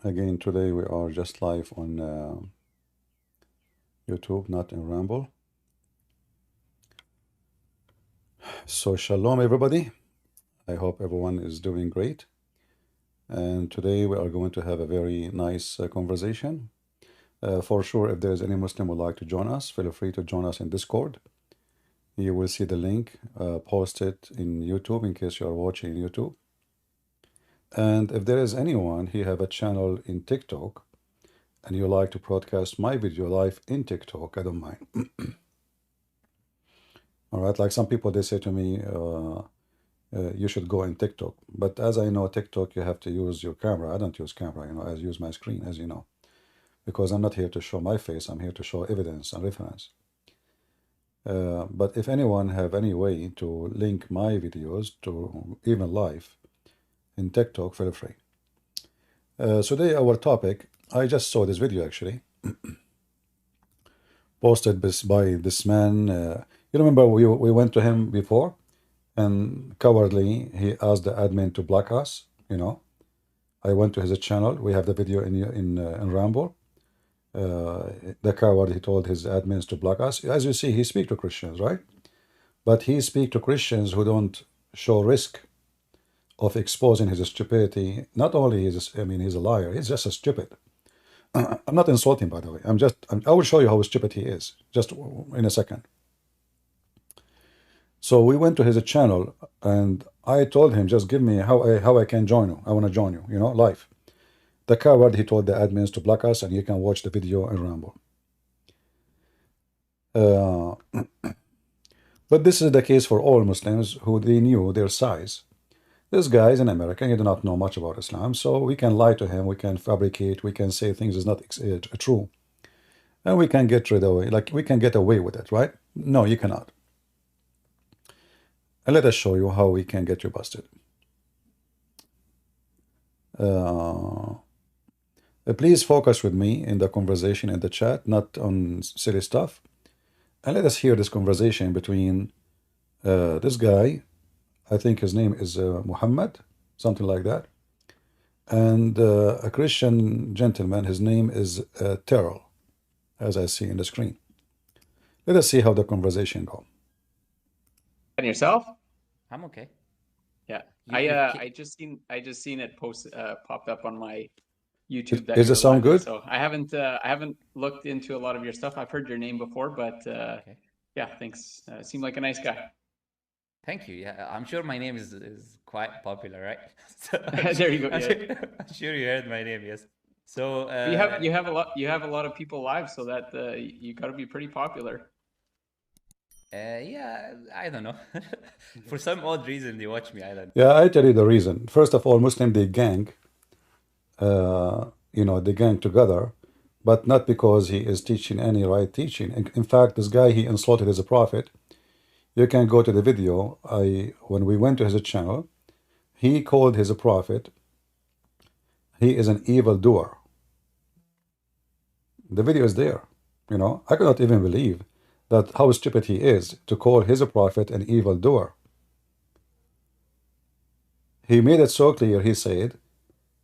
Again, today we are just live on YouTube, not in Ramble. So, shalom, everybody. I hope everyone is doing great. And today we are going to have a very nice conversation. For sure, if there is any Muslim who would like to join us, feel free to join us in Discord. You will see the link posted in YouTube in case you are watching YouTube. And if there is anyone who have a channel in TikTok and you like to broadcast my video live in TikTok, I don't mind. All right, like some people, they say to me, you should go in TikTok. But as I know, TikTok, you have to use your camera. I don't use camera, I use my screen, as you know, because I'm not here to show my face. I'm here to show evidence and reference. But if anyone have any way to link my videos to even live in TikTok, feel free. Today, our topic, I just saw this video actually, posted by this man. You remember we went to him before, and cowardly he asked the admin to block us. I went to his channel. We have the video in Rambo. The coward, he told his admins to block us. As you see, he speak to Christians, right? But he speak to Christians who don't show risk of exposing his stupidity. Not only he's a liar. He's just a stupid. I'm not insulting, by the way. I will show you how stupid he is just in a second. So we went to his channel, and I told him, just give me how I can join you. I want to join you, live. The coward, he told the admins to block us, and you can watch the video in Rambo. But this is the case for all Muslims who they knew their size. This guy is an American. He did not know much about Islam, so we can lie to him. We can fabricate. We can say things is not true, and we can get rid of it. Like we can get away with it, right? No, you cannot. And let us show you how we can get you busted. Please focus with me in the conversation in the chat, not on silly stuff. And let us hear this conversation between this guy, I think his name is Muhammad, something like that, and a Christian gentleman. His name is Terrell, as I see in the screen. Let us see how the conversation goes. And yourself? I'm okay. Yeah, I just seen it popped up on my YouTube. Does it sound good? So I haven't looked into a lot of your stuff. I've heard your name before, but okay. Yeah, thanks. Seemed like a nice guy. Thank you. Yeah, I'm sure my name is quite popular, right? So there you go. I'm sure you heard my name. Yes. So you have a lot of people live, so that you got to be pretty popular. Yeah, I don't know. For some odd reason, they watch me. I don't. Yeah, I tell you the reason. First of all, Muslim, they gang. They gang together, but not because he is teaching any right teaching. In fact, this guy, he insulted his prophet. You can go to the video. When we went to his channel, he called his prophet, he is an evildoer. The video is there. I cannot even believe that how stupid he is to call his prophet an evildoer. He made it so clear, he said,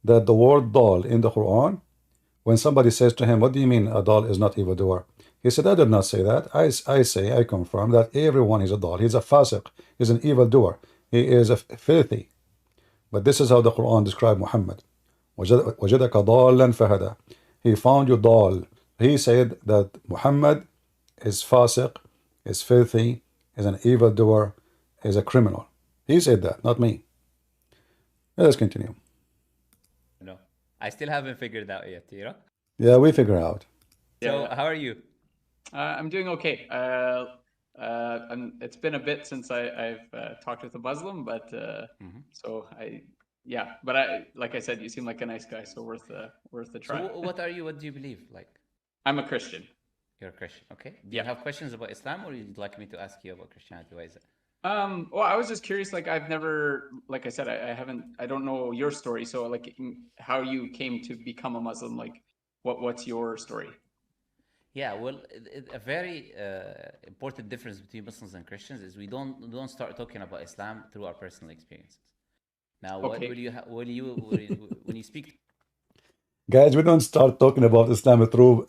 that the word dal in the Quran, when somebody says to him, what do you mean a dal is not evildoer? He said, I did not say that. I confirm that everyone is a dal. He's a fasiq. He's an evildoer. He is a filthy. But this is how the Quran described Muhammad. وَجَدَكَ ضَالًا فَهَدَى. He found you dal. He said that Muhammad is fasiq, is filthy, is an evildoer, is a criminal. He said that, not me. Let's continue. No, I still haven't figured it out yet, Yeah, we figure out. So, how are you? I'm doing okay. It's been a bit since I've talked with a Muslim, but so but like I said, you seem like a nice guy, so worth a try. So what are you? What do you believe? Like, I'm a Christian. You're a Christian, okay? Do you have questions about Islam, or you'd like me to ask you about Christianity? Why is it? Well, I was just curious. Like, I've never, like I said, I don't know your story. So, like, how you came to become a Muslim? Like, what's your story? Yeah, well, a very important difference between Muslims and Christians is we don't start talking about Islam through our personal experiences. Now, what will you when you speak? Guys, we don't start talking about Islam through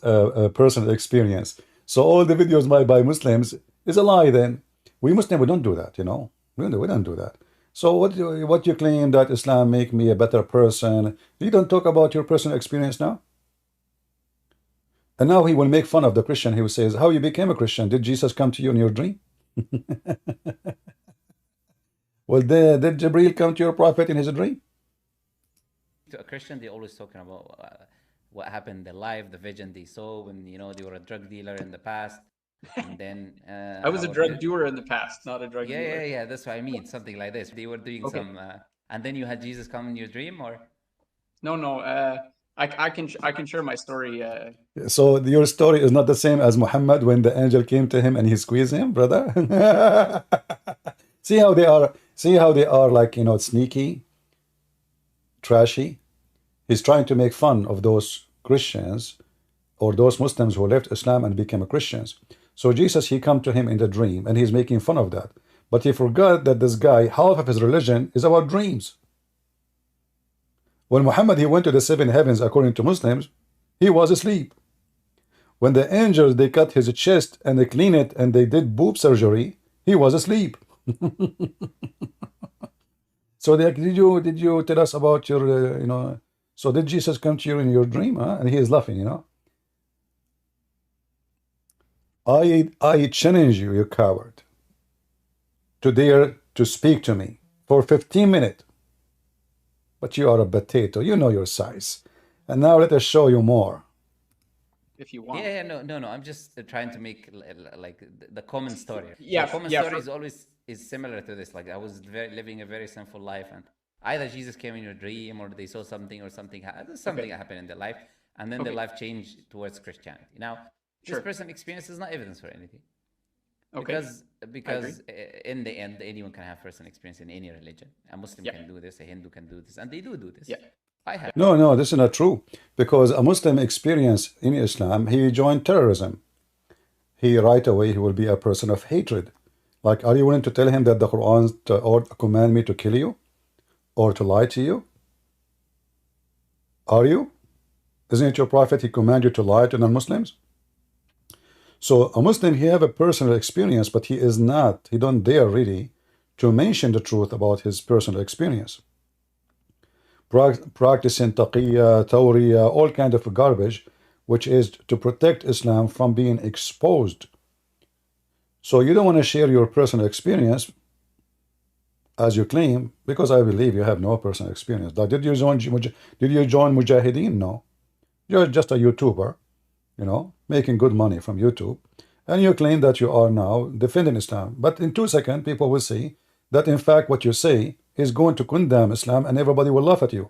personal experience. So all the videos made by Muslims is a lie then. We Muslims, we don't do that, you know. We don't do that. So what you claim that Islam make me a better person, you don't talk about your personal experience now? And now he will make fun of the Christian. He will say, how you became a Christian? Did Jesus come to you in your dream? Well, did Jibreel come to your prophet in his dream? To a Christian, they're always talking about what happened in their life, the vision they saw when, you know, they were a drug dealer in the past. And then I was a drug doer in the past, not a drug dealer. Yeah, that's what I mean. Something like this. They were doing some, and then you had Jesus come in your dream, or No. I can share my story. So your story is not the same as Muhammad when the angel came to him and he squeezed him, brother. See how they are. See how they are, like, you know, sneaky, trashy. He's trying to make fun of those Christians or those Muslims who left Islam and became Christians. So Jesus, he come to him in the dream and he's making fun of that. But he forgot that this guy, half of his religion is about dreams. When Muhammad, he went to the seven heavens, according to Muslims, he was asleep. When the angels, they cut his chest and they clean it and they did boob surgery, he was asleep. So did you tell us about your, you know, so did Jesus come to you in your dream? Huh? And he is laughing, you know. I challenge you, you coward, to dare to speak to me for 15 minutes. But you are a potato. You know your size. And now let us show you more. If you want. Yeah, no. I'm just trying to make like the common story. Yeah, the common story is always similar to this. Like I was living a very sinful life, and either Jesus came in your dream, or they saw something, or something happened in their life, and then their life changed towards Christianity. Now, this person's experience is not evidence for anything. Because in the end, anyone can have personal experience in any religion. A Muslim can do this, a Hindu can do this, and they do this. Yeah. I have. No, this is not true. Because a Muslim experience in Islam, he joined terrorism. He right away, he will be a person of hatred. Like, are you willing to tell him that the Quran or command me to kill you? Or to lie to you? Are you? Isn't it your prophet, he command you to lie to non-Muslims? So a Muslim, he have a personal experience, but he don't dare really to mention the truth about his personal experience. Practicing taqiyya, tawriya, all kind of garbage, which is to protect Islam from being exposed. So you don't want to share your personal experience as you claim, because I believe you have no personal experience. Like, did you join Mujahideen? No. You're just a YouTuber, you know, making good money from YouTube, and you claim that you are now defending Islam. But in 2 seconds, people will see that in fact what you say is going to condemn Islam, and everybody will laugh at you.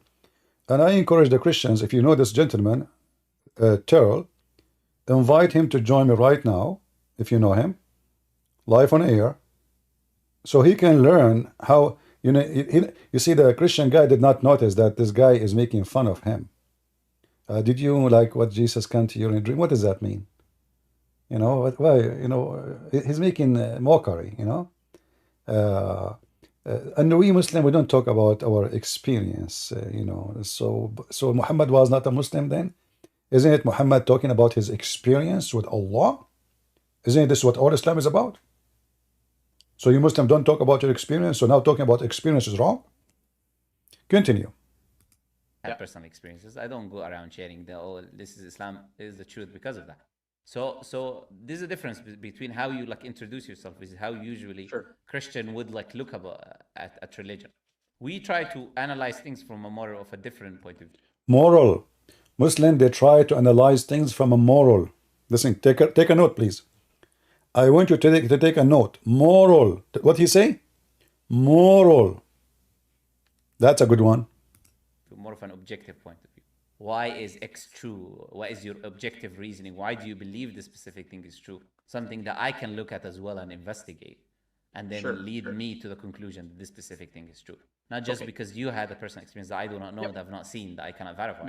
And I encourage the Christians, if you know this gentleman, Terrell, invite him to join me right now, if you know him, live on air, so he can learn how, you know, you see, the Christian guy did not notice that this guy is making fun of him. Did you like what Jesus came to you in a dream? What does that mean? You know, why? You know, he's making mockery. You know, and we Muslim, we don't talk about our experience. You know, so Muhammad was not a Muslim then, isn't it? Muhammad talking about his experience with Allah, isn't this what all Islam is about? So you Muslim don't talk about your experience. So now talking about experience is wrong. Continue. Have personal experiences. I don't go around sharing this is Islam, is the truth because of that. So there's a difference between how you like introduce yourself, is how usually Christian would like look at religion. We try to analyze things from a moral of a different point of view. Moral. Muslim, they try to analyze things from a moral. Listen, take a note, please. I want you to take a note. Moral. What he say? Moral. That's a good one. More of an objective point of view. Why is X true? What is your objective reasoning? Why do you believe this specific thing is true? Something that I can look at as well and investigate, and then lead me to the conclusion that this specific thing is true. Not just because you had a personal experience that I do not know, that I've not seen, that I cannot verify.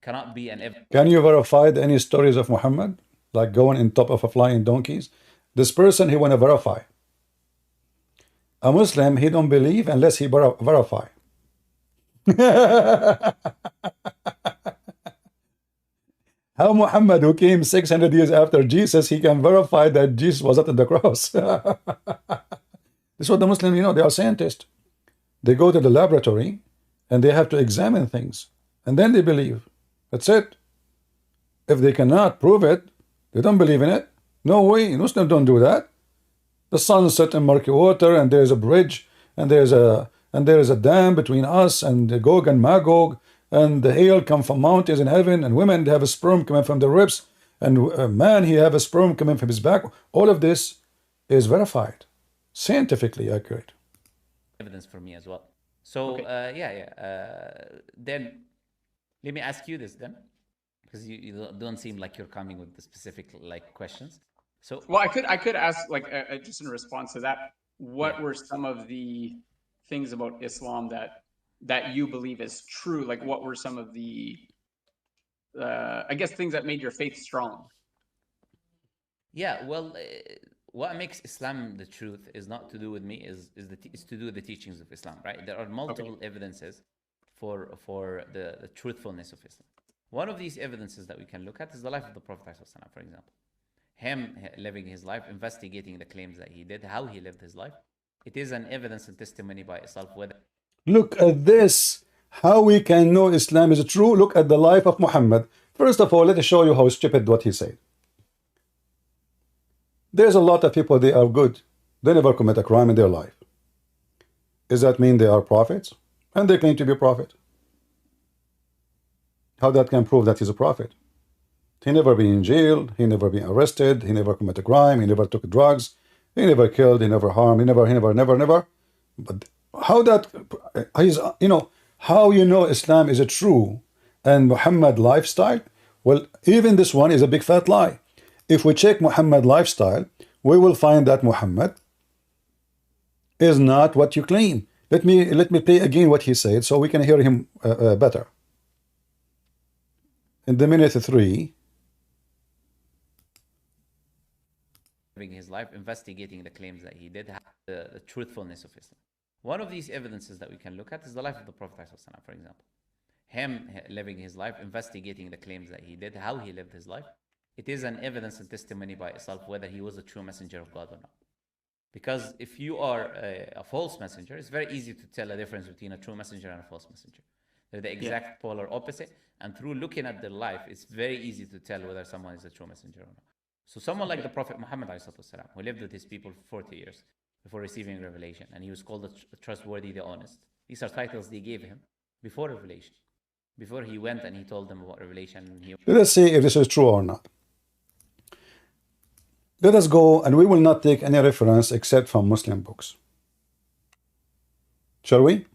Cannot be an evidence. Can you verify any stories of Muhammad? Like going in top of a flying donkeys? This person, he want to verify. A Muslim, he don't believe unless he verify. How Muhammad, who came 600 years after Jesus, he can verify that Jesus was not at the cross? This is what the Muslims, they are scientists. They go to the laboratory and they have to examine things. And then they believe. That's it. If they cannot prove it, they don't believe in it. No way. Muslims don't do that. The sun set in murky water, and there's a bridge, and there is a dam between us and the Gog and Magog, and the hail come from mountains in heaven, and women, they have a sperm coming from their ribs, and a man, he have a sperm coming from his back. All of this is verified, scientifically accurate. Evidence for me as well. So then let me ask you this then, because you don't seem like you're coming with the specific questions. So well, I could ask just in response to that, what were some of the things about Islam that you believe is true? Like, what were some of the I guess things that made your faith strong? Yeah, well, what makes Islam the truth is not to do with me, is to do with the teachings of Islam, right? There are multiple evidences for the truthfulness of Islam. One of these evidences that we can look at is the life of the Prophet, for example. Him living his life, investigating the claims that he did, how he lived his life. It is an evidence and testimony by itself. Whether look at this, how we can know Islam is true. Look at the life of Muhammad. First of all, let me show you how stupid what he said. There's a lot of people, they are good. They never commit a crime in their life. Does that mean they are prophets? And they claim to be a prophet. How that can prove that he's a prophet? He never been in jail, he never been arrested, he never committed a crime, he never took drugs, he never killed, he never harmed, he never. But how that is, how Islam is a true and Muhammad lifestyle? Well, even this one is a big fat lie. If we check Muhammad lifestyle, we will find that Muhammad is not what you claim. Let me play again what he said so we can hear him better. In the minute 3. Living his life, investigating the claims that he did, the truthfulness of Islam. One of these evidences that we can look at is the life of the Prophet, for example. Him living his life, investigating the claims that he did, how he lived his life. It is an evidence and testimony by itself whether he was a true messenger of God or not. Because if you are a false messenger, it's very easy to tell a difference between a true messenger and a false messenger. They're the exact polar opposite. And through looking at their life, it's very easy to tell whether someone is a true messenger or not. So someone like the Prophet Muhammad, who lived with his people for 40 years before receiving revelation, and he was called the trustworthy, the honest. These are titles they gave him before revelation. Before he went and he told them about revelation. Let us see if this is true or not. Let us go, and we will not take any reference except from Muslim books. Shall we?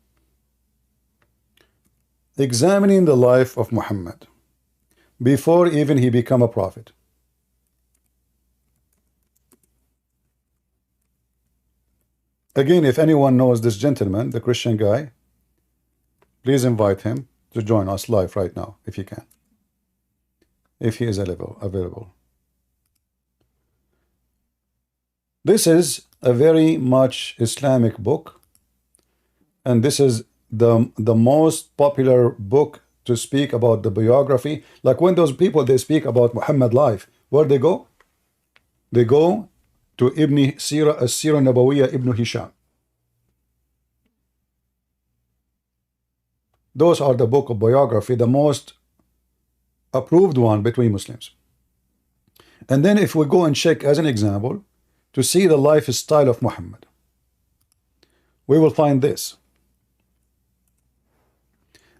Examining the life of Muhammad before even he became a prophet. Again, if anyone knows this gentleman, the Christian guy, please invite him to join us live right now, if he can. If he is available. This is a very much Islamic book, and this is the most popular book to speak about the biography. Like when those people, they speak about Muhammad life, where they go? They go to Ibn Sirah, As-Sirah Nabawiyya Ibn Hisham. Those are the book of biography, the most approved one between Muslims. And then if we go and check as an example to see the lifestyle of Muhammad, we will find this.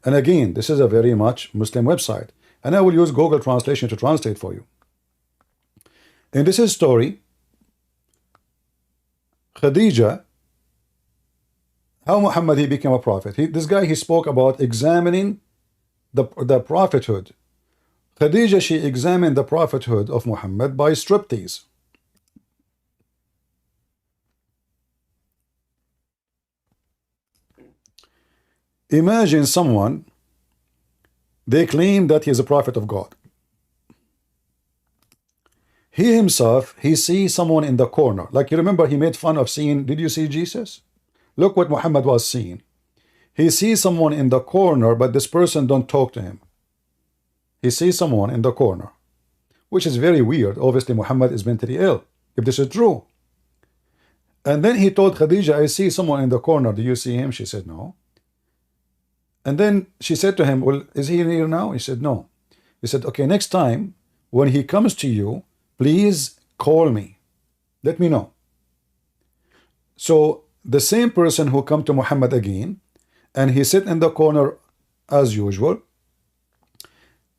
And again, this is a very much Muslim website, and I will use Google Translation to translate for you. In this story, Khadija, how Muhammad he became a prophet. This guy, he spoke about examining the prophethood. Khadija, she examined the prophethood of Muhammad by striptease. Imagine someone, they claim that he is a prophet of God. He himself, he sees someone in the corner. Like you remember, he made fun of seeing, did you see Jesus? Look what Muhammad was seeing. He sees someone in the corner, but this person don't talk to him. He sees someone in the corner. which is very weird. Obviously, Muhammad is mentally ill, if this is true. And then he told Khadija, I see someone in the corner. Do you see him? She said, no. And then she said to him, well, is he here now? He said, no. He said, okay, next time when he comes to you, please call me. Let me know. So the same person who come to Muhammad again, and he sit in the corner as usual,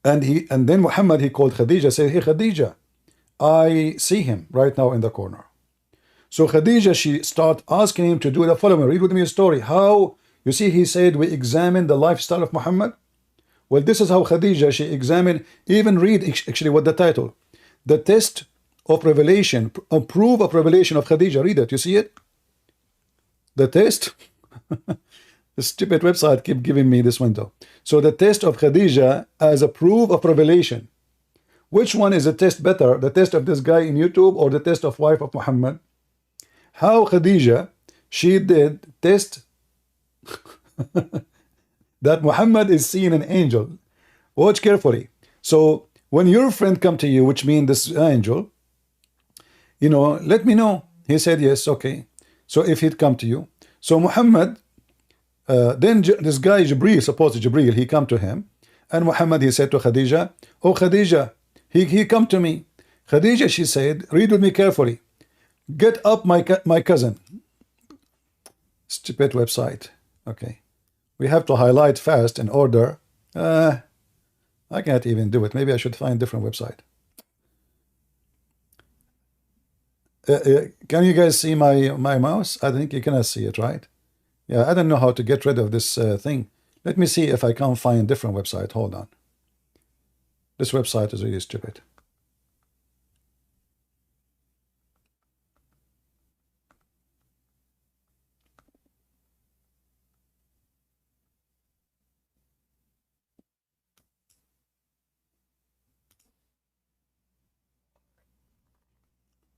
and then Muhammad, he called Khadija, said, hey Khadija, I see him right now in the corner. So Khadija, she start asking him to do the following. Read with me a story. How, you see, he said, we examine the lifestyle of Muhammad. Well, this is how Khadija, she examined, even read actually what the title. The test of revelation, a proof of revelation of Khadija. Read it, you see it? The test. The stupid website keep giving me this window. So the test of Khadija as a proof of revelation. Which one is the test better? The test of this guy in YouTube or the test of wife of Muhammad? How Khadija, she did test that Muhammad is seeing an angel. Watch carefully. So when your friend come to you, which means this angel, you know, let me know. He said yes, okay. So if he'd come to you, so Muhammad, then this guy Jibreel, supposed Jibreel, he come to him, and Muhammad, he said to Khadija, oh Khadija, he come to me. Khadija, she said, read with me carefully. Get up my cousin. Stupid website. Okay. We have to highlight fast in order. I can't even do it. Maybe I should find a different website. Can you guys see my mouse? I think you cannot see it, right? Yeah, I don't know how to get rid of this thing. Let me see if I can find a different website. Hold on. This website is really stupid.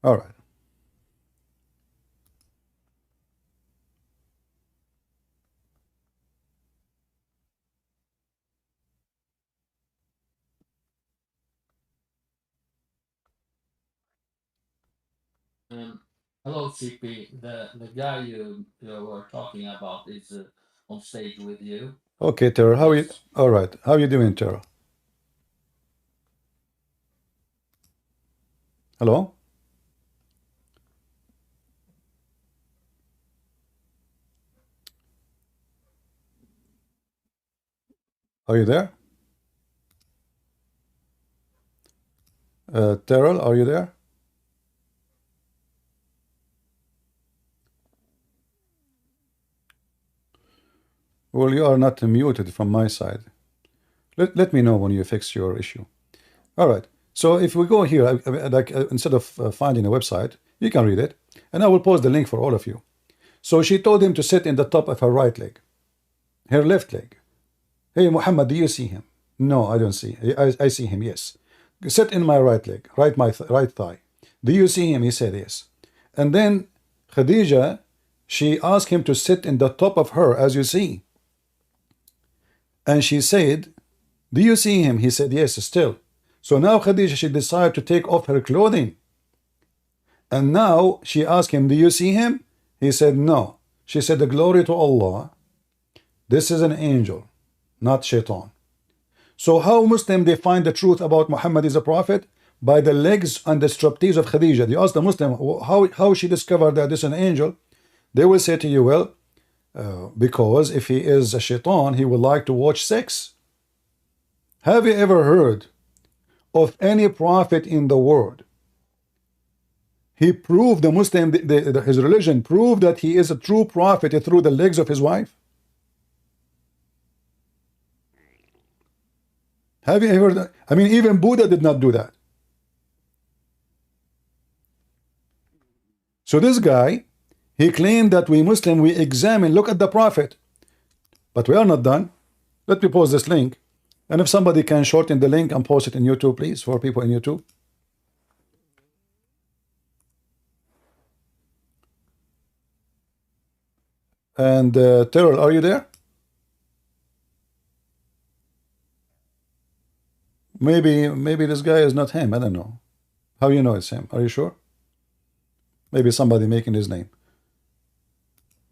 All right. Hello, CP. The guy you were talking about is on stage with you. Okay, Terrell. How are you? All right. How are you doing, Terrell? Hello? Are you there? Terrell, are you there? Well, you are not muted from my side. Let me know when you fix your issue. All right. So if we go here, instead of finding a website, you can read it, and I will post the link for all of you. So she told him to sit in the top of her right leg, her left leg. Hey, Muhammad, do you see him? No, I don't see. I see him, yes. Sit in my right leg, right thigh. Do you see him? He said yes. And then Khadija, she asked him to sit in the top of her, as you see. And she said, do you see him? He said yes, still. So now Khadija, she decided to take off her clothing. And now she asked him, do you see him? He said no. She said, the glory to Allah. This is an angel, not shaitan. So how Muslim they find the truth about Muhammad is a prophet? By the legs and the striptease of Khadija. You ask the Muslim how she discovered that this is an angel. They will say to you, well, because if he is a shaitan, he would like to watch sex. Have you ever heard of any prophet in the world? He proved, the Muslim, his religion proved that he is a true prophet through the legs of his wife. Have you ever heard? I mean, even Buddha did not do that. So this guy, he claimed that we Muslim, we examine, look at the prophet. But we are not done. Let me post this link. And if somebody can shorten the link and post it in YouTube, please, for people in YouTube. And Terrell, are you there? Maybe this guy is not him. I don't know. How you know it's him? Are you sure? Maybe somebody making his name.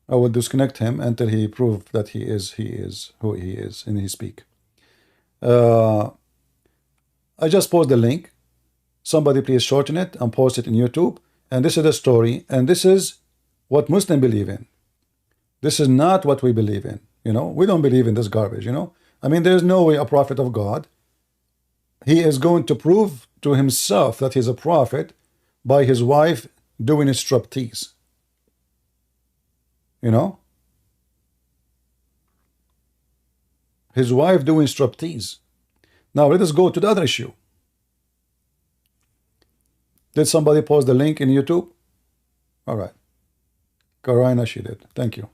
I will disconnect him until he proves that he is who he is and he speak. I just post the link. Somebody please shorten it and post it in YouTube. And this is the story. And this is what Muslims believe in. This is not what we believe in. You know, we don't believe in this garbage. You know, I mean, there's no way a prophet of God, he is going to prove to himself that he's a prophet by his wife doing a striptease. You know, his wife doing striptease. Now let us go to the other issue. Did somebody post the link in YouTube? All right. Karina, she did. Thank you.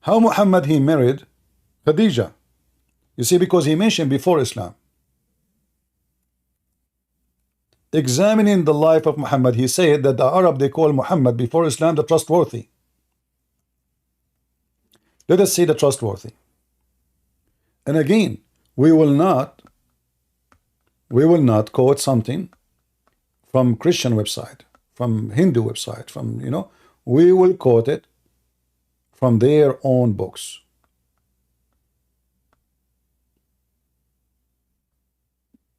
How Muhammad he married Khadija? You see, because he mentioned before Islam. Examining the life of Muhammad, he said that the Arab, they call Muhammad before Islam the trustworthy. Let us see the trustworthy. And again, we will not quote something from Christian website, from Hindu website, from, you know, we will quote it from their own books.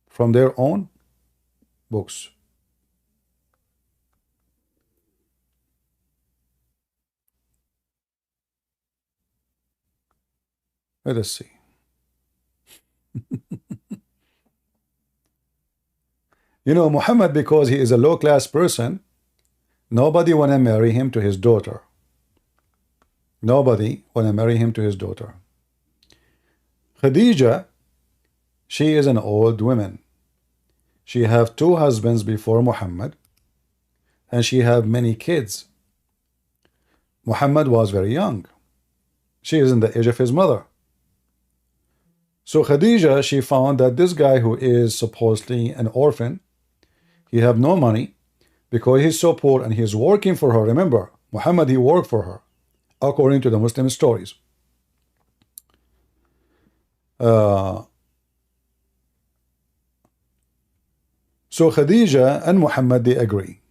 From their own books. Let us see. You know, Muhammad, because he is a low-class person, nobody want to marry him to his daughter. Nobody want to marry him to his daughter. Khadija, she is an old woman. She have 2 husbands before Muhammad, and she have many kids. Muhammad was very young. She is in the age of his mother. So Khadija, she found that this guy who is supposedly an orphan, he have no money because he's so poor and he's working for her. Remember, Muhammad, he worked for her, according to the Muslim stories. So Khadija and Muhammad, they agree.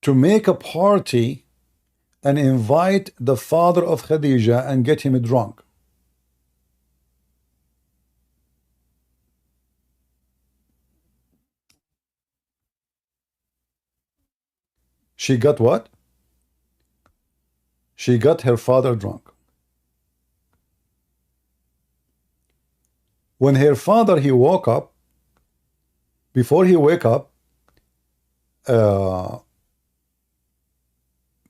To make a party and invite the father of Khadija and get him drunk. She got what? She got her father drunk. When her father, he woke up, before he wake up,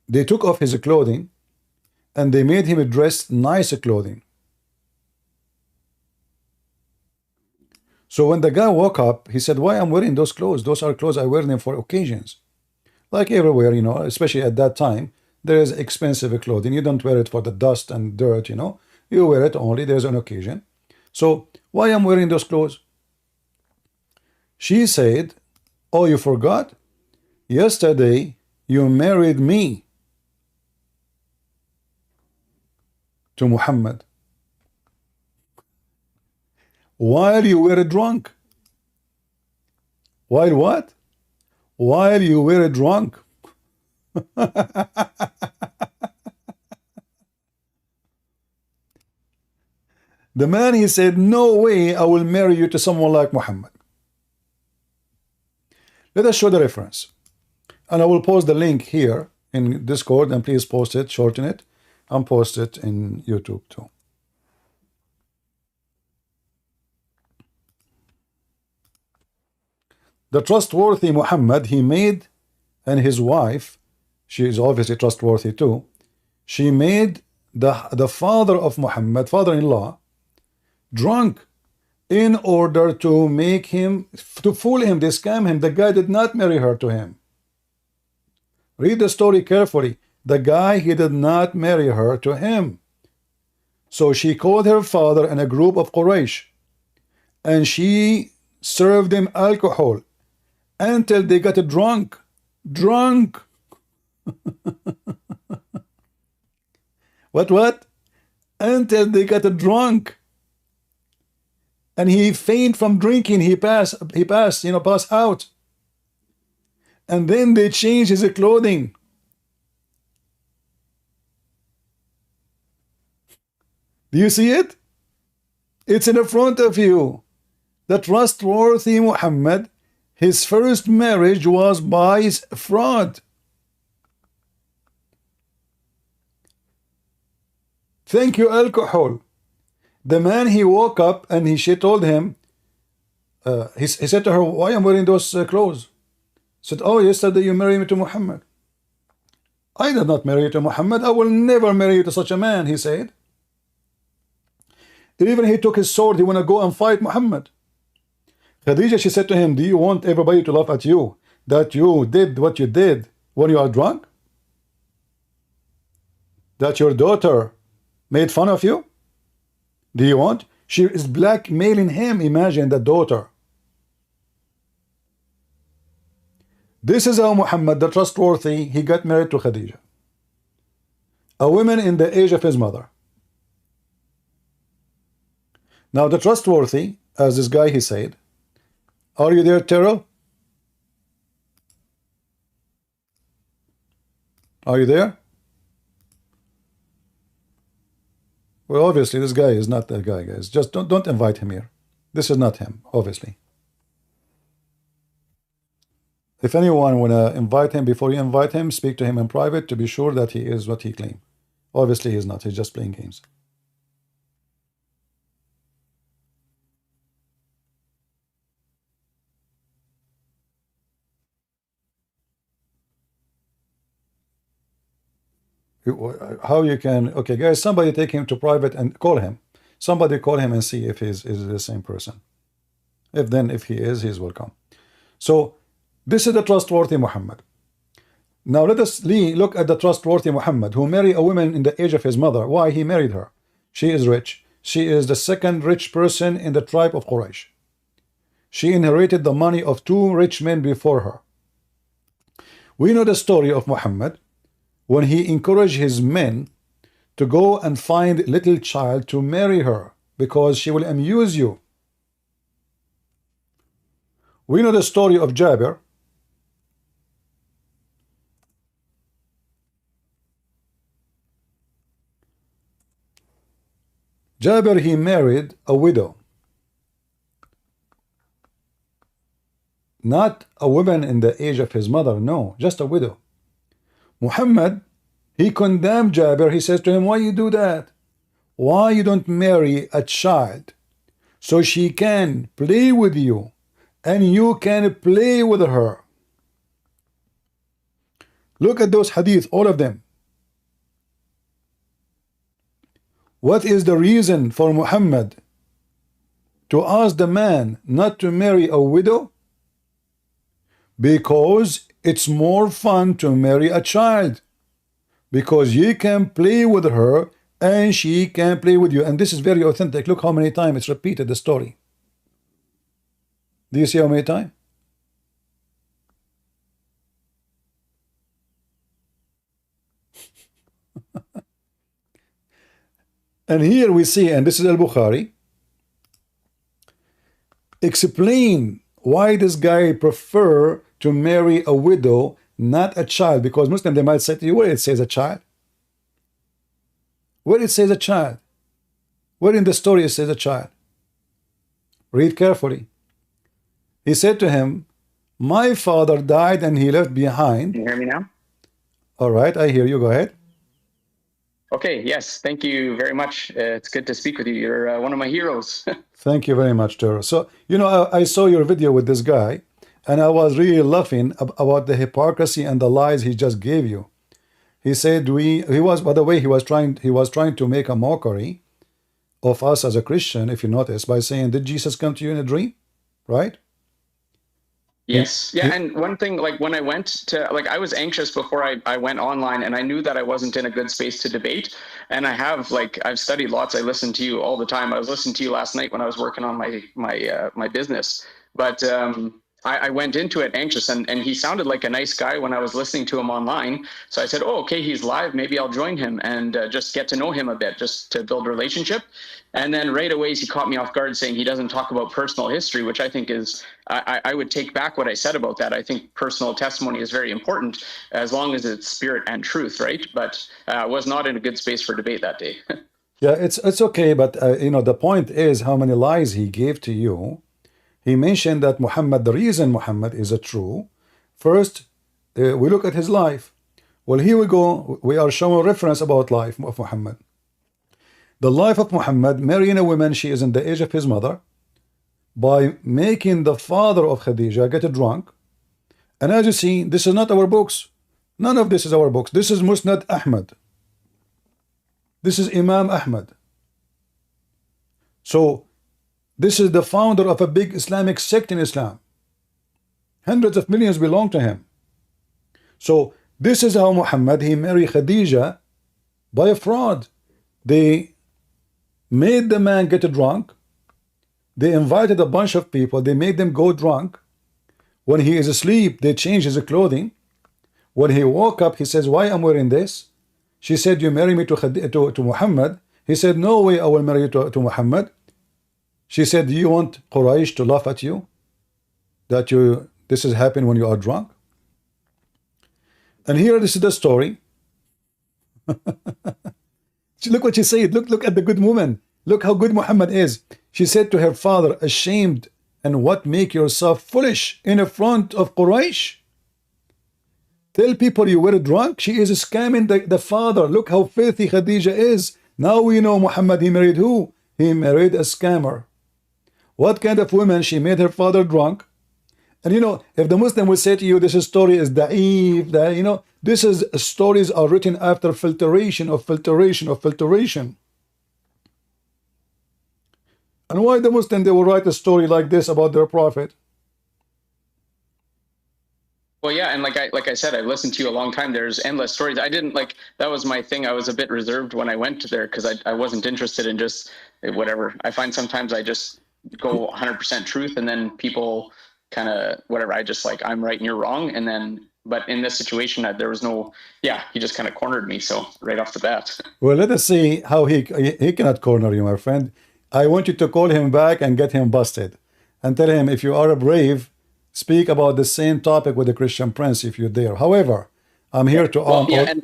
they took off his clothing and they made him dress nice clothing. So when the guy woke up, he said, why I'm wearing those clothes? Those are clothes I wear them for occasions. Like everywhere, you know, especially at that time, there is expensive clothing. You don't wear it for the dust and dirt, you know. You wear it only there's an occasion. So why I'm wearing those clothes? She said, oh, you forgot? Yesterday you married me to Muhammad while you were drunk. While what? While you were drunk. The man, he said, no way I will marry you to someone like Muhammad. Let us show the reference. And I will post the link here in Discord, and please post it, shorten it, and post it in YouTube too. The trustworthy Muhammad, he made, and his wife, she is obviously trustworthy too, she made the father of Muhammad, father-in-law, drunk in order to make him, to fool him, to scam him. The guy did not marry her to him. Read the story carefully. The guy, he did not marry her to him. So she called her father and a group of Quraysh, and she served them alcohol until they got drunk. Drunk. What? Until they got drunk. And he faint from drinking. He passed, passed out. And then they changed his clothing. Do you see it? It's in front of you. The trustworthy Muhammad, his first marriage was by fraud. Thank you, alcohol. The man, he woke up and she told him, he said to her, why am I wearing those clothes? Said, oh, yesterday you married me to Muhammad. I did not marry you to Muhammad. I will never marry you to such a man, he said. Even he took his sword, he want to go and fight Muhammad. Khadija, she said to him, do you want everybody to laugh at you that you did what you did when you are drunk? That your daughter made fun of you? Do you want? She is blackmailing him. Imagine the daughter. This is how Muhammad, the trustworthy, he got married to Khadija, a woman in the age of his mother. Now the trustworthy, as this guy he said, are you there, Terrell? Are you there? Well, obviously this guy is not that guy, guys. Just don't invite him here. This is not him, obviously. If anyone wanna invite him, before you invite him, speak to him in private to be sure that he is what he claimed. Obviously he's not. He's just playing games. How you can, okay guys, somebody take him to private and call him. Somebody call him and see if he's the same person. If he is, he's welcome. So this is the trustworthy Muhammad. Now let us look at the trustworthy Muhammad, who married a woman in the age of his mother. Why he married her? She is rich. She is the second rich person in the tribe of Quraysh. She inherited the money of 2 rich men before her. We know the story of Muhammad when he encouraged his men to go and find little child to marry her because she will amuse you. We know the story of Jabir. Jabir, he married a widow, not a woman in the age of his mother, no, just a widow. Muhammad, he condemned Jabir. He says to him, why you do that? Why you don't marry a child so she can play with you and you can play with her? Look at those hadith, all of them. What is the reason for Muhammad to ask the man not to marry a widow? Because it's more fun to marry a child, because you can play with her and she can play with you. And this is very authentic. Look how many times it's repeated, the story. Do you see how many times? And here we see, and this is Al-Bukhari, explain why this guy prefer to marry a widow, not a child. Because Muslim, they might say to you, where it says a child? Where it says a child? Where in the story it says a child? Read carefully. He said to him, my father died and he left behind. Can you hear me now? All right, I hear you. Go ahead. Okay, yes, thank you very much. It's good to speak with you. You're one of my heroes. Thank you very much, Tara. So, you know, I saw your video with this guy, and I was really laughing about the hypocrisy and the lies he just gave you. He said he was, by the way, he was trying to make a mockery of us as a Christian, if you notice, by saying, did Jesus come to you in a dream? Right? Yes. Yeah. And one thing, like when I went to, like, I was anxious before I went online, and I knew that I wasn't in a good space to debate. And I have, like, I've studied lots. I listen to you all the time. I was listening to you last night when I was working on my business. But I went into it anxious, and he sounded like a nice guy when I was listening to him online. So I said, oh, okay, he's live. Maybe I'll join him and just get to know him a bit, just to build a relationship. And then right away, he caught me off guard saying he doesn't talk about personal history, which I think is, I would take back what I said about that. I think personal testimony is very important as long as it's spirit and truth, right? But I was not in a good space for debate that day. Yeah, it's okay, but you know, the point is how many lies he gave to you. He mentioned that Muhammad, the reason Muhammad is a true, first, we look at his life. Well, here we go. We are showing reference about life of Muhammad. The life of Muhammad, marrying a woman, she is in the age of his mother, by making the father of Khadija get drunk. And as you see, this is not our books. None of this is our books. This is Musnad Ahmad. This is Imam Ahmad. So, this is the founder of a big Islamic sect in Islam. Hundreds of millions belong to him. So, this is how Muhammad, he married Khadija by a fraud. They made the man get drunk. They invited a bunch of people. They made them go drunk. When he is asleep, they change his clothing. When he woke up, he says, why am I wearing this? She said, you marry me to Muhammad. He said, no way I will marry you to Muhammad. She said, do you want Quraysh to laugh at you? That this is happening when you are drunk? And here, this is the story. Look what she said. Look at the good woman. Look how good Muhammad is. She said to her father, ashamed, and what make yourself foolish in front of Quraysh? Tell people you were drunk. She is scamming the father. Look how filthy Khadija is. Now we know Muhammad, he married who? He married a scammer. What kind of woman? She made her father drunk. And you know, if the Muslim will say to you, this story is da'if, you know, this is stories are written after filtration of filtration of filtration. And why the Muslim, they will write a story like this about their prophet? Well, yeah, and like I said, I've listened to you a long time. There's endless stories. I didn't like, that was my thing. I was a bit reserved when I went there because I wasn't interested in just whatever. I find sometimes I just go 100% truth, and then people kind of whatever. I just like, I'm right and you're wrong, and then. But in this situation, there was no. Yeah, he just kind of cornered me. So right off the bat. Well, let us see how he cannot corner you, my friend. I want you to call him back and get him busted, and tell him if you are brave, speak about the same topic with the Christian Prince if you're there. However, I'm here to go ahead.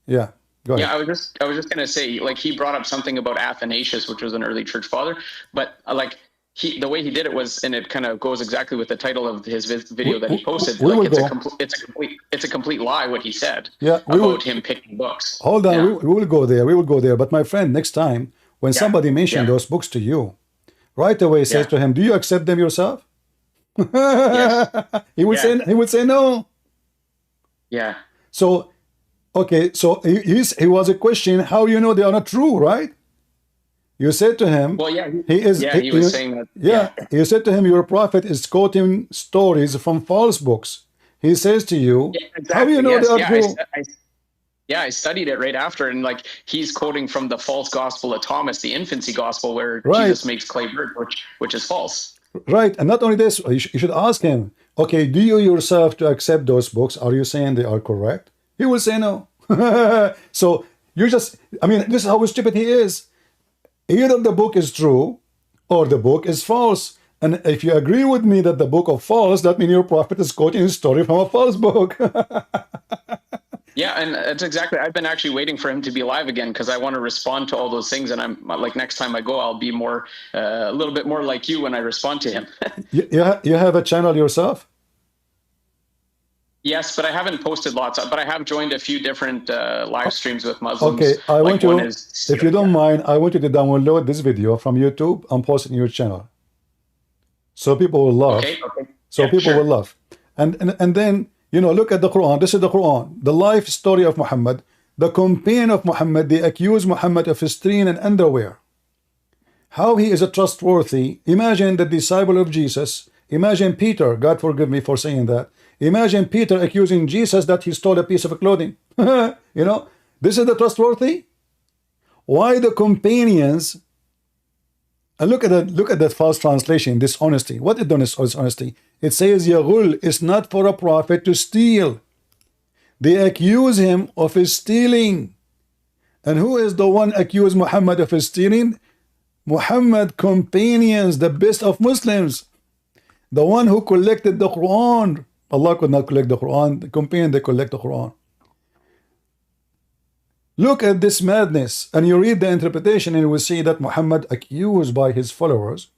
Yeah, I was just gonna say, like, he brought up something about Athanasius, which was an early church father, but like the way he did it was, and it kind of goes exactly with the title of his video that he posted. Like, it's a complete lie what he said about him picking books. Hold on, yeah. we will go there. We will go there. But my friend, next time when somebody mentions those books to you, right away says to him, "Do you accept them yourself?" Yes. He would say no. Yeah. So, okay, so he was a question, how you know they are not true, right? You said to him, well, yeah, he was saying that. Yeah, you said to him, your prophet is quoting stories from false books. He says to you, exactly. How do you know they are true? I studied it right after, and like he's quoting from the false gospel of Thomas, the infancy gospel, where Jesus makes clay bird, which is false. Right, and not only this, you should ask him, okay, do you yourself to accept those books? Are you saying they are correct? He will say no. So you just, I mean, this is how stupid he is. Either the book is true or the book is false. And if you agree with me that the book is false, that means your prophet is quoting a story from a false book. Yeah, and that's exactly, I've been actually waiting for him to be live again because I want to respond to all those things. And I'm like, next time I go, I'll be more, a little bit more like you when I respond to him. You have a channel yourself? Yes, but I haven't posted lots. But I have joined a few different live streams with Muslims. Okay, I want you, if you don't mind, I want you to download this video from YouTube and post it in your channel, so people will love. Okay. So yeah, people will love, and then you know, look at the Quran. This is the Quran, the life story of Muhammad, the companion of Muhammad. They accuse Muhammad of stealing an underwear. How he is a trustworthy. Imagine the disciple of Jesus. Imagine Peter. God forgive me for saying that. Imagine Peter accusing Jesus that he stole a piece of clothing. You know, this is the trustworthy. Why the companions And look at that false translation, dishonesty. What is dishonesty? It says Yaghul is not for a prophet to steal. They accuse him of his stealing. And who is the one accused Muhammad of his stealing? Muhammad companions, the best of Muslims. The one who collected the Quran. Allah could not collect the Quran. The companion, they collect the Quran. Look at this madness, and you read the interpretation, and you will see that Muhammad accused by his followers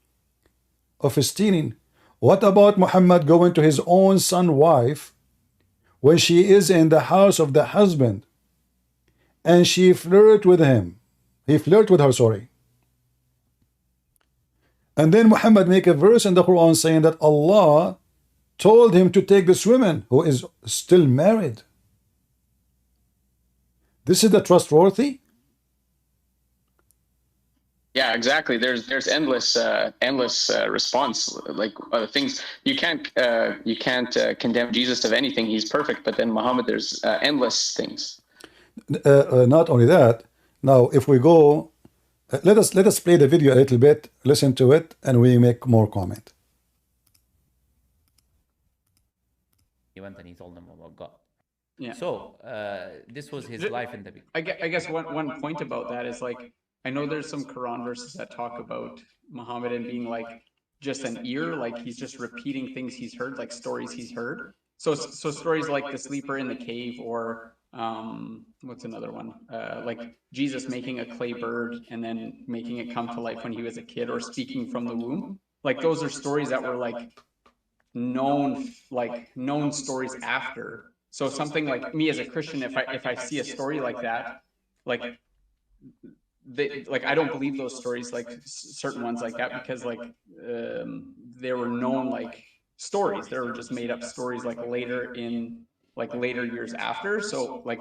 of stealing. What about Muhammad going to his own son's wife when she is in the house of the husband, and she flirt with him? He flirt with her, sorry. And then Muhammad make a verse in the Quran saying that Allah told him to take this woman who is still married. This is the trustworthy? Yeah, exactly. There's endless response. Like things you can't condemn Jesus of anything. He's perfect. But then Muhammad, there's endless things. Not only that. Now, if we go, let us play the video a little bit. Listen to it, and we make more comment. He went and he told them about God. Yeah. So this was his life in the beginning. I guess one point about that is like, I know there's some Quran verses that talk about Muhammad and being like just an ear, like he's just repeating things he's heard, like stories he's heard. So stories like the sleeper in the cave, or what's another one? Like Jesus making a clay bird and then making it come to life when he was a kid, or speaking from the womb. Like those are stories that were like known stories after. So something like me as a Christian, if I see a story like that, like I don't believe those stories, like certain ones like that, because like they were known like stories. They were just made up stories like later years after. So like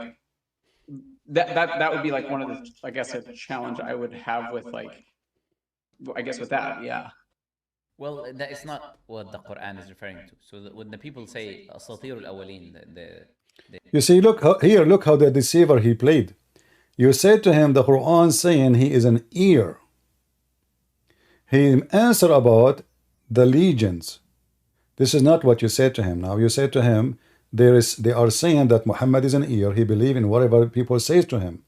that would be like one of the, I guess, a challenge I would have with like, I guess with that, yeah. Well, that is not what the Quran is referring to. So when the people say Asatir al-Awwaleen, you see, look how the deceiver he played. You said to him, the Quran saying he is an ear. He answered about the legions. This is not what you said to him. Now you said to him, they are saying that Muhammad is an ear. He believes in whatever people say to him.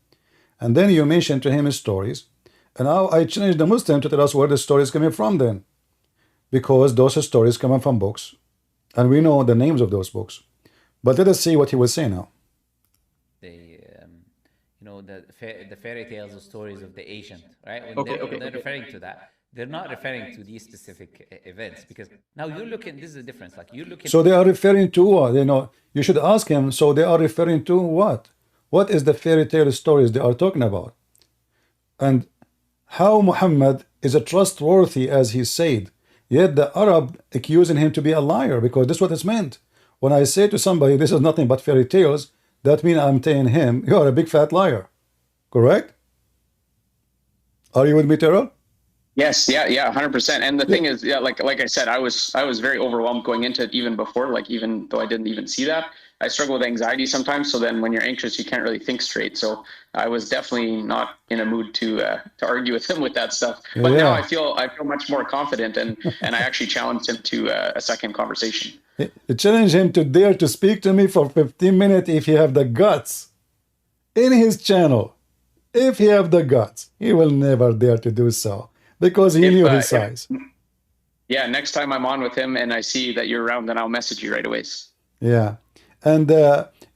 And then you mentioned to him his stories. And now I challenge the Muslim to tell us where the story is coming from then. Because those stories come from books, and we know the names of those books. But let us see what he will say now. The fairy tales, the stories of the ancient, right? When they're referring to that, they're not referring to these specific events, because now you're looking. This is the difference. Like you're looking. So they are referring to what? You should ask him. So they are referring to what? What is the fairy tale stories they are talking about? And how Muhammad is a trustworthy, as he said. Yet the Arab accusing him to be a liar, because this is what it's meant. When I say to somebody, this is nothing but fairy tales, that means I'm telling him, you are a big fat liar. Correct? Are you with me, Terrell? Yes, yeah, 100%. And the thing is, yeah, like I said, I was very overwhelmed going into it even before, like even though I didn't even see that. I struggle with anxiety sometimes. So then when you're anxious, you can't really think straight. So I was definitely not in a mood to argue with him with that stuff. But now I feel much more confident, and I actually challenged him to a second conversation. Challenge him to dare to speak to me for 15 minutes if he have the guts in his channel. If he have the guts, he will never dare to do so, because he knew his size. Yeah, next time I'm on with him and I see that you're around, then I'll message you right away. Yeah. And,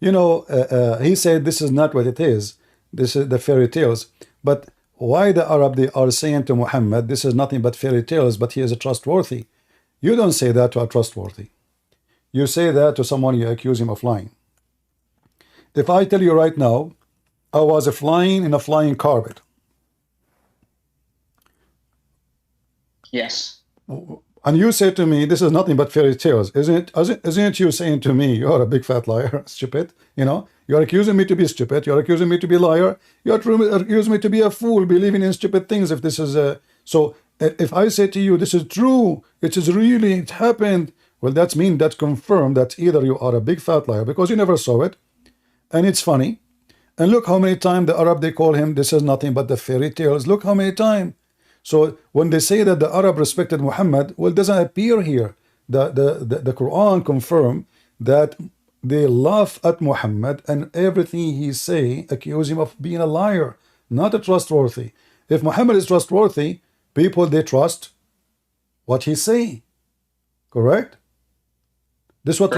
he said this is not what it is. This is the fairy tales. But why the Arab, they are saying to Muhammad, this is nothing but fairy tales, but he is a trustworthy. You don't say that to a trustworthy. You say that to someone you accuse him of lying. If I tell you right now, I was flying in a flying carpet. Yes. And you say to me, this is nothing but fairy tales. Isn't you saying to me, you're a big fat liar, stupid? You're accusing me to be stupid. You're accusing me to be a liar. You're accusing me to be a fool, believing in stupid things. If this is so, if I say to you, this is true, it happened, well, that's confirmed that either you are a big fat liar because you never saw it, and it's funny. And look how many times the Arab, they call him, this is nothing but the fairy tales. Look how many times. So when they say that the Arab respected Muhammad, well, it doesn't appear here. The Quran confirm that they laugh at Muhammad and everything he say accuse him of being a liar, not a trustworthy. If Muhammad is trustworthy, people they trust what he say. Correct? This what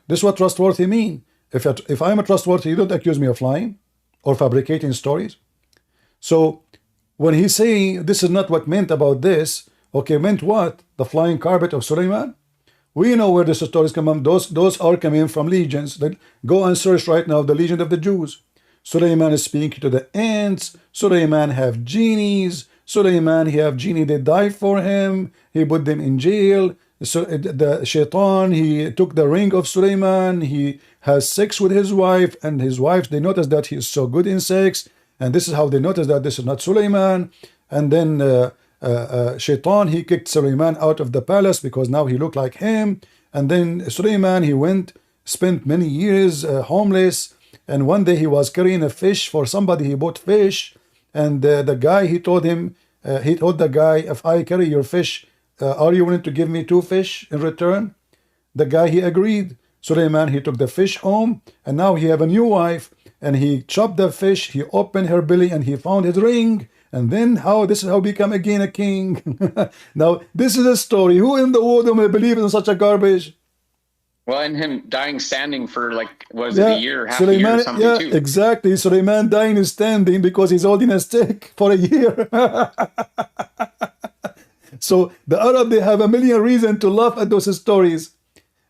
this what trustworthy mean. If I'm a trustworthy, you don't accuse me of lying or fabricating stories. So when he's saying this is not what meant about this, okay, meant what? The flying carpet of Sulaiman? We know where the stories come from. Those are coming from legions. Go and search right now the legion of the Jews. Sulaiman is speaking to the ants. Sulaiman have genies. Sulaiman, he have genie, they died for him. He put them in jail. So the shaitan, he took the ring of Sulaiman. He has sex with his wife, and his wife, they notice that he is so good in sex. And this is how they notice that this is not Sulaiman. And then Shaitan, he kicked Sulaiman out of the palace because now he looked like him. And then Sulaiman, he spent many years homeless. And one day he was carrying a fish for somebody. He bought fish. And the guy, he told the guy, if I carry your fish, are you willing to give me 2 fish in return? The guy, he agreed. Sulaiman, he took the fish home. And now he have a new wife. And he chopped the fish, he opened her belly, and he found his ring. And then this is how he become again a king. Now, this is a story. Who in the world will believe in such a garbage? Well, and him dying standing for like, was it a year, half a year or something too? Exactly. Sulaiman dying standing because he's holding a stick for a year. So the Arab, they have a million reasons to laugh at those stories.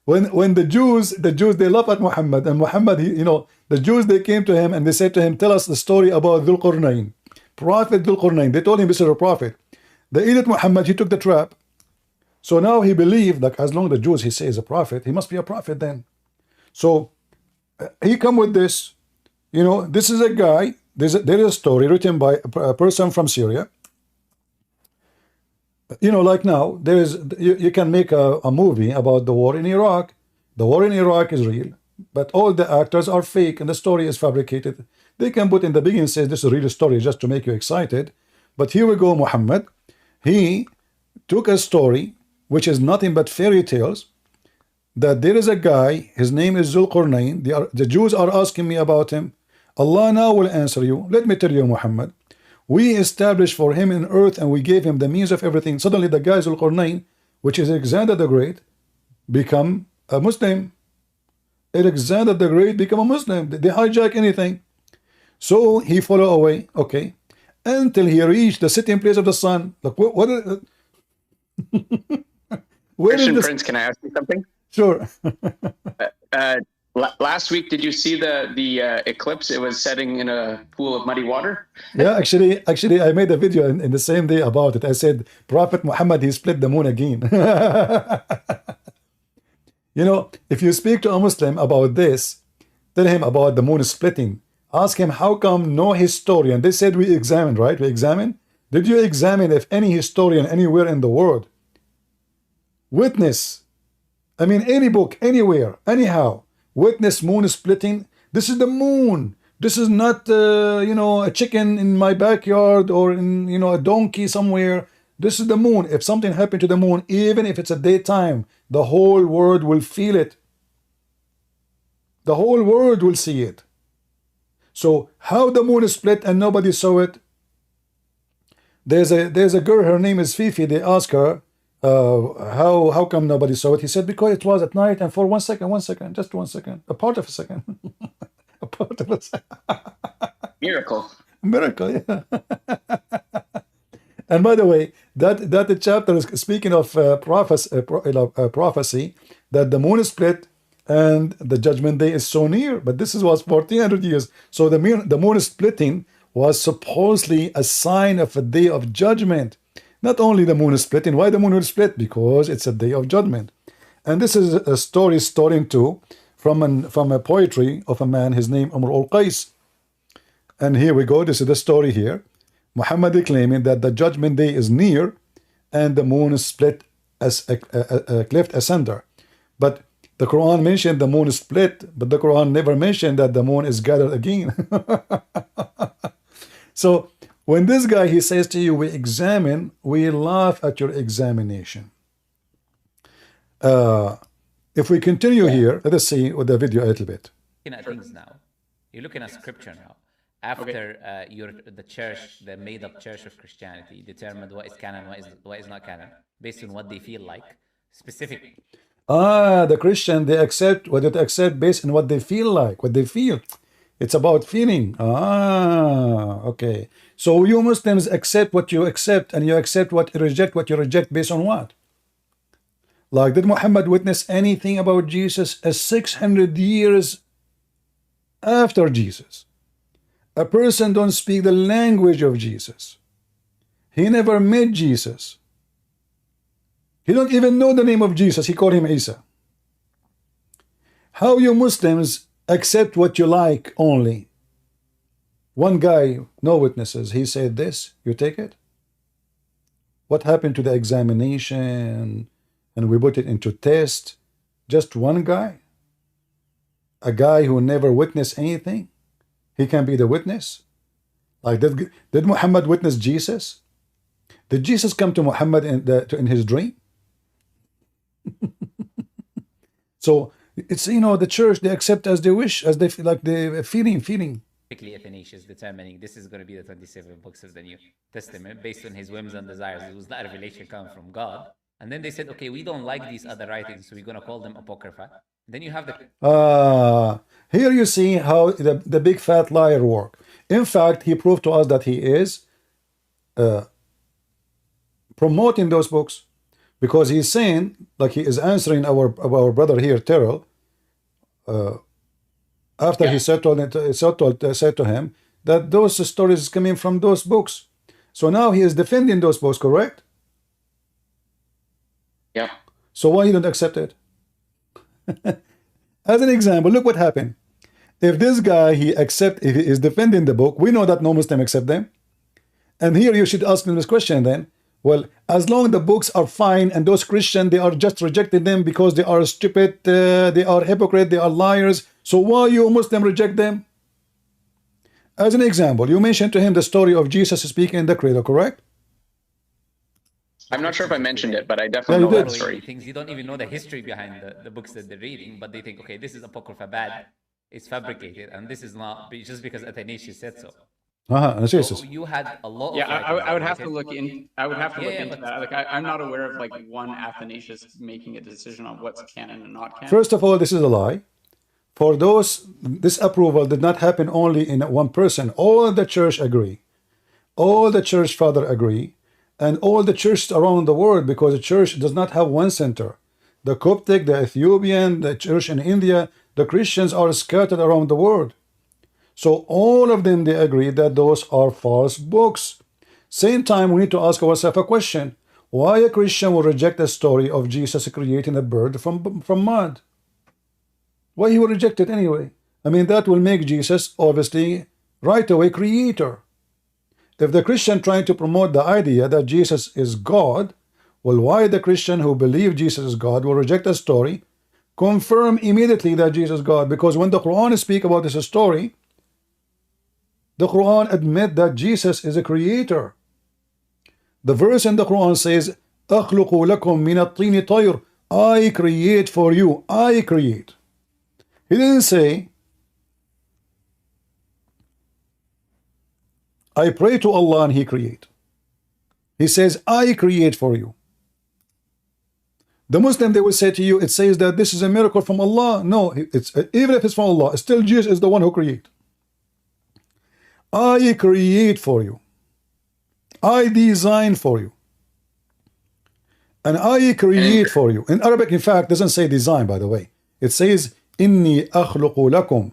When the Jews, they laugh at Muhammad, and Muhammad, the Jews, they came to him and they said to him, tell us the story about Dhul Qurnayn. Prophet Dhul Qurnayn. They told him this is a prophet. The idiot Muhammad, he took the trap. So now he believed that as long as the Jews, he says a prophet, he must be a prophet then. So he come with this, this is a guy, there is a story written by a person from Syria. Like now, you can make a movie about the war in Iraq. The war in Iraq is real, but all the actors are fake and the story is fabricated. They can put in the beginning, say this is a real story just to make you excited. But here we go, Muhammad. He took a story which is nothing but fairy tales, that there is a guy, his name is Dhul Qurnayn. The Jews are asking me about him. Allah now will answer you. Let me tell you, Muhammad. We established for him in earth and we gave him the means of everything. Suddenly the guy Dhul Qurnayn, which is Alexander the Great, become a Muslim. Alexander the Great become a Muslim. They hijack anything. So he follow away, okay, until he reached the sitting place of the sun. Like what Christian Prince, can I ask you something? Sure. Last week, did you see the eclipse? It was setting in a pool of muddy water. Yeah, actually, I made a video in the same day about it. I said, Prophet Muhammad, he split the moon again. If you speak to a Muslim about this, tell him about the moon splitting. Ask him, how come no historian? They said we examined, right? We examined. Did you examine if any historian anywhere in the world witness, any book, anywhere, anyhow, witness moon splitting? This is the moon. This is not, a chicken in my backyard or in, a donkey somewhere. This is the moon. If something happened to the moon, even if it's a daytime, the whole world will feel it. The whole world will see it. So how the moon is split and nobody saw it? There's a girl, her name is Fifi. They ask her, how come nobody saw it? He said, because it was at night and for 1 second, just 1 second, a part of a second. A part of a second. Miracle, yeah. And by the way, that chapter is speaking of prophecy, that the moon is split and the judgment day is so near. But this was 1400 years. So the moon splitting was supposedly a sign of a day of judgment. Not only the moon is splitting. Why the moon will split? Because it's a day of judgment. And this is a story stolen too from a poetry of a man, his name Umar al-Qais. And here we go. This is the story here. Muhammad is claiming that the judgment day is near and the moon is split as a cleft asunder. But the Quran mentioned the moon is split, but the Quran never mentioned that the moon is gathered again. So When this guy, he says to you, we examine, we laugh at your examination. If we continue here, let us see with the video a little bit. Looking at things now. You're looking at scripture now. After the church, the made-up church of Christianity, determined what is canon, what is not canon, based on what they feel like, specific. The Christian, they accept what they accept based on what they feel like, what they feel. It's about feeling. Okay. So you Muslims accept what you accept, and you accept what you reject based on what? Like, did Muhammad witness anything about Jesus 600 years after Jesus? A person don't speak the language of Jesus. He never met Jesus. He don't even know the name of Jesus. He called him Isa. How you Muslims accept what you like only? One guy, no witnesses, he said this, you take it? What happened to the examination? And we put it into test. Just one guy? A guy who never witnessed anything? He can be the witness? Like, did Muhammad witness Jesus? Did Jesus come to Muhammad in his dream? So it's, you know, the church, they accept as they wish, as they feel, like the feeling. Specifically Athanasius determining this is going to be the 27 books of the New Testament based on his whims and desires. It was not a revelation coming from God. And then they said, okay, we don't like these other writings, so we're going to call them Apocrypha. Then you have the... Here you see how the big fat liar work. In fact, he proved to us that he is promoting those books, because he's saying, like he is answering our brother here, Terrell, after he said to him that those stories coming from those books. So now he is defending those books, correct? Yeah. So why you don't accept it? As an example, look what happened. If this guy, if he is defending the book, we know that no Muslim accept them. And here you should ask him this question then. Well, as long as the books are fine, and those Christians, they are just rejecting them because they are stupid, they are hypocrite, they are liars. So why you Muslim reject them? As an example, you mentioned to him the story of Jesus speaking in the credo, correct? I'm not sure if I mentioned it, but I definitely know that story. Things you don't even know the history behind the books that they're reading, but they think, okay, this is Apocrypha bad, it's fabricated, and this is not just because Athanasius said so. So you had a lot of... Yeah, I would have to look in. I would have to look into that. Like, I'm not aware of like one Athanasius making a decision on what's canon and not canon. First of all, this is a lie. For those, this approval did not happen only in one person. All the church agree. All the church father agree. And all the churches around the world, because the church does not have one center. The Coptic, the Ethiopian, the church in India, the Christians are scattered around the world. So all of them, they agree that those are false books. Same time, we need to ask ourselves a question. Why a Christian will reject the story of Jesus creating a bird from mud? Why he will reject it anyway? I mean, that will make Jesus, obviously, right away creator. If the Christian trying to promote the idea that Jesus is God, well, why the Christian who believe Jesus is God will reject the story, confirm immediately that Jesus is God? Because when the Quran speaks about this story, the Quran admit that Jesus is a creator. The verse in the Quran says, أَخْلُقُ لَكُم مِّنَ الطِّينِ طَيْرٍ, I create for you, I create. He didn't say, I pray to Allah and He create. He says, I create for you. The Muslim, they will say to you, it says that this is a miracle from Allah. No, it's even if it's from Allah, still Jesus is the one who create. I create for you. I design for you. And I create for you. In Arabic, in fact, doesn't say design, by the way. It says, Inni akhluqu lakum.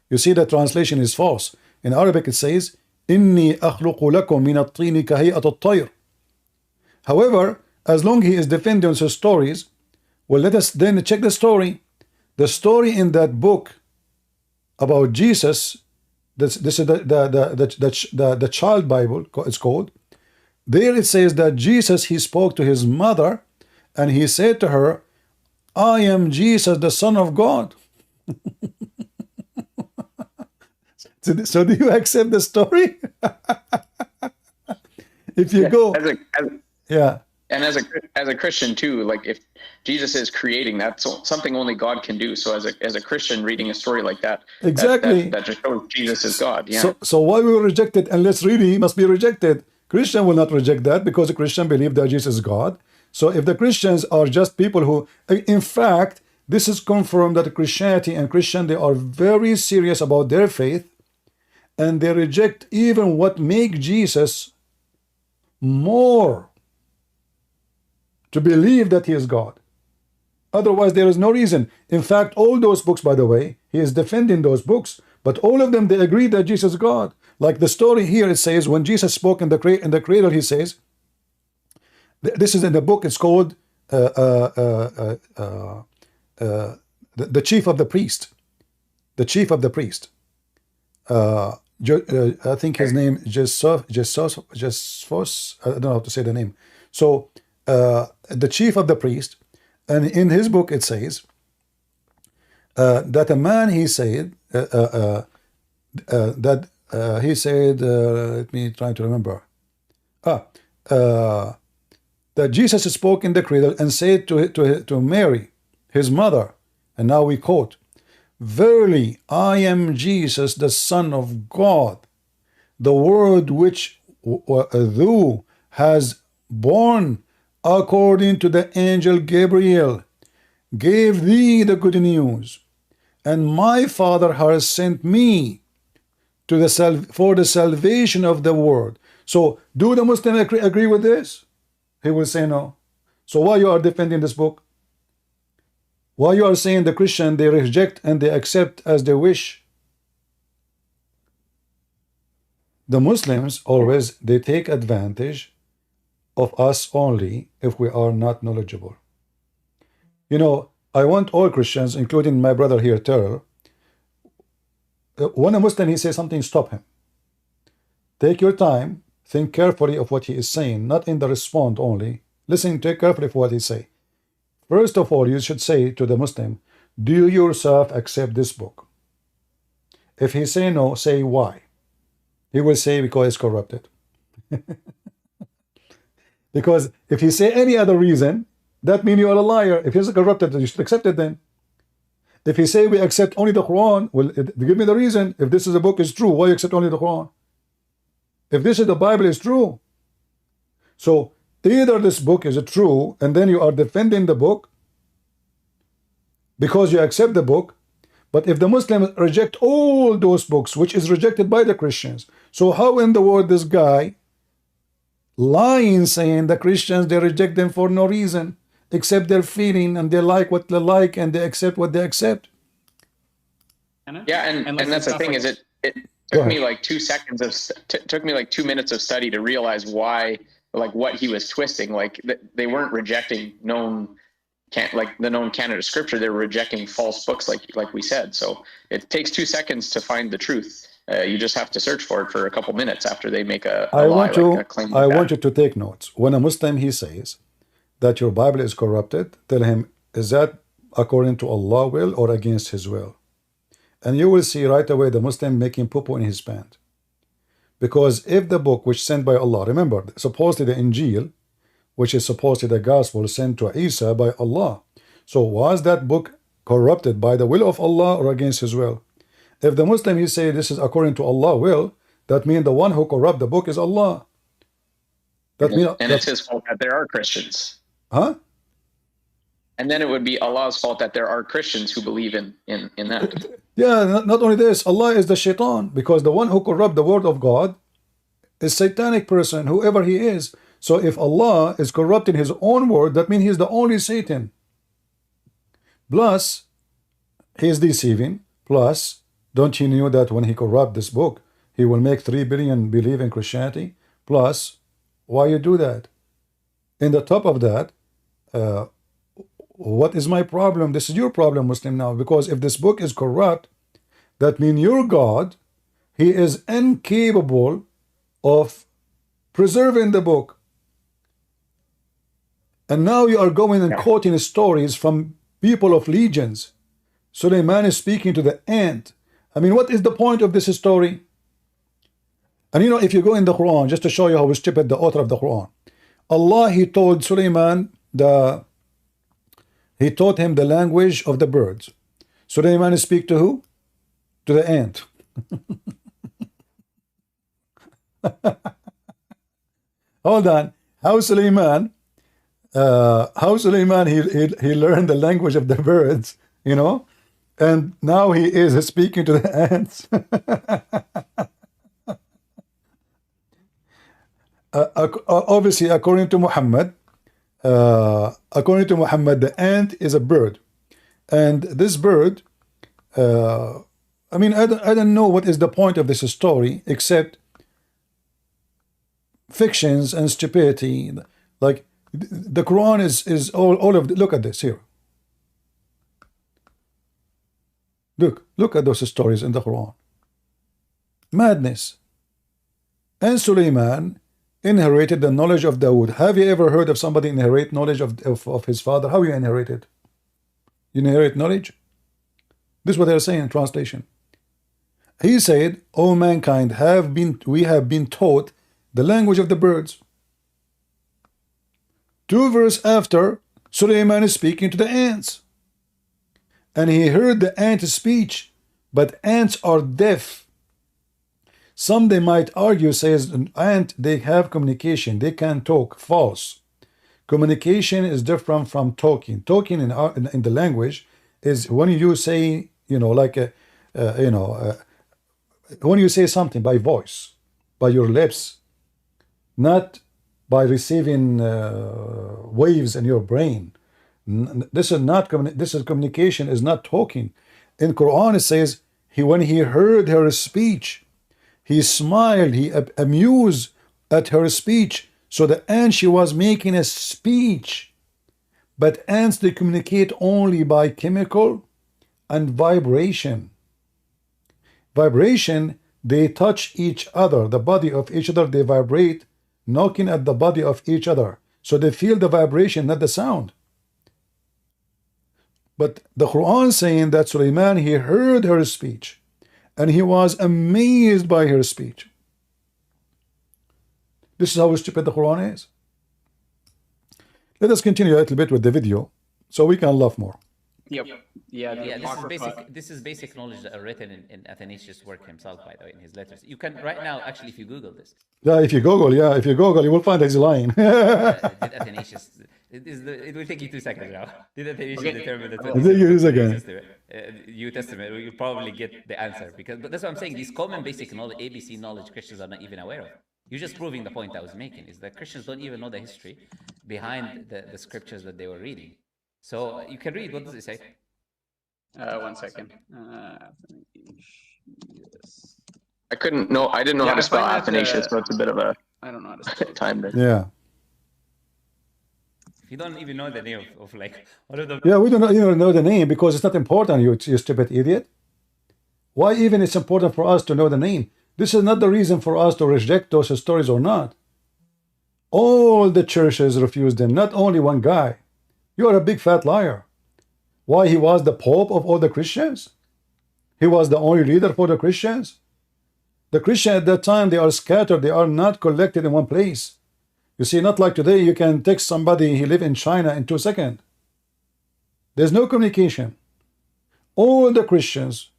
You see, the translation is false. In Arabic, it says, Inni akhluqu lakum min at-tini kahiyat at-tayr. However, as long he is defending his stories, well, let us then check the story. The story in that book about Jesus, this is the child Bible, it's called. There it says that Jesus, he spoke to his mother, and he said to her, I am Jesus, the Son of God. So do you accept the story? if you go, yeah. And as a Christian too, like if Jesus is creating, that's something only God can do. So as a Christian reading a story like that, exactly, that just shows Jesus is God. Yeah. So why we will reject it unless really must be rejected? Christian will not reject that because the Christian believe that Jesus is God. So if the Christians are just people who, in fact, this is confirmed that Christianity and Christian, they are very serious about their faith, and they reject even what make Jesus more to believe that he is God. Otherwise, there is no reason. In fact, all those books, by the way, he is defending those books, but all of them, they agree that Jesus is God. Like the story here, it says, when Jesus spoke in the cradle, he says, this is in the book, it's called the chief of the priest. The chief of the priest. I think his name Jesphos, I don't know how to say the name. So the chief of the priest, and in his book it says that a man, he said he said, let me try to remember. That Jesus spoke in the cradle and said to Mary, his mother, and now we quote, "Verily, I am Jesus, the Son of God, the Word which thou hast born, according to the angel Gabriel, gave thee the good news, and my Father has sent me to for the salvation of the world." So, do the Muslims agree with this? He will say no. So why you are defending this book? Why you are saying the Christian, they reject and they accept as they wish? The Muslims always, they take advantage of us only if we are not knowledgeable. You know, I want all Christians, including my brother here, Terrell, when a Muslim, he says something, stop him. Take your time, think carefully of what he is saying, not in the respond only. Listen, take carefully for what he say. First of all, you should say to the Muslim, do you yourself accept this book? If he say no, say why. He will say because it's corrupted. Because if he say any other reason, that means you are a liar. If he's corrupted, you should accept it then. If he say we accept only the Quran, well, give me the reason. If this is a book is true, why you accept only the Quran? If this is the Bible is true. So either this book is true and then you are defending the book because you accept the book, but if the Muslims reject all those books, which is rejected by the Christians, so how in the world this guy lying saying the Christians, they reject them for no reason except their feeling, and they like what they like and they accept what they accept? Yeah, and that's the thing, is it took me like 2 seconds of took me like 2 minutes of study to realize why, like what he was twisting. Like they weren't rejecting the known canon of scripture. They were rejecting false books, like we said. So it takes 2 seconds to find the truth. You just have to search for it for a couple minutes after they make a claim. I want you to take notes. When a Muslim, he says that your Bible is corrupted, tell him, is that according to Allah's will or against his will? And you will see right away the Muslim making poo-poo in his pants. Because if the book which sent by Allah, remember, supposedly the Injil, which is supposedly the gospel sent to Isa by Allah. So was that book corrupted by the will of Allah or against his will? If the Muslim, he say this is according to Allah's will, that means the one who corrupt the book is Allah. That means, and it's his fault that there are Christians. Huh? And then it would be Allah's fault that there are Christians who believe in that. Yeah, not only this, Allah is the shaitan, because the one who corrupt the word of God is satanic person, whoever he is. So if Allah is corrupting his own word, that means he is the only Satan. Plus, he is deceiving. Plus, don't you know that when he corrupt this book, he will make 3 billion believe in Christianity? Plus, why you do that? In the top of that, what is my problem? This is your problem, Muslim, now. Because if this book is corrupt, that means your God, he is incapable of preserving the book. And now you are going and quoting stories from people of legions. Suleiman is speaking to the ant. I mean, what is the point of this story? And you know, if you go in the Quran, just to show you how stupid the author of the Quran, Allah, he told Sulaiman he taught him the language of the birds. Sulaiman speak to who? To the ant. Hold on. How Sulaiman he learned the language of the birds, you know, and now he is speaking to the ants. Obviously, according to Muhammad, the ant is a bird, and this bird, I mean, I don't know what is the point of this story except fictions and stupidity. Like the Quran is all of look at this here. Look at those stories in the Quran. Madness. And Sulaiman inherited the knowledge of Dawood. Have you ever heard of somebody inherit knowledge of his father? How you inherit it? You inherit knowledge? This is what they're saying in translation. He said, "O mankind, we have been taught the language of the birds." 2 verses after, Sulaiman is speaking to the ants. And he heard the ant speech, but ants are deaf. Some they might argue, says an ant, they have communication, they can talk. False. Communication is different from talking. Talking in the language is when you say, you know, like when you say something by voice, by your lips, not by receiving waves in your brain. This is not communication, is not talking. In Quran it says when he heard her speech, he smiled, he amused at her speech. So the ant, she was making a speech. But ants, they communicate only by chemical and vibration. Vibration, they touch each other, the body of each other, they vibrate, knocking at the body of each other. So they feel the vibration, not the sound. But the Quran saying that Sulaiman, he heard her speech and he was amazed by her speech. This is how stupid the Quran is. Let us continue a little bit with the video so we can laugh more. Yep. Yeah. This is basic knowledge that are written in Athanasius' work himself, by the way, in his letters. You can right now, actually, if you Google this. Yeah, if you Google, you will find that he's lying. Did Athanasius? It will take you 2 seconds now. Did Athanasius determine the New Testament? You'll probably get the answer but that's what I'm saying. These common basic knowledge, ABC knowledge, Christians are not even aware of. You're just proving the point I was making, is that Christians don't even know the history behind the scriptures that they were reading. So you can read. What does it say? 1 second. I didn't know how to spell Athanasius, so it's a bit of a I don't know how to spell time there. Yeah. You don't even know the name of like one of the. Yeah, we don't even know the name because it's not important, you stupid idiot. Why even it's important for us to know the name? This is not the reason for us to reject those stories or not. All the churches refused them, not only one guy. You are a big fat liar. Why? He was the Pope of all the Christians? He was the only leader for the Christians? The Christians at that time, they are scattered. They are not collected in one place. You see, not like today, you can text somebody, he lives in China in 2 seconds. There's no communication. All the Christians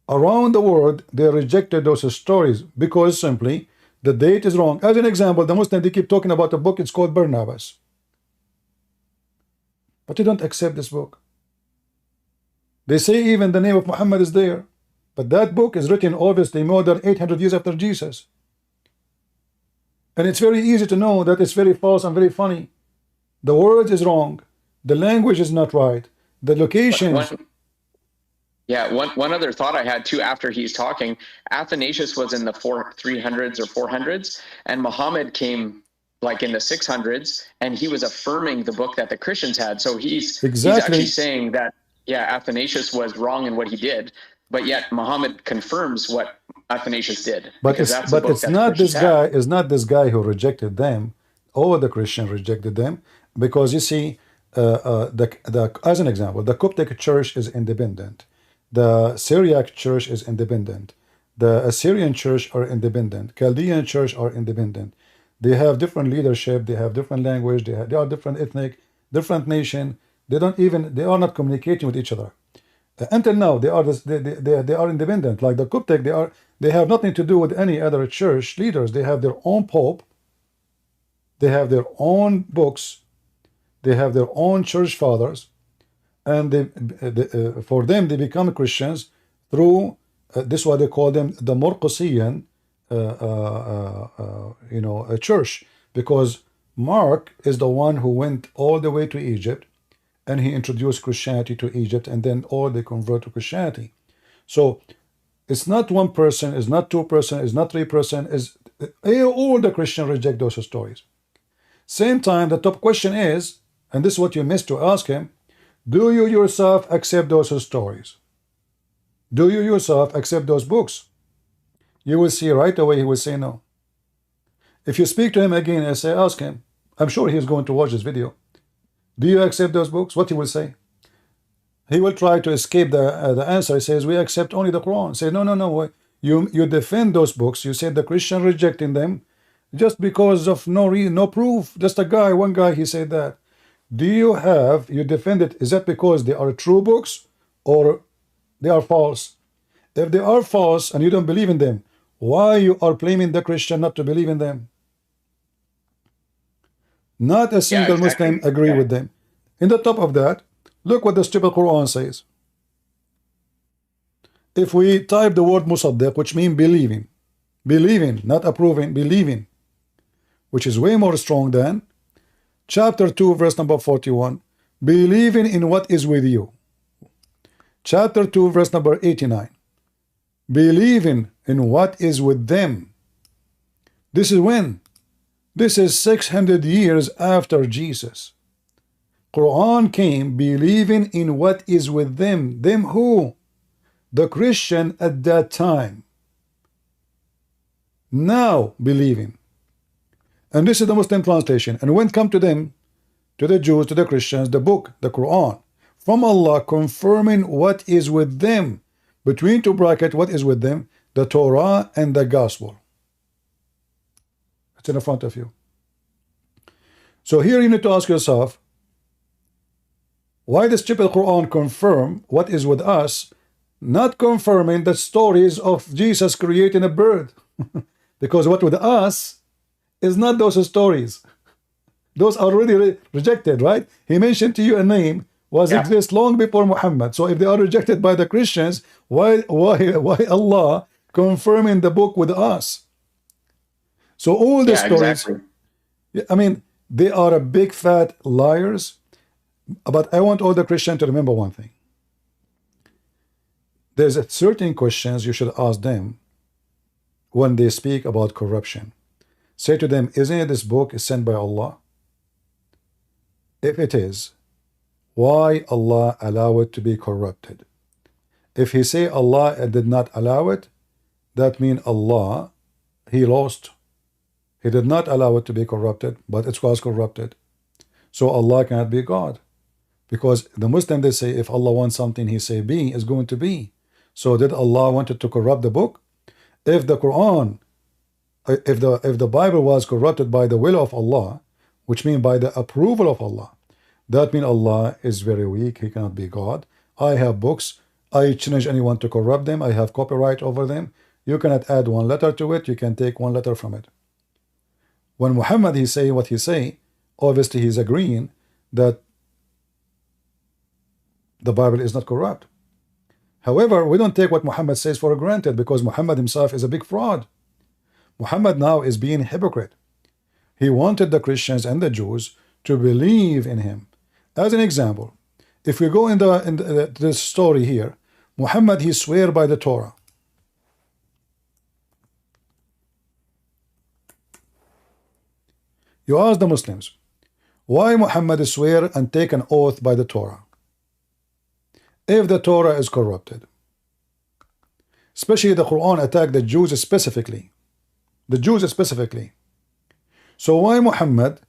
around the world, they rejected those stories because simply the date is wrong. As an example, the Muslims, they keep talking about a book, it's called Barnabas. But they don't accept this book. They say even the name of Muhammad is there. But that book is written obviously more than 800 years after Jesus. And it's very easy to know that it's very false and very funny. The word is wrong. The language is not right. The locations. One other thought I had too after he's talking, Athanasius was in the 300s or 400s, and Muhammad came like in the 600s, and he was affirming the book that the Christians had. So he's actually saying that, Athanasius was wrong in what he did, but yet Muhammad confirms what Athanasius did. But it's not this guy who rejected them. All the Christians rejected them because you see, as an example, the Coptic Church is independent. The Syriac Church is independent. The Assyrian church are independent. Chaldean church are independent. They have different leadership. They have different language. They are different ethnic, different nation. They are not communicating with each other. Until now, they are independent. Like the Coptic, they have nothing to do with any other church leaders. They have their own pope. They have their own books. They have their own church fathers, and for them they become Christians through this is what they call them, the Marcosian a church, because Mark is the one who went all the way to Egypt and he introduced Christianity to Egypt, and then all they convert to Christianity. So it's not one person, it's not two person, it's not three person, is all the Christians reject those stories. Same time, the top question is, and this is what you missed to ask him, do you yourself accept those stories? Do you yourself accept those books? You will see right away he will say no. If you speak to him again and say, ask him, I'm sure he's going to watch this video. Do you accept those books? What he will say? He will try to escape the answer. He says, we accept only the Quran. Say, no. You defend those books. You said the Christian rejecting them just because of no proof. Just one guy, he said that. Do you defend it? Is that because they are true books or they are false? If they are false and you don't believe in them, why you are blaming the Christian not to believe in them? Not a single Muslim agree with them. In the top of that, look what the stupid Quran says. If we type the word musaddiq, which means believing, not approving, believing, which is way more strong than chapter 2, verse number 41, believing in what is with you. Chapter 2, verse number 89, believing in what is with them. This is when? This is 600 years after Jesus. Quran came believing in what is with them. Them who? The Christian at that time. Now believing. And this is the Muslim translation. And when come to them, to the Jews, to the Christians, the book, the Quran, from Allah confirming what is with them, between two brackets, what is with them? The Torah and the Gospel. It's in the front of you. So here you need to ask yourself, why does stupid Quran confirm what is with us, not confirming the stories of Jesus creating a bird? Because what with us is not those stories. Those are already rejected, right? He mentioned to you a name exist long before Muhammad. So if they are rejected by the Christians, why Allah confirming the book with us? So all the stories, I mean, they are a big fat liars. But I want all the Christians to remember one thing. There's certain questions you should ask them when they speak about corruption. Say to them, isn't it this book is sent by Allah? If it is, why Allah allow it to be corrupted? If he say Allah did not allow it, that means Allah, he lost. He did not allow it to be corrupted, but it was corrupted. So Allah cannot be God. Because the Muslim, they say, if Allah wants something, he say be, is going to be. So did Allah wanted to corrupt the book? If the Quran, if the Bible was corrupted by the will of Allah, which means by the approval of Allah, that means Allah is very weak, he cannot be God. I have books, I challenge anyone to corrupt them, I have copyright over them. You cannot add one letter to it, you can take one letter from it. When Muhammad he say what he say, obviously he's agreeing that the Bible is not corrupt. However, we don't take what Muhammad says for granted, because Muhammad himself is a big fraud. Muhammad now is being a hypocrite. He wanted the Christians and the Jews to believe in him. As an example, if we go in this story here, Muhammad he swear by the Torah. You ask the Muslims, why Muhammad swear and take an oath by the Torah? If the Torah is corrupted, especially the Quran attacked the Jews specifically, so why Muhammad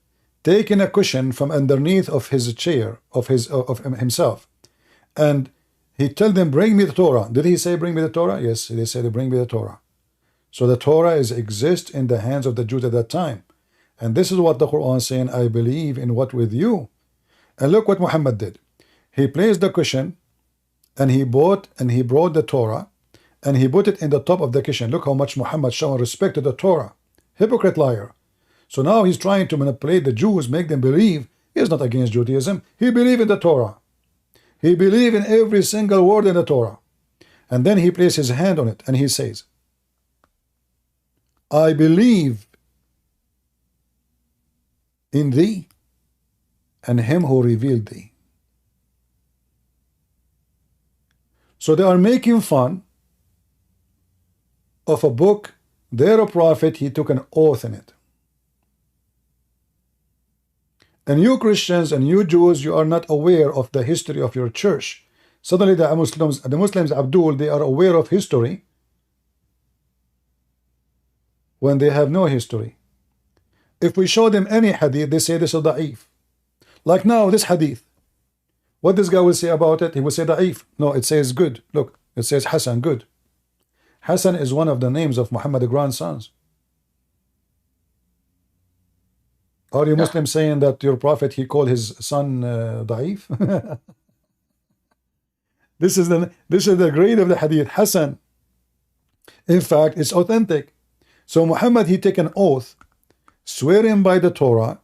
taking a cushion from underneath of his chair, of himself, and He told them, bring me the Torah. Did he say, bring me the Torah? Yes, they said, bring me the Torah. So the Torah exists in the hands of the Jews at that time. And this is what the Quran is saying, I believe in what with you. And look what Muhammad did. He placed the cushion, and he brought the Torah, and he put it in the top of the cushion. Look how much Muhammad showed respect to the Torah. Hypocrite liar. So now he's trying to manipulate the Jews, make them believe he is not against Judaism. He believed in the Torah. He believed in every single word in the Torah. And then he placed his hand on it, and he says, I believe in thee and him who revealed thee. So they are making fun of a book. Their prophet, he took an oath in it. And you Christians and you Jews, you are not aware of the history of your church. Suddenly the Muslims, Abdul, they are aware of history when they have no history. If we show them any hadith, they say this is da'if. Like now, this hadith. What this guy will say about it? He will say da'if. No, it says good. Look, it says Hassan, good. Hassan is one of the names of Muhammad's grandsons. Are you Muslims saying that your prophet, he called his son da'if? This is the grade of the hadith, Hassan. In fact, it's authentic. So Muhammad, he take an oath, swearing by the Torah,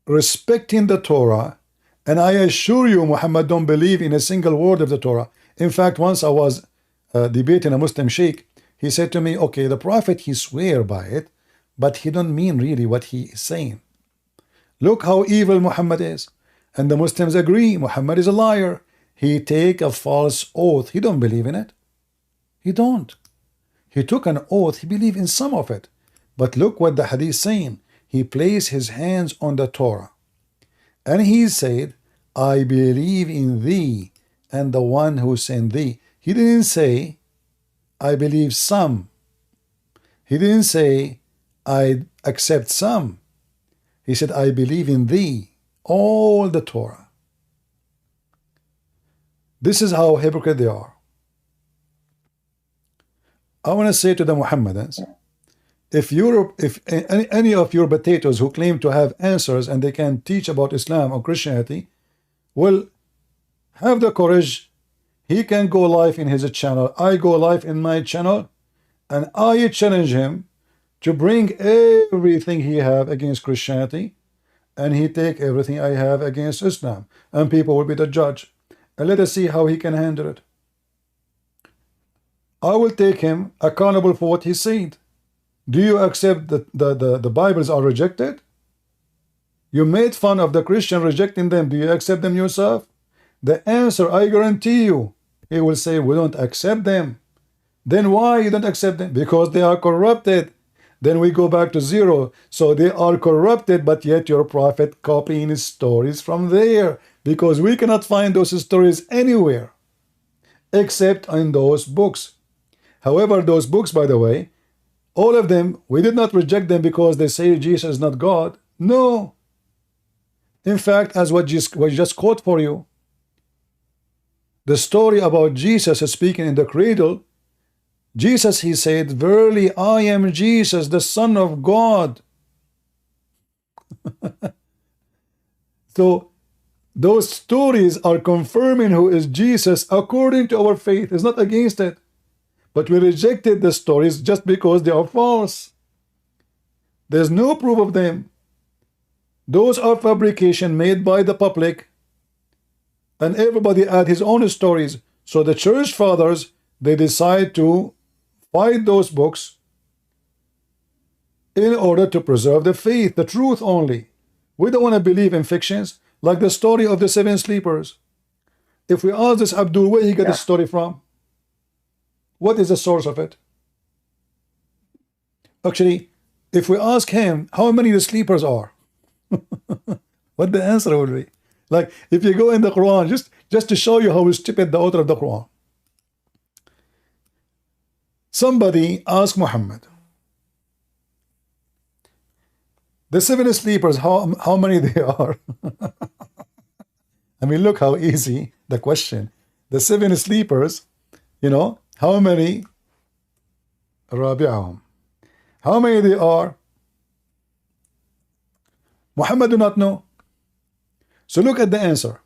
respecting the Torah, and I assure you, Muhammad don't believe in a single word of the Torah. In fact, once I was debating a Muslim sheikh, he said to me, okay, the prophet, he swear by it, but he don't mean really what he is saying. Look how evil Muhammad is. And the Muslims agree, Muhammad is a liar. He take a false oath. He don't believe in it. He don't. He took an oath. He believed in some of it. But look what the hadith is saying. He placed his hands on the Torah. And he said, I believe in thee and the one who sent thee. He didn't say, I believe some. He didn't say, I accept some. He said, I believe in thee, all the Torah. This is how hypocrite they are. I want to say to the Muhammadans, if any of your potatoes who claim to have answers and they can teach about Islam or Christianity, will have the courage. He can go live in his channel. I go live in my channel, and I challenge him to bring everything he have against Christianity, and he take everything I have against Islam, and people will be the judge. And let us see how he can handle it. I will take him accountable for what he said. Do you accept that the Bibles are rejected? You made fun of the Christian rejecting them. Do you accept them yourself? The answer, I guarantee you, he will say, we don't accept them. Then why you don't accept them? Because they are corrupted. Then we go back to zero. So they are corrupted, but yet your prophet copying his stories from there, because we cannot find those stories anywhere except in those books. However, those books, by the way, all of them, we did not reject them because they say Jesus is not God. No. In fact, as what just quote for you, the story about Jesus speaking in the cradle, Jesus, he said, verily I am Jesus, the Son of God. So those stories are confirming who is Jesus according to our faith. It's not against it. But we rejected the stories just because they are false. There's no proof of them. Those are fabrication made by the public, and everybody add his own stories. So the church fathers, they decide to fight those books in order to preserve the faith, the truth only. We don't want to believe in fictions like the story of the 7 sleepers. If we ask this Abdul where he got the story from, what is the source of it? Actually, if we ask him how many the sleepers are, what the answer will be? Like if you go in the Quran, just to show you how stupid the author of the Quran. Somebody asked Muhammad, the 7 sleepers, how many they are? I mean, look how easy. the question. The 7 sleepers, how many? رابعهم. How many they are? Muhammad do not know. So look at the answer.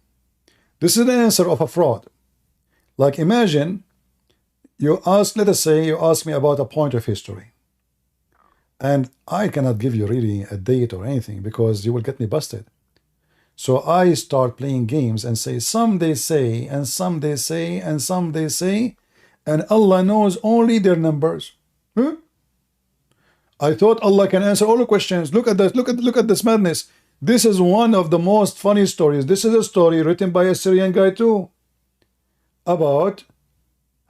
This is the answer of a fraud. Like imagine let us say you ask me about a point of history. And I cannot give you really a date or anything because you will get me busted. So I start playing games and say, some they say, and some they say, and some they say, and Allah knows only their numbers. Huh? I thought Allah can answer all the questions. Look at that. Look at this madness. This is one of the most funny stories. This is a story written by a Syrian guy too, about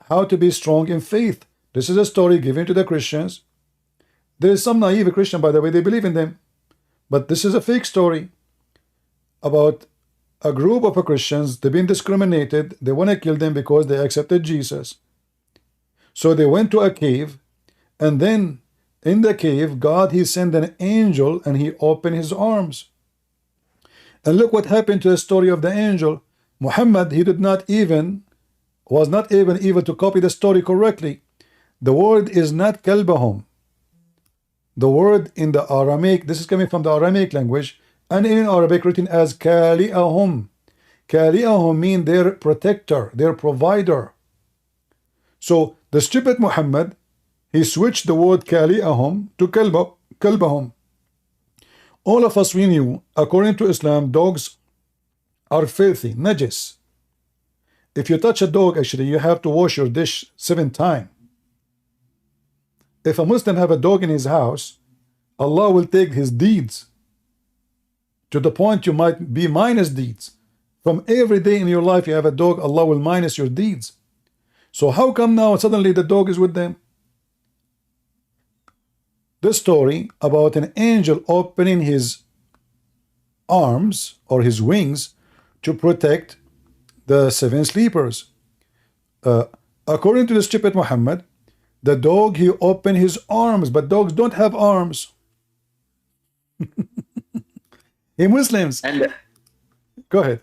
how to be strong in faith. This is a story given to the Christians. There is some naive Christian, by the way, they believe in them. But this is a fake story about a group of Christians. They've been discriminated. They want to kill them because they accepted Jesus. So they went to a cave, and then in the cave, God, he sent an angel and he opened his arms. And look what happened to the story of the angel. Muhammad, he was not able to copy the story correctly. The word is not kalbahum. The word in the Aramaic, this is coming from the Aramaic language, and in Arabic written as kali'ahum. Kali'ahum mean their protector, their provider. So the stupid Muhammad, he switched the word kali'ahum to kalbahum. All of us, we knew, according to Islam, dogs are filthy, najis. If you touch a dog, actually, you have to wash your dish 7 times. If a Muslim have a dog in his house, Allah will take his deeds to the point you might be minus deeds. From every day in your life you have a dog, Allah will minus your deeds. So how come now suddenly the dog is with them? This story about an angel opening his arms or his wings to protect the 7 sleepers. According to the stupid Muhammad, the dog, he opened his arms, but dogs don't have arms. Hey, Muslims. And go ahead.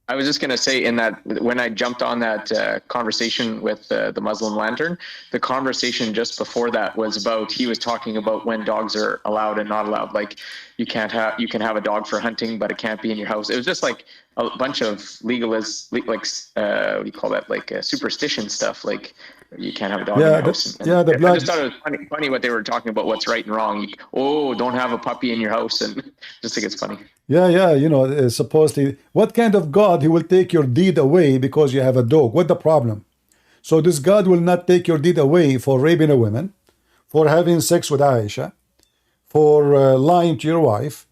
I was just going to say, in that, when I jumped on that conversation with the Muslim Lantern, the conversation just before that was about, he was talking about when dogs are allowed and not allowed. Like you can have a dog for hunting, but it can't be in your house. It was just like a bunch of what do you call that? Like superstition stuff. Like you can't have a dog in your house. The blood. I just thought it was funny what they were talking about, what's right and wrong. Don't have a puppy in your house, and just think it's funny. Yeah, supposedly, what kind of God he will take your deed away because you have a dog? What the problem? So this God will not take your deed away for raping a woman, for having sex with Aisha, for lying to your wife,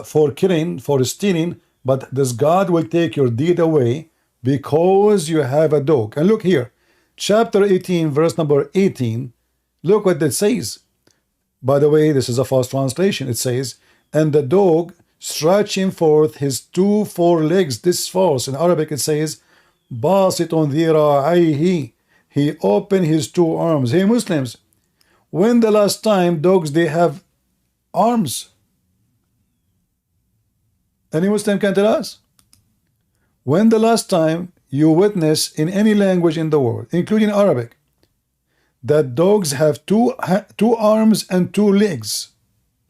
for killing, for stealing, but this God will take your deed away because you have a dog. And look here, chapter 18, verse number 18, look what it says. By the way, this is a false translation. It says, and the dog stretching forth his 2 forelegs. This is false. In Arabic it says, Basitun dhira'ayhi. He opened his 2 arms. Hey Muslims, when the last time dogs they have arms? Any Muslim can tell us? When the last time you witness in any language in the world, including Arabic, that dogs have two arms and 2 legs?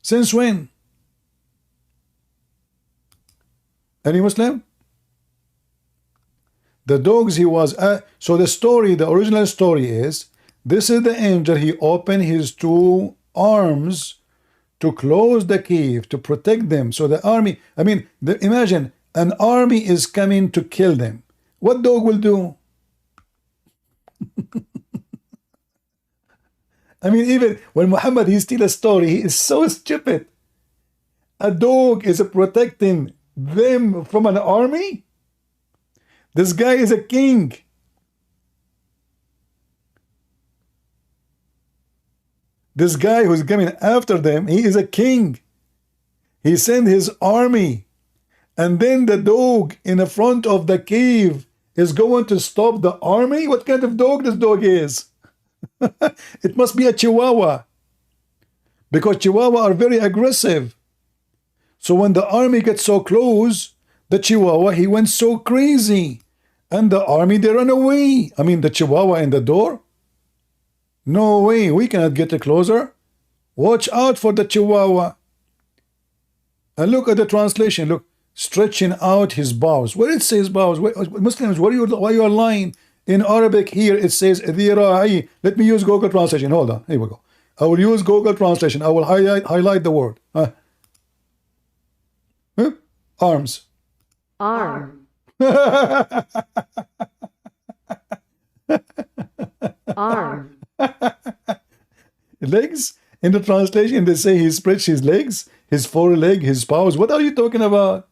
Since when? Any Muslim? The dogs he was so the original story is, this is the angel, he opened his 2 arms to close the cave, to protect them. So the army, imagine an army is coming to kill them. What dog will do? Even when Muhammad, he steals a story, he is so stupid. A dog is protecting them from an army? This guy is a king. This guy who's coming after them, he is a king. He sent his army. And then the dog in the front of the cave is going to stop the army? What kind of dog this dog is? It must be a Chihuahua. Because Chihuahua are very aggressive. So when the army gets so close, The Chihuahua, he went so crazy. And the army, they run away. I mean, the Chihuahua in the door? No way, we cannot get closer. Watch out for the Chihuahua. And look at the translation. Look, stretching out his bows. Where it says bows? Muslims, why you are lying? In Arabic here it says ذراعي. Let me use Google translation. Hold on. Here we go. I will use Google translation. I will highlight the word. Arms. Arm. Arm. Legs. In the translation they say he stretched his legs, his foreleg, his paws. What are you talking about?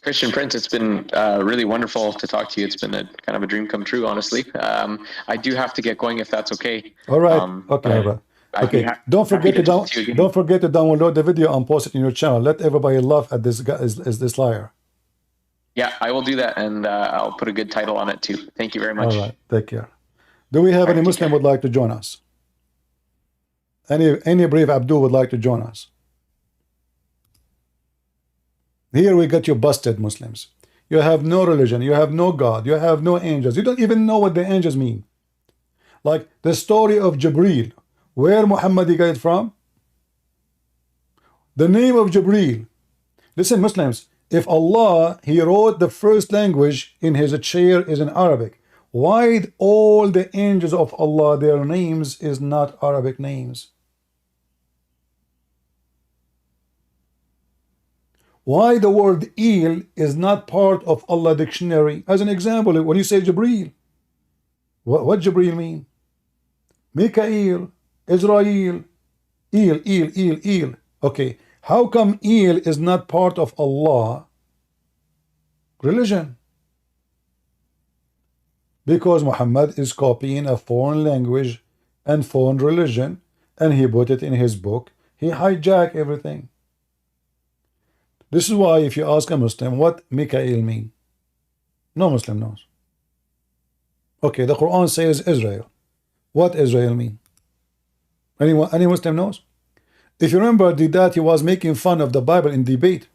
Christian Prince, it's been really wonderful to talk to you. It's been a kind of a dream come true, honestly. I do have to get going if that's okay. All right. Okay. Right. Okay. Don't forget to download the video and post it in your channel. Let everybody laugh at this guy, is this liar. Yeah, I will do that, and I'll put a good title on it too. Thank you very much. All right. Take care. Do we have any Muslim would like to join us? Any brave Abdul would like to join us? Here we got you busted, Muslims. You have no religion. You have no God. You have no angels. You don't even know what the angels mean. Like the story of Jibreel. Where Muhammad got it from? The name of Jibreel. Listen, Muslims. If Allah, He wrote the first language in His chair is in Arabic. Why all the angels of Allah, their names is not Arabic names? Why the word El is not part of Allah dictionary? As an example, when you say Jibreel, what Jibreel mean? Mikael, Israel, El. Okay, how come El is not part of Allah religion? Because Muhammad is copying a foreign language and foreign religion, and he put it in his book. He hijacked everything. This is why if you ask a Muslim what Mikael mean, no Muslim knows. Okay, the Quran says Israel. What Israel mean? Any Muslim knows? If you remember that he was making fun of the Bible in debate.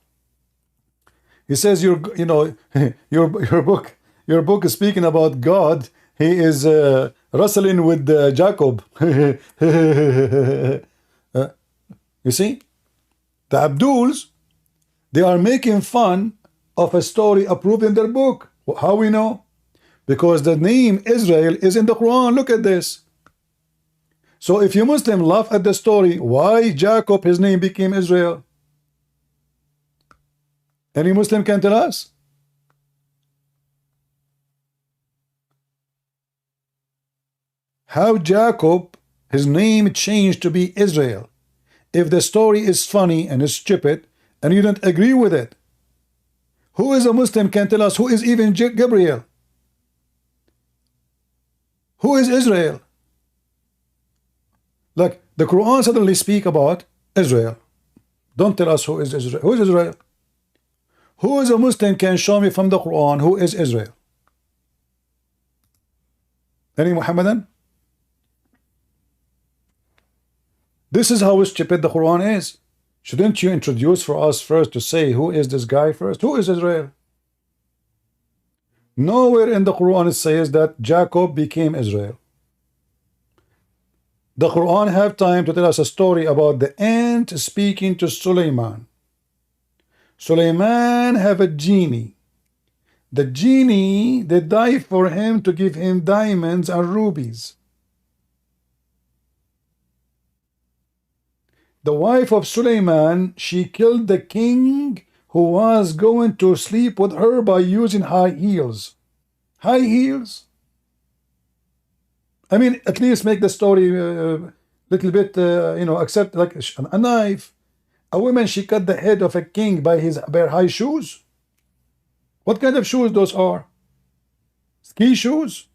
He says your book is speaking about God. He is wrestling with Jacob. You see, the Abduls, they are making fun of a story approved in their book. How we know? Because the name Israel is in the Quran. Look at this. So if you Muslim laugh at the story, why Jacob, his name became Israel? Any Muslim can tell us? How Jacob, his name changed to be Israel? If the story is funny and is stupid, and you don't agree with it, who is a Muslim can tell us who is even Gabriel? Who is Israel? Like the Quran suddenly speak about Israel. Don't tell us who is Israel. Who is Israel? Who is a Muslim can show me from the Quran who is Israel? Any Muhammadan? This is how stupid the Quran is. Shouldn't you introduce for us first to say who is this guy first? Who is Israel? Nowhere in the Quran it says that Jacob became Israel. The Quran have time to tell us a story about the ant speaking to Suleiman. Suleiman have a genie. The genie, they died for him to give him diamonds and rubies. The wife of Suleiman, she killed the king who was going to sleep with her by using high heels. High heels? I mean, at least make the story a little bit, accept like a knife. A woman, she cut the head of a king by his bare high shoes. What kind of shoes those are? Ski shoes?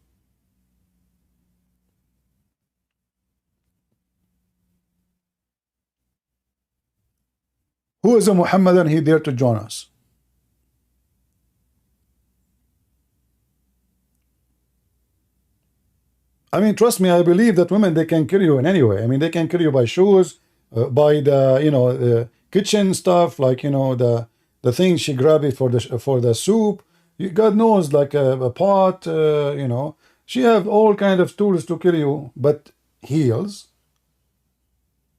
Who is a Muhammadan? He dare to join us? I mean, trust me, I believe that women, they can kill you in any way. I mean, they can kill you by shoes, by the, the kitchen stuff, like, the thing she grabbed it for the soup. God knows, like a pot, she have all kind of tools to kill you, but heels.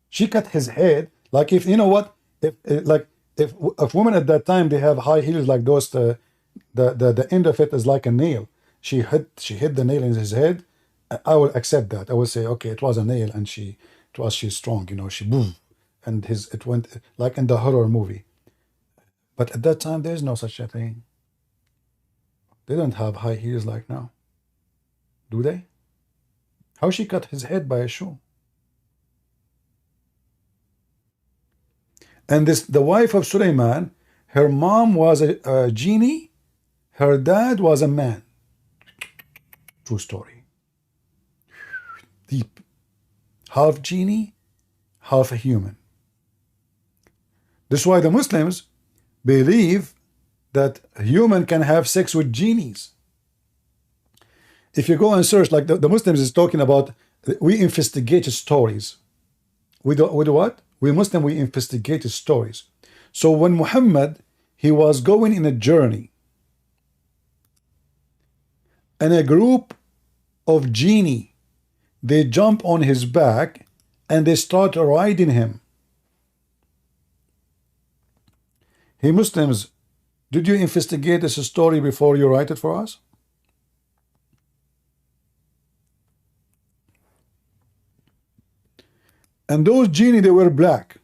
She cut his head. Like, if you know what, if women at that time, they have high heels like those, the end of it is like a nail. She hit the nail in his head. I will accept that. I will say, okay, it was a nail, and she's strong, she boom, and it went like in the horror movie. But at that time, there's no such a thing. They don't have high heels like now, do they? How she cut his head by a shoe? And the wife of Suleiman, her mom was a genie, her dad was a man. True story. Deep. Half genie, half a human. This is why the Muslims believe that a human can have sex with genies. If you go and search, like the Muslims is talking about, we investigate stories. We what? We investigate stories. So when Muhammad, he was going in a journey, and a group of genie, they jump on his back and they start riding him. Hey Muslims, did you investigate this story before you write it for us? And those genie, they were black.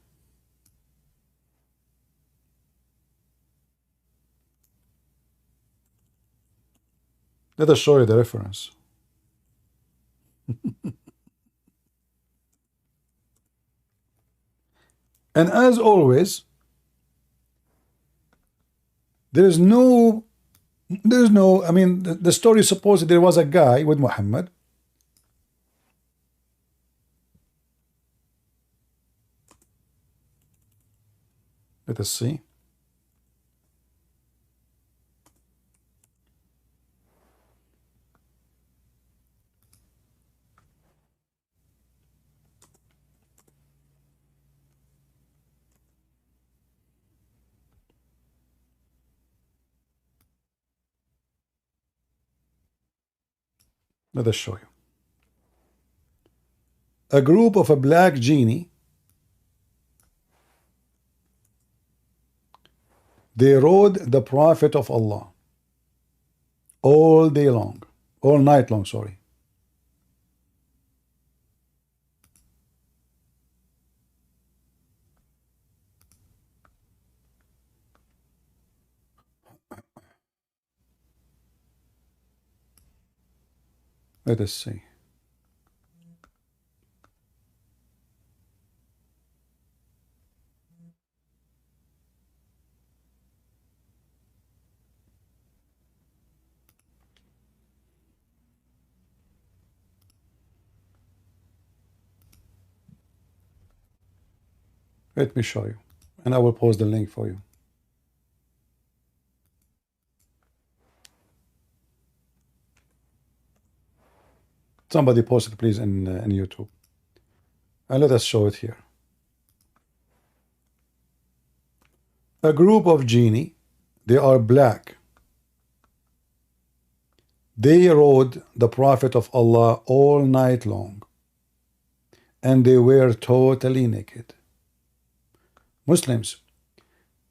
Let us show you the reference. And as always, there's no, I mean, the story supposes there was a guy with Muhammad. Let us see. Let us show you. A group of a black genie, they rode the Prophet of Allah all day long, all night long, sorry. Let us see. Let me show you, and I will post the link for you. Somebody post it, please, in YouTube. And let us show it here. A group of genie, they are black. They rode the Prophet of Allah all night long, and they were totally naked. Muslims,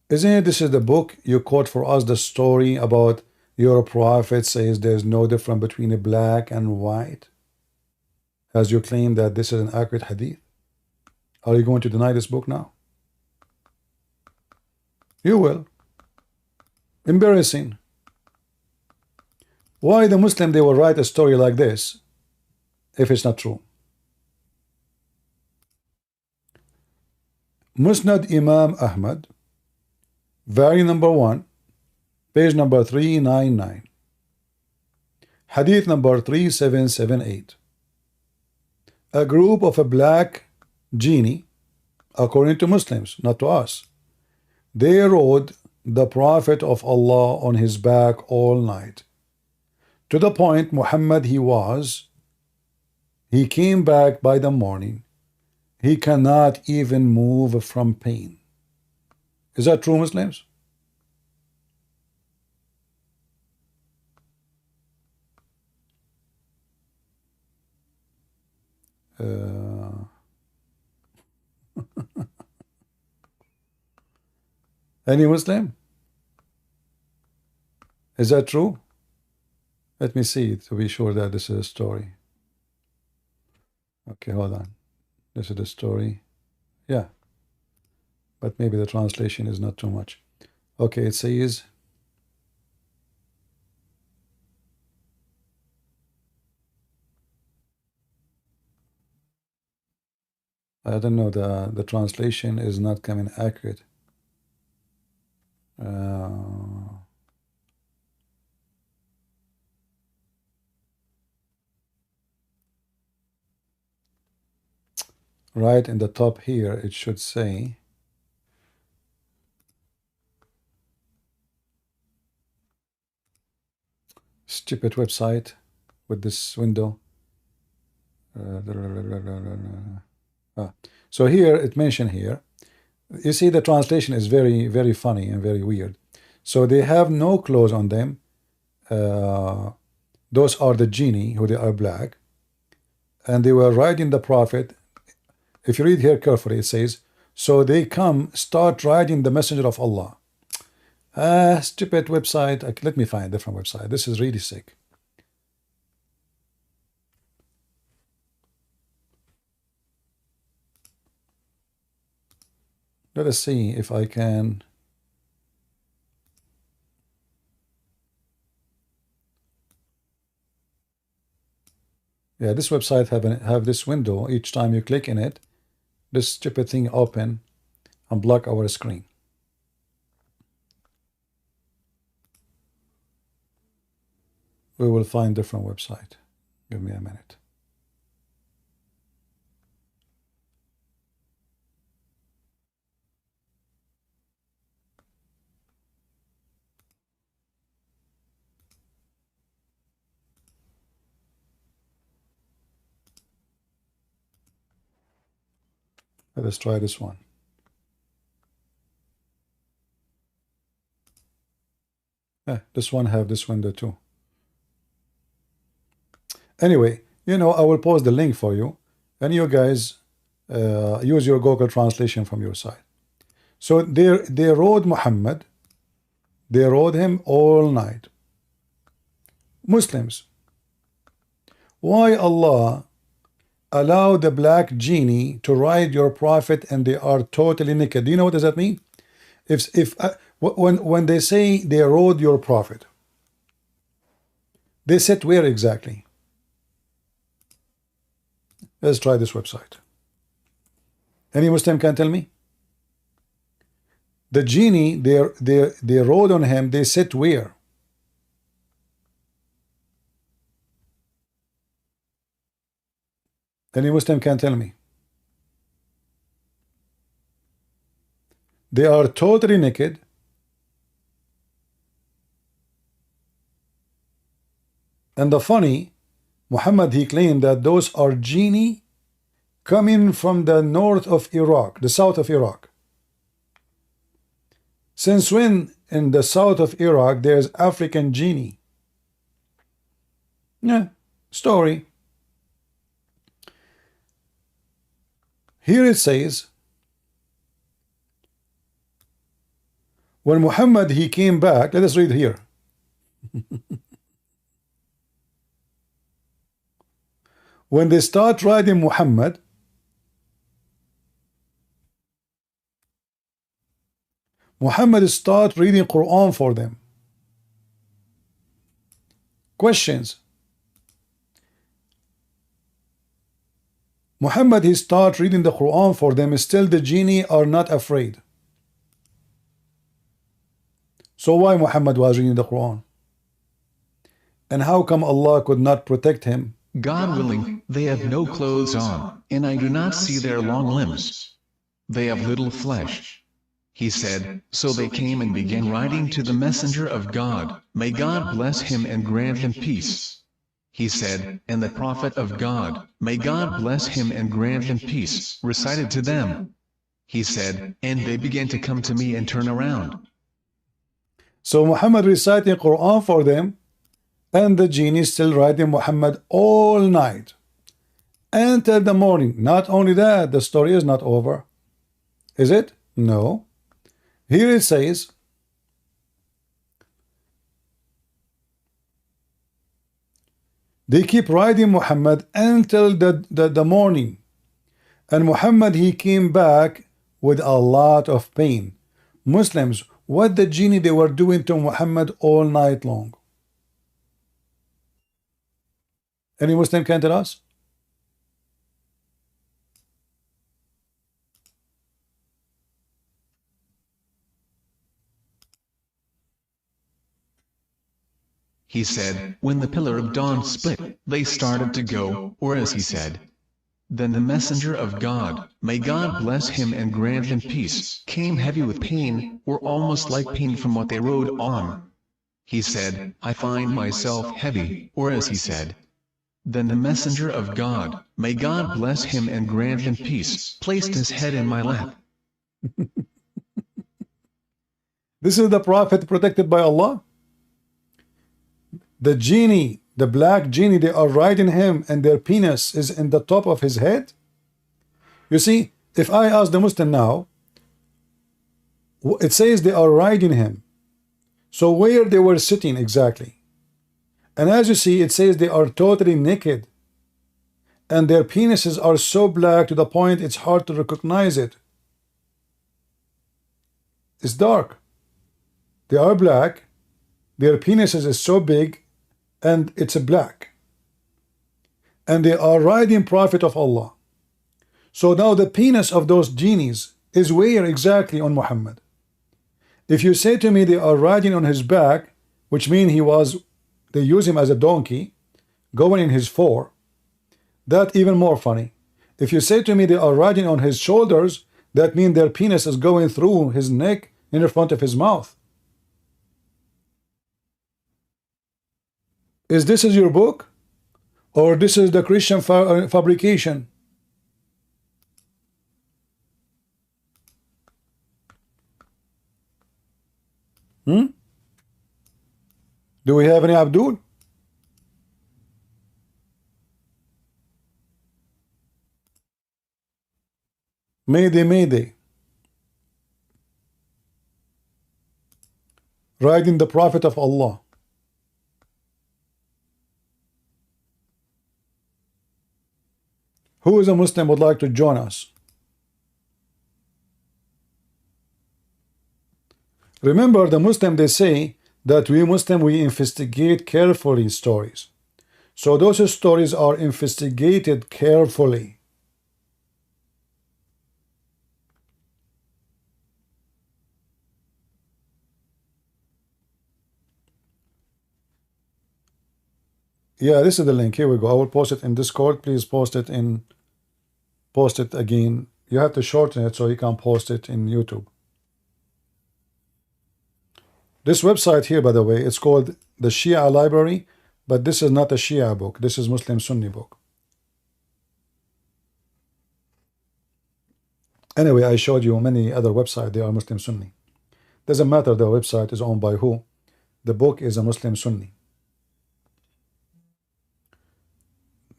isn't it this is the book you quote for us, the story about your prophet says there's no difference between a black and white? As you claim that this is an accurate hadith? Are you going to deny this book now? You will. Embarrassing. Why the Muslim, they will write a story like this if it's not true? Musnad Imam Ahmad, volume number 1, page number 399, hadith number 3778. A group of a black genie, according to Muslims, not to us, they rode the Prophet of Allah on his back all night, to the point Muhammad, he was He came back by the morning. He cannot even move from pain. Is that true, Muslims? Any Muslim? Is that true? Let me see to be sure that this is a story. Okay, hold on. This is the story. Yeah. But maybe the translation is not too much. Okay, it says, I don't know, the translation is not coming accurate. Right in the top here, it should say, stupid website with this window. So here it mentioned here, you see the translation is very, very funny and very weird. So they have no clothes on them. Those are the genie, who they are black, and they were riding the Prophet. If you read here carefully, it says, so they come, start riding the messenger of Allah. Stupid website. Let me find a different website. This is really sick. Let us see if I can. Yeah, this website have this window. Each time you click in it, this stupid thing open and block our screen. We will find different website. Give me a minute. Let us try this one. Yeah, this one have this window too. Anyway, you know, I will post the link for you, and you guys use your Google translation from your side. So they rode Muhammad. They rode him all night. Muslims, why Allah allow the black genie to ride your prophet and they are totally naked? Do you know what does that mean? When they say they rode your prophet, they sit where exactly? Let's try this website. Any Muslim can tell me? The genie, they rode on him, they sit where? Any Muslim can tell me? They are totally naked. And the funny, Muhammad, he claimed that those are genie coming from the north of Iraq, the south of Iraq. Since when in the south of Iraq there's African genie? Yeah, story. Here it says, when Muhammad he came back, let us read here. When they start riding Muhammad, Muhammad start reading Qur'an for them. Questions. Muhammad he start reading the Qur'an for them, still the genie are not afraid. So why Muhammad was reading the Qur'an? And how come Allah could not protect him? God willing, they have no clothes on, and I do not see their long limbs. They have little flesh. He said, so they came and began writing to the messenger of God, may God bless him and grant him peace. He said, and the Prophet of God, may God bless him and grant him peace, recited to them. He said, and they began to come to me and turn around. So Muhammad reciting Quran for them, and the genie still riding Muhammad all night until the morning. Not only that, the story is not over. Is it? No. Here it says, they keep riding Muhammad until the morning. And Muhammad, he came back with a lot of pain. Muslims, what the genie they were doing to Muhammad all night long? Any Muslim can tell us? He said, when the pillar of dawn split, they started to go, or as he said, then the messenger of God, may God bless him and grant him peace, came heavy with pain, or almost like pain from what they rode on. He said, I find myself heavy, or as he said, then the messenger of God, may God bless him and grant him peace, placed his head in my lap. This is the Prophet protected by Allah. The genie, the black genie, they are riding him and their penis is in the top of his head. You see, if I ask the Muslim now, it says they are riding him. So where they were sitting exactly? And as you see, it says they are totally naked. And their penises are so black to the point it's hard to recognize it. It's dark. They are black. Their penises is so big and it's black. And they are riding Prophet of Allah. So now the penis of those genies is where exactly on Muhammad? If you say to me they are riding on his back, which means they use him as a donkey, going in his fore, that even more funny. If you say to me they are riding on his shoulders, that means their penis is going through his neck in the front of his mouth. Is this your book? Or this is the Christian fabrication? Do we have any Abdul? Mayday, Mayday. Riding the Prophet of Allah. Who is a Muslim would like to join us? Remember, the Muslim, they say that we Muslim, we investigate carefully stories. So those stories are investigated carefully. Yeah, this is the link. Here we go. I will post it in Discord. Please post it again. You have to shorten it so you can post it in YouTube. This website here, by the way, it's called the Shia Library, but this is not a Shia book. This is Muslim Sunni book. Anyway, I showed you many other websites. They are Muslim Sunni. Doesn't matter the website is owned by who. The book is a Muslim Sunni.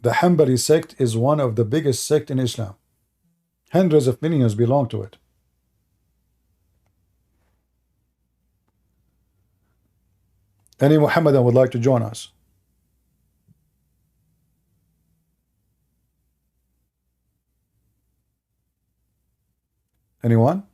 The Hanbali sect is one of the biggest sects in Islam. Hundreds of millions belong to it. Any Muhammadan would like to join us? Anyone?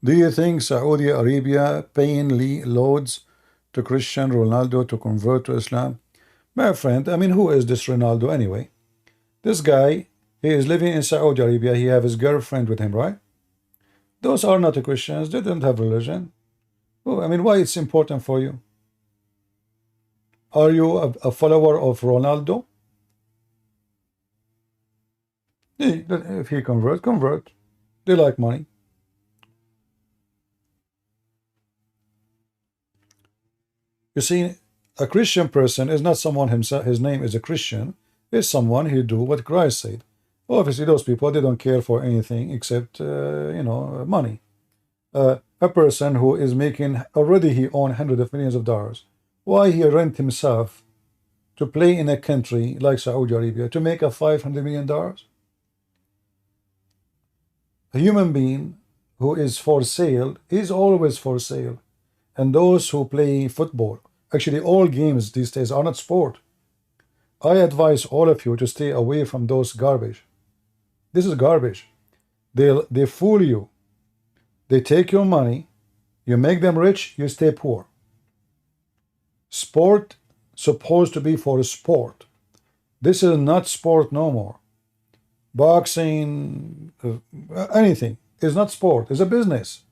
Do you think Saudi Arabia paying loads to Cristiano Ronaldo to convert to Islam? My friend, I mean, who is this Ronaldo anyway? This guy, he is living in Saudi Arabia. He have his girlfriend with him, right? Those are not Christians. They don't have religion. Oh, I mean, why it's important for you? Are you a follower of Ronaldo? If he convert. They like money. You see, a Christian person is not someone himself, his name is a Christian, is someone who do what Christ said. Obviously, those people, they don't care for anything except, money. A person who is making, already he own hundreds of millions of dollars. Why he rent himself to play in a country like Saudi Arabia to make a $500 million? A human being who is for sale is always for sale. And those who play football, actually all games these days are not sport. I advise all of you to stay away from those garbage. This is garbage. They fool you. They take your money, you make them rich, you stay poor. Sport supposed to be for sport. This is not sport no more. Boxing, anything is not sport. It's a business.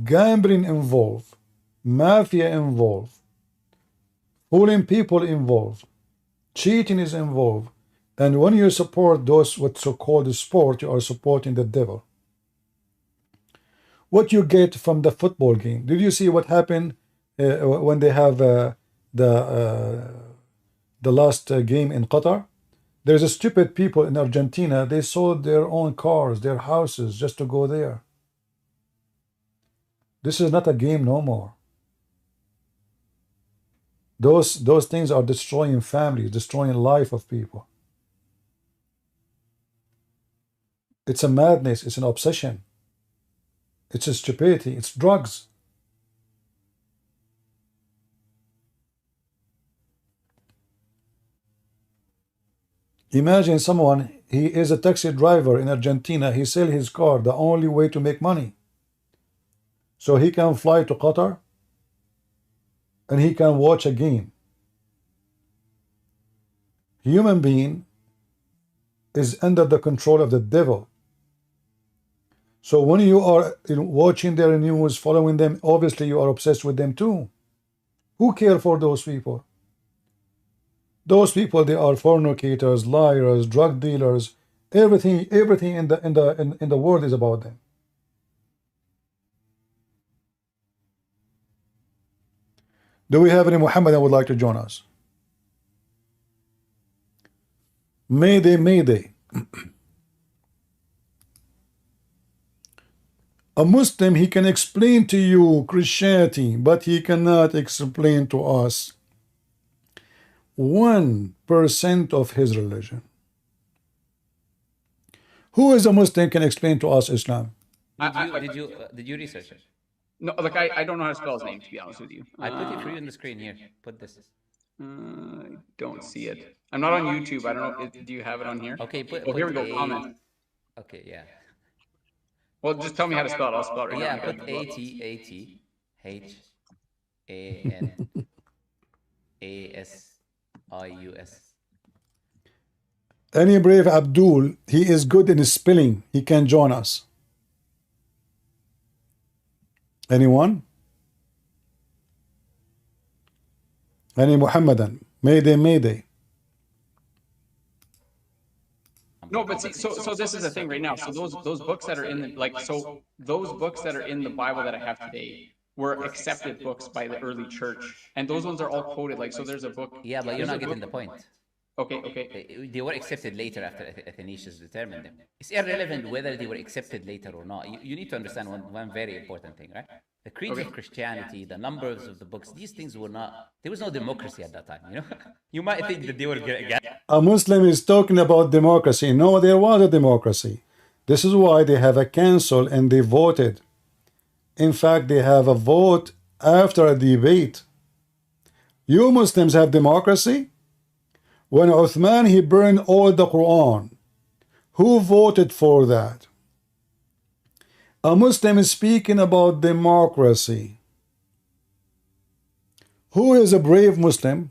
Gambling involved, mafia involved, fooling people involved, cheating is involved. And when you support those what's so-called sport, you are supporting the devil. What you get from the football game? Did you see what happened when they have the last game in Qatar? There's a stupid people in Argentina. They sold their own cars, their houses, just to go there. This is not a game no more. Those things are destroying families, destroying life of people. It's a madness. It's an obsession. It's a stupidity. It's drugs. Imagine someone, he is a taxi driver in Argentina. He sells his car, the only way to make money. So he can fly to Qatar and he can watch a game. Human being is under the control of the devil. So when you are watching their news, following them, obviously you are obsessed with them too. Who cares for those people? Those people, they are fornicators, liars, drug dealers. Everything in the world is about them. Do we have any Muhammad that would like to join us? Mayday, mayday. A Muslim, he can explain to you Christianity, but he cannot explain to us 1% of his religion. Who is a Muslim can explain to us Islam? Did you research it? No, like I don't know how to spell his name, to be honest with you. I put it for you on the screen here. Put this. I don't see it. I'm not on YouTube. I don't know. Do you have it on here? Okay, here we go. Comment. Okay, yeah. Well, just tell me how to spell it. I'll spell it right now. Yeah, put ATATHANASIUS. Any brave Abdul, he is good in spelling. He can join us. Anyone? Any Muhammadan? Mayday, mayday. No, but see, so this is the thing right now. So those books that are in the those books that are in the Bible that I have today were accepted books by the early church, and those ones are all quoted. Like, so there's a book. Yeah, but you're not getting the point. Okay. They were accepted later after Athanasius determined them. It's irrelevant whether they were accepted later or not. You need to understand one very important thing, right? The creeds of Christianity, the numbers of the books, these things were not, there was no democracy at that time, you know? You might think that they were a Muslim is talking about democracy. No, there was a democracy. This is why they have a council and they voted. In fact, they have a vote after a debate. You Muslims have democracy? When Uthman, he burned all the Quran, who voted for that? A Muslim is speaking about democracy. Who is a brave Muslim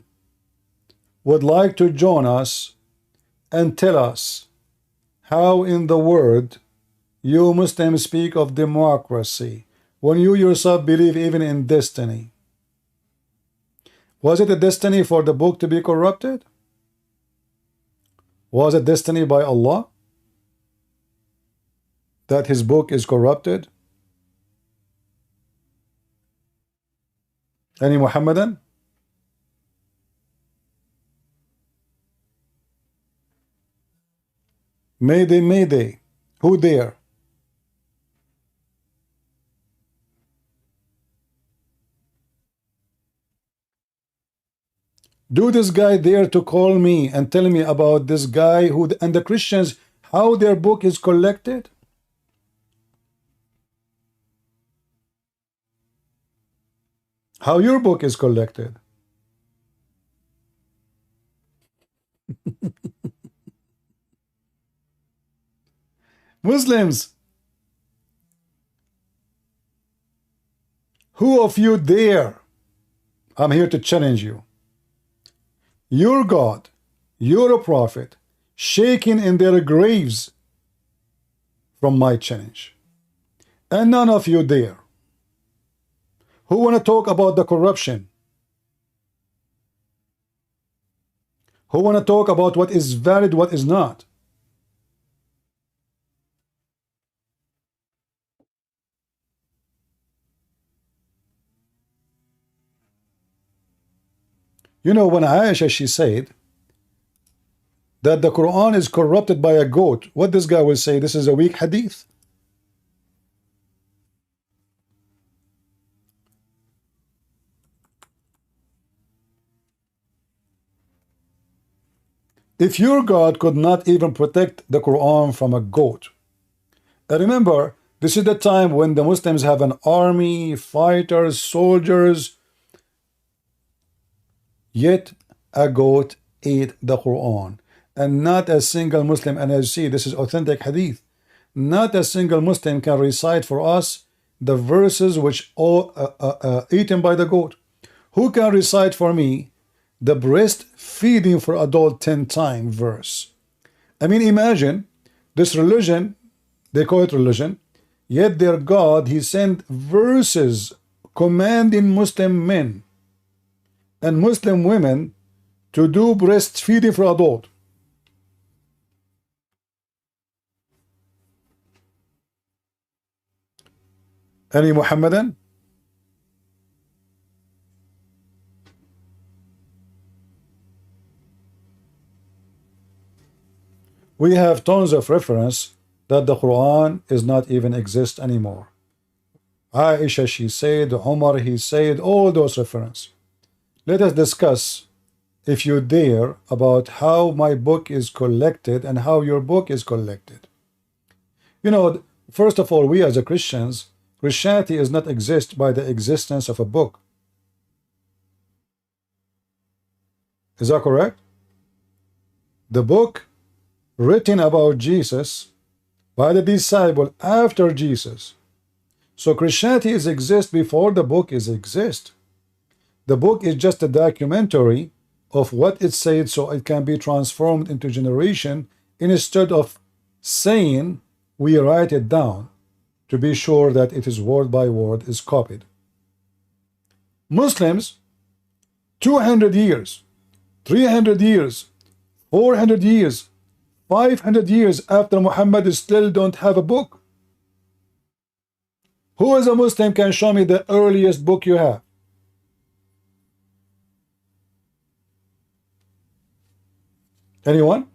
would like to join us and tell us how in the world you Muslims speak of democracy when you yourself believe even in destiny? Was it a destiny for the book to be corrupted? Was it destiny by Allah? that his book is corrupted? Any Muhammadan? Mayday, mayday. Who there? Do this guy dare to call me and tell me about this guy who and the Christians, how their book is collected? How your book is collected? Muslims, who of you dare? I'm here to challenge you. Your God, your prophet, shaking in their graves from my challenge. And none of you dare. Who want to talk about the corruption? Who want to talk about what is valid, what is not? You know, when Aisha, she said that the Quran is corrupted by a goat, what this guy will say, this is a weak hadith. If your God could not even protect the Quran from a goat, and remember, this is the time when the Muslims have an army, fighters, soldiers, yet a goat ate the Quran. And not a single Muslim, and as you see, this is authentic hadith, not a single Muslim can recite for us the verses which are eaten by the goat. Who can recite for me the breastfeeding for adult 10 time verse? I mean, imagine this religion, they call it religion, yet their God, he sent verses commanding Muslim men and Muslim women to do breastfeeding for adult. Any Muhammadan? We have tons of reference that the Quran is not even exist anymore. Aisha, she said, Umar, he said, all those reference. Let us discuss, if you dare, about how my book is collected and how your book is collected. You know, first of all, we as a Christians, Christianity is not exist by the existence of a book. Is that correct? The book written about Jesus by the disciple after Jesus. So Christianity is exist before the book is exist. The book is just a documentary of what it said so it can be transformed into generation instead of saying we write it down to be sure that it is word by word is copied. Muslims, 200 years, 300 years, 400 years, 500 years after Muhammad still don't have a book. Who as a Muslim can show me the earliest book you have? Anyone?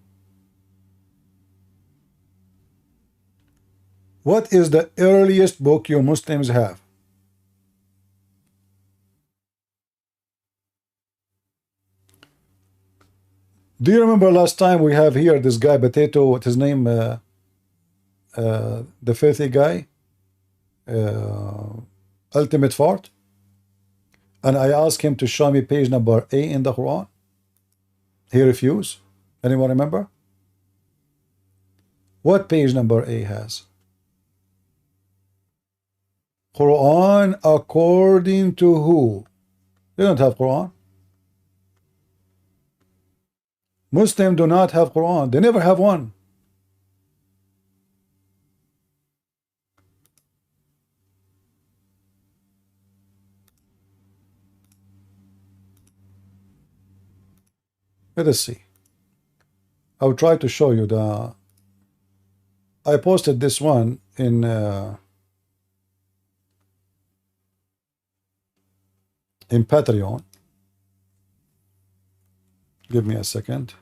What is the earliest book you Muslims have? Do you remember last time we have here this guy Potato, what's his name? The filthy guy? Ultimate Fart? And I asked him to show me page number A in the Quran. He refused. Anyone remember? What page number A has? Quran according to who? They don't have Quran. Muslims do not have Quran. They never have one. Let us see. I'll try to show you the I posted this one in Patreon. Give me a second.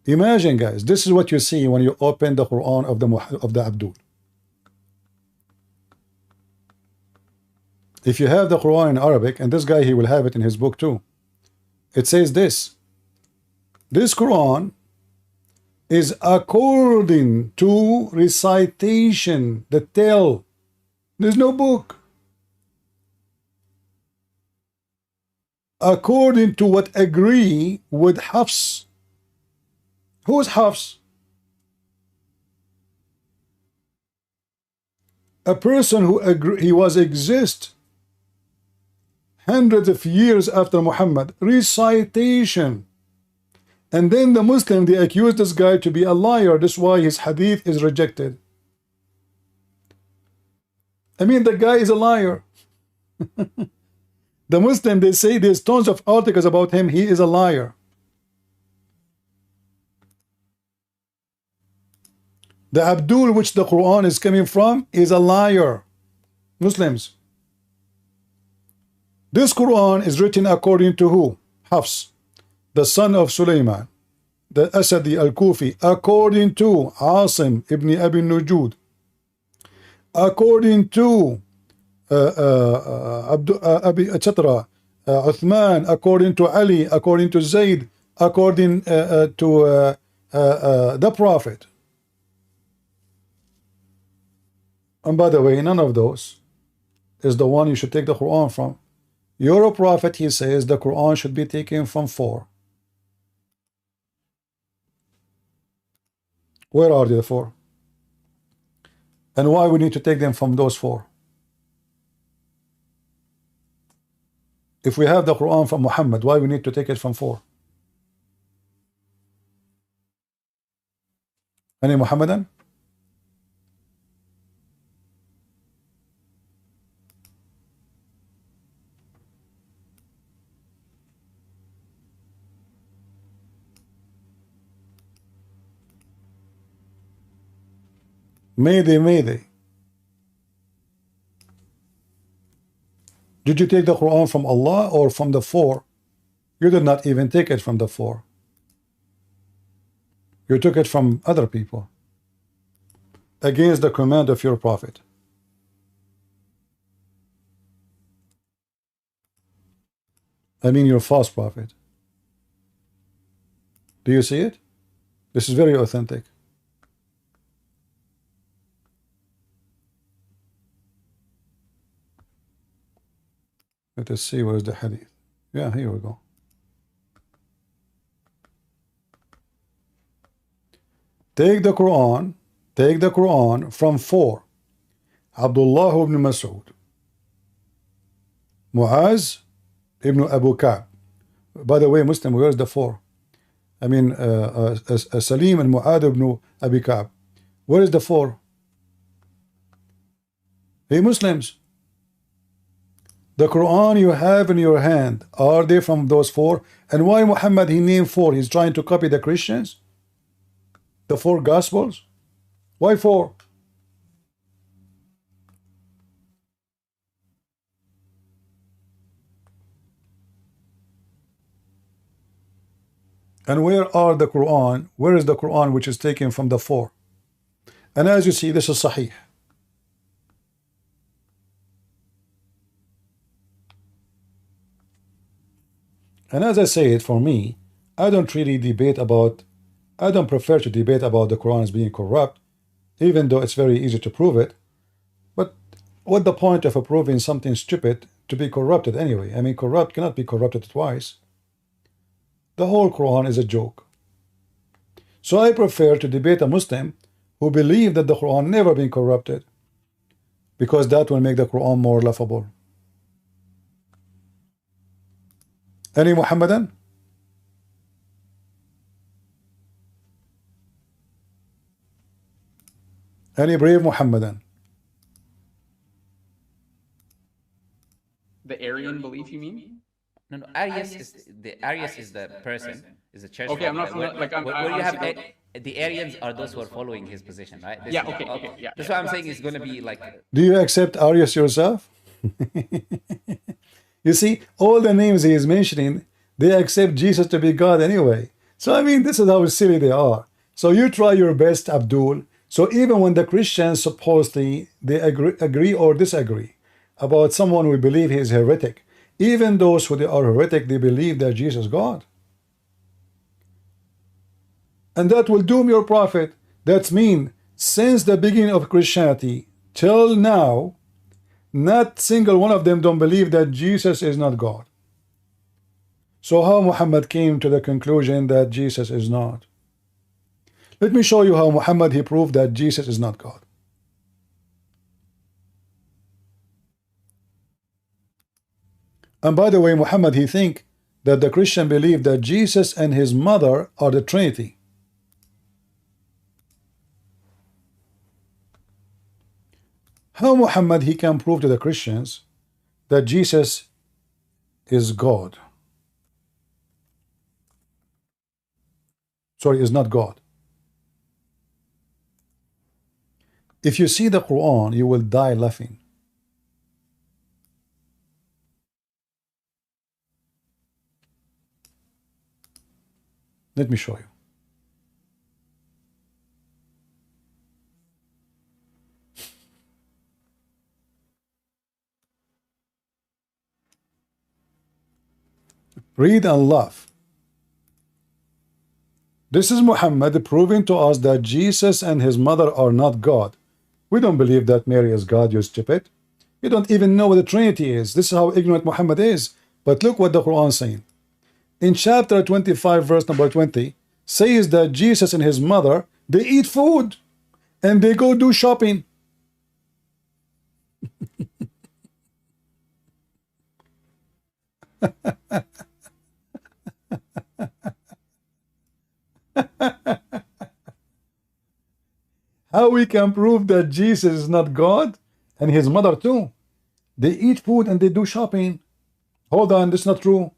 Imagine, guys, this is what you see when you open the Quran of the Abdul. If you have the Quran in Arabic, and this guy, he will have it in his book too. It says this. This Quran is according to recitation, the tell. There's no book. According to what agree with Hafs. Who's Hafs? A person who he was exist hundreds of years after Muhammad. Recitation. And then the Muslim, they accuse this guy to be a liar. That's why his hadith is rejected. I mean, the guy is a liar. The Muslim, they say there's tons of articles about him. He is a liar. The Abdul, which the Quran is coming from, is a liar. Muslims. This Quran is written according to who? Hafs, the son of Sulaiman, the Asadi al-Kufi, according to Asim ibn Abi Nujud, according to etc. Uthman, according to Ali, according to Zayd, according to the Prophet. And by the way, none of those is the one you should take the Quran from. Your prophet, he says the Quran should be taken from 4. Where are the 4? And why we need to take them from those 4? If we have the Quran from Muhammad, why we need to take it from 4? Any Muhammadan? Mayday, mayday. Did you take the Quran from Allah or from the 4? You did not even take it from the 4. You took it from other people against the command of your prophet. I mean your false prophet. Do you see it? This is very authentic. Let us see what is the hadith. Yeah, here we go. Take the Quran from 4. Abdullah ibn Mas'ud, Muaz ibn Abu Ka'b. By the way, Muslim, where is the 4? I mean, Salim and Mu'ad ibn Abi Ka'b. Where is the 4? Hey, Muslims, the Quran you have in your hand, are they from those 4? And why Muhammad, he named 4? He's trying to copy the Christians? The 4 Gospels? Why 4? And where are the Quran? Where is the Quran which is taken from the 4? And as you see, this is Sahih. And as I say it, for me, I don't prefer to debate about the Quran as being corrupt, even though it's very easy to prove it. But what's the point of proving something stupid to be corrupted anyway? I mean, corrupt cannot be corrupted twice. The whole Quran is a joke. So I prefer to debate a Muslim who believes that the Quran never been corrupted, because that will make the Quran more laughable. Any Muhammadan? Any brave Muhammadan? The Aryan belief, you mean? No, Arius is the person, is the church Okay, I'm not father. familiar. Like, Where you honestly have the Arians are those who are following his position, right? yeah. Okay. Yeah. That's why I'm saying it's going to be like. Do you accept Arius yourself? You see, all the names he is mentioning, they accept Jesus to be God anyway. So I mean, this is how silly they are. So you try your best, Abdul. So even when the Christians supposedly they agree or disagree about someone we believe he is heretic, even those who they are heretic, they believe that Jesus is God. And that will doom your prophet. That's mean since the beginning of Christianity till now, not single one of them don't believe that Jesus is not God. So how Muhammad came to the conclusion that Jesus is not? Let me show you how Muhammad he proved that Jesus is not God. And by the way, Muhammad he think that the Christian believe that Jesus and his mother are the Trinity. How Muhammad he can prove to the Christians that Jesus is God? Sorry, is not God. If you see the Quran, you will die laughing. Let me show you. Read and laugh. This is Muhammad proving to us that Jesus and his mother are not God. We don't believe that Mary is God, you stupid. You don't even know what the Trinity is. This is how ignorant Muhammad is. But look what the Quran is saying. In chapter 25, verse number 20, says that Jesus and his mother, they eat food and they go do shopping. How we can prove that Jesus is not God and his mother too? They eat food and they do shopping. Hold on, this is not true.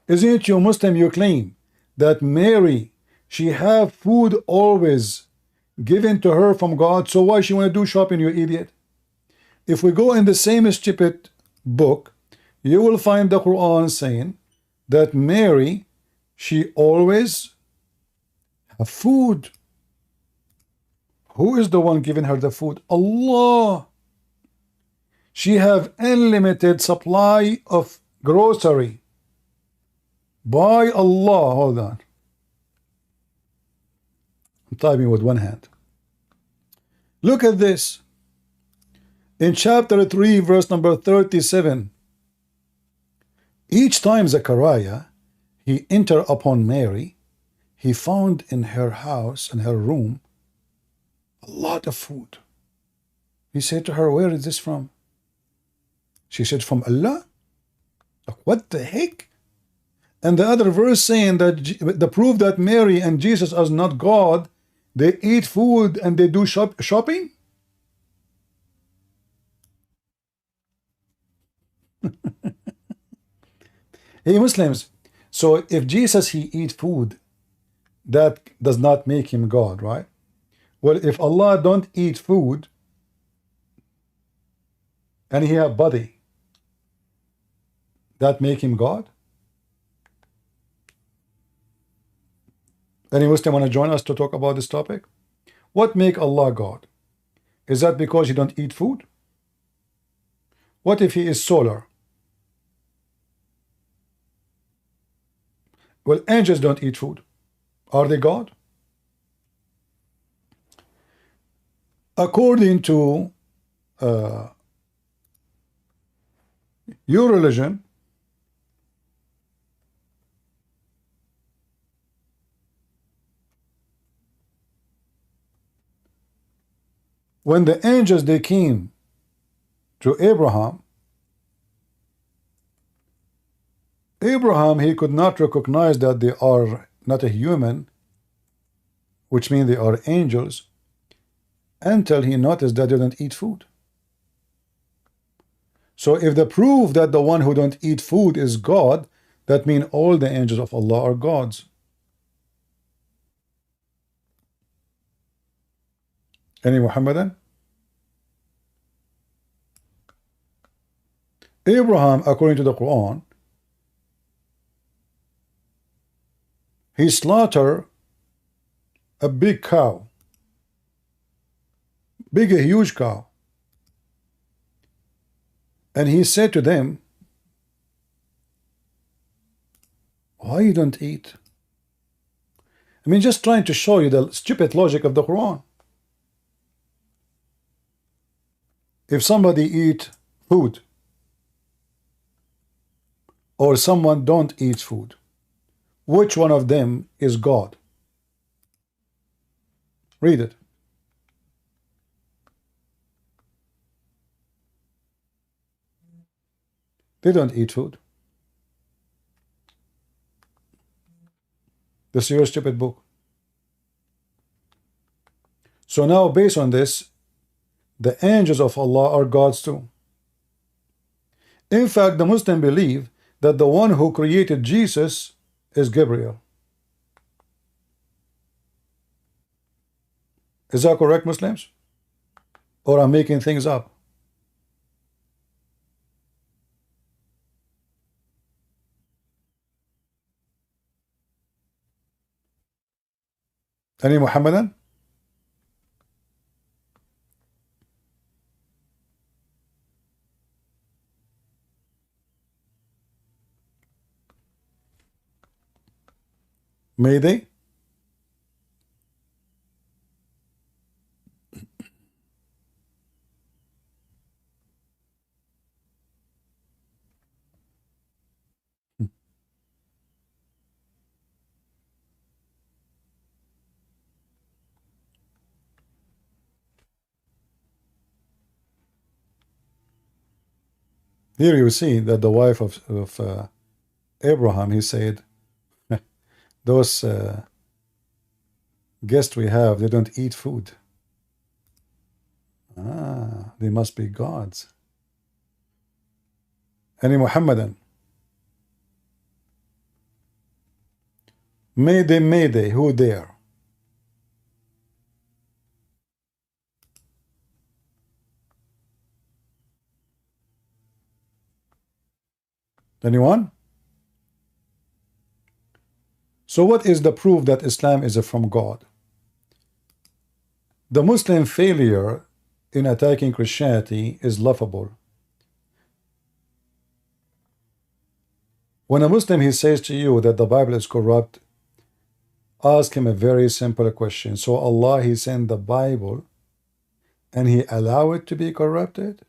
Isn't it you Muslim, you claim that Mary, she have food always given to her from God, so why she want to do shopping, you idiot? If we go in the same stupid book, you will find the Quran saying that Mary, she always have food. Who is the one giving her the food? Allah. She have unlimited supply of grocery. By Allah. Hold on. I'm typing with one hand. Look at this. In chapter 3, verse number 37. Each time Zechariah, he entered upon Mary, he found in her house, in her room, a lot of food. He said to her, where is this from? She said, from Allah. Like, what the heck? And the other verse saying that the proof that Mary and Jesus are not God, they eat food and they do shopping. Hey Muslims, so if Jesus he eat food, that does not make him God, right? Well, if Allah don't eat food and he have body, that make him God? Any Muslim want to join us to talk about this topic? What make Allah God? Is that because he don't eat food? What if he is solar? Well, angels don't eat food. Are they God? According to your religion, when the angels they came to Abraham, he could not recognize that they are not a human, which means they are angels, until he noticed that they don't eat food. So if the proof that the one who don't eat food is God, that means all the angels of Allah are gods. Any Muhammadan? Abraham, according to the Quran, he slaughtered a big cow, a huge cow, and he said to them, why you don't eat? I mean, just trying to show you the stupid logic of the Quran. If somebody eat food or someone don't eat food, which one of them is God? Read it. They don't eat food. This is your stupid book. So now, based on this, the angels of Allah are gods too. In fact, the Muslims believe that the one who created Jesus is Gabriel. Is that correct, Muslims? Or I'm making things up? Any Muhammadan? Mayday? Here you see that the wife of Abraham, he said, those guests we have, they don't eat food. Ah, they must be gods. Any Muhammadan? Mayday, Mayday, who there? Anyone? So what is the proof that Islam is from God? The Muslim failure in attacking Christianity is laughable. When a Muslim he says to you that the Bible is corrupt, ask him a very simple question. So Allah he sent the Bible and he allowed it to be corrupted?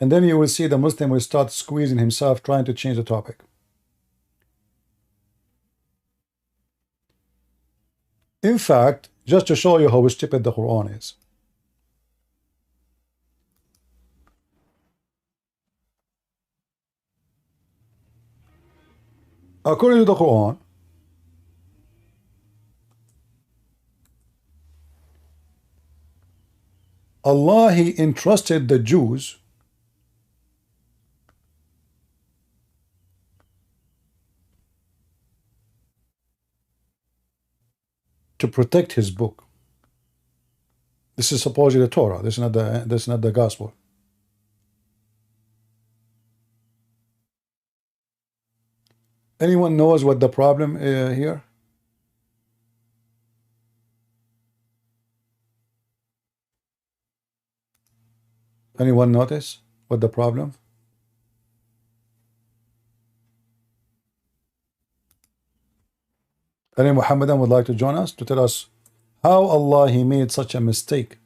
And then you will see the Muslim will start squeezing himself trying to change the topic. In fact, just to show you how stupid the Quran is. According to the Quran, Allah he entrusted the Jews to protect his book. This is supposedly the Torah. This is not the gospel. Anyone knows what the problem here? Anyone notice what the problem? Any Muhammadan would like to join us to tell us how Allah he made such a mistake?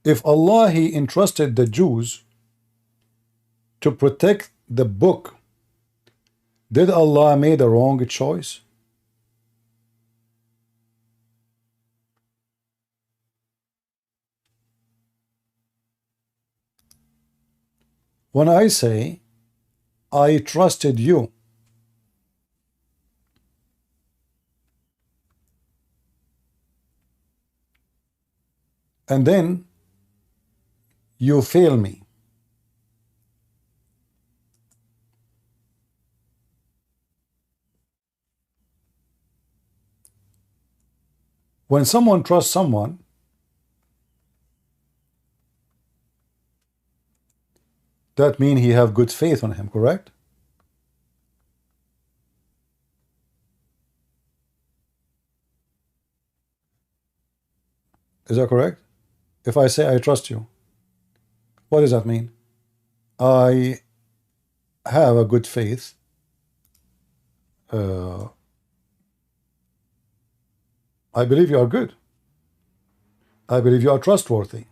If Allah he entrusted the Jews to protect the book, did Allah made a wrong choice? When I say I trusted you, and then you fail me. When someone trusts someone, that means he have good faith on him, correct? Is that correct? If I say I trust you, what does that mean? I have a good faith. I believe you are good. I believe you are trustworthy.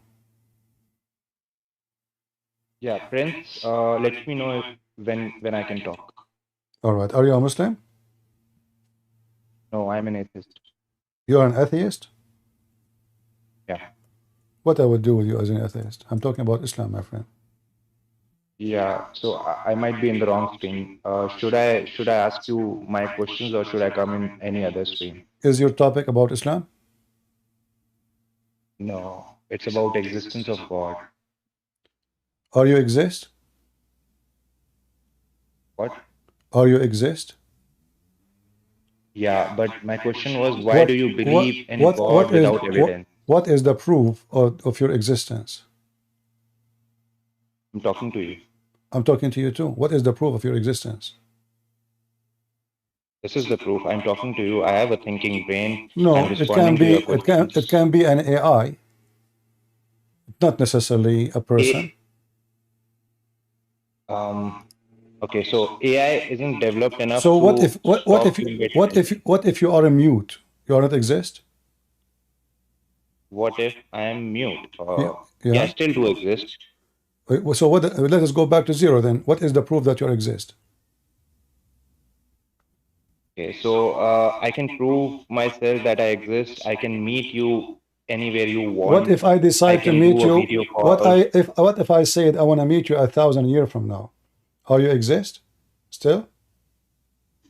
Yeah, Prince, let me know if when I can talk. All right. Are you a Muslim? No, I'm an atheist. You are an atheist? Yeah. What I would do with you as an atheist? I'm talking about Islam, my friend. Yeah, so I might be in the wrong stream. Should I ask you my questions or should I come in any other stream? Is your topic about Islam? No, it's about existence of God. Are you exist? What? Are you exist? Yeah, but my question was, why do you believe in God what without evidence? what is the proof of your existence? I'm talking to you. I'm talking to you too. What is the proof of your existence? This is the proof. I'm talking to you. I have a thinking brain. No, I'm it responding can be to your questions. it can be an AI, not necessarily a person. Okay, so AI isn't developed enough So to what if what if you are a mute? You are not exist? What if I am mute? Yeah. I still do exist. So what? Let us go back to zero then. What is the proof that you exist? Okay, so I can prove myself that I exist. I can meet you anywhere you want. What if I decide to meet you? What if I said I want to meet you 1,000 years from now? Are you exist still?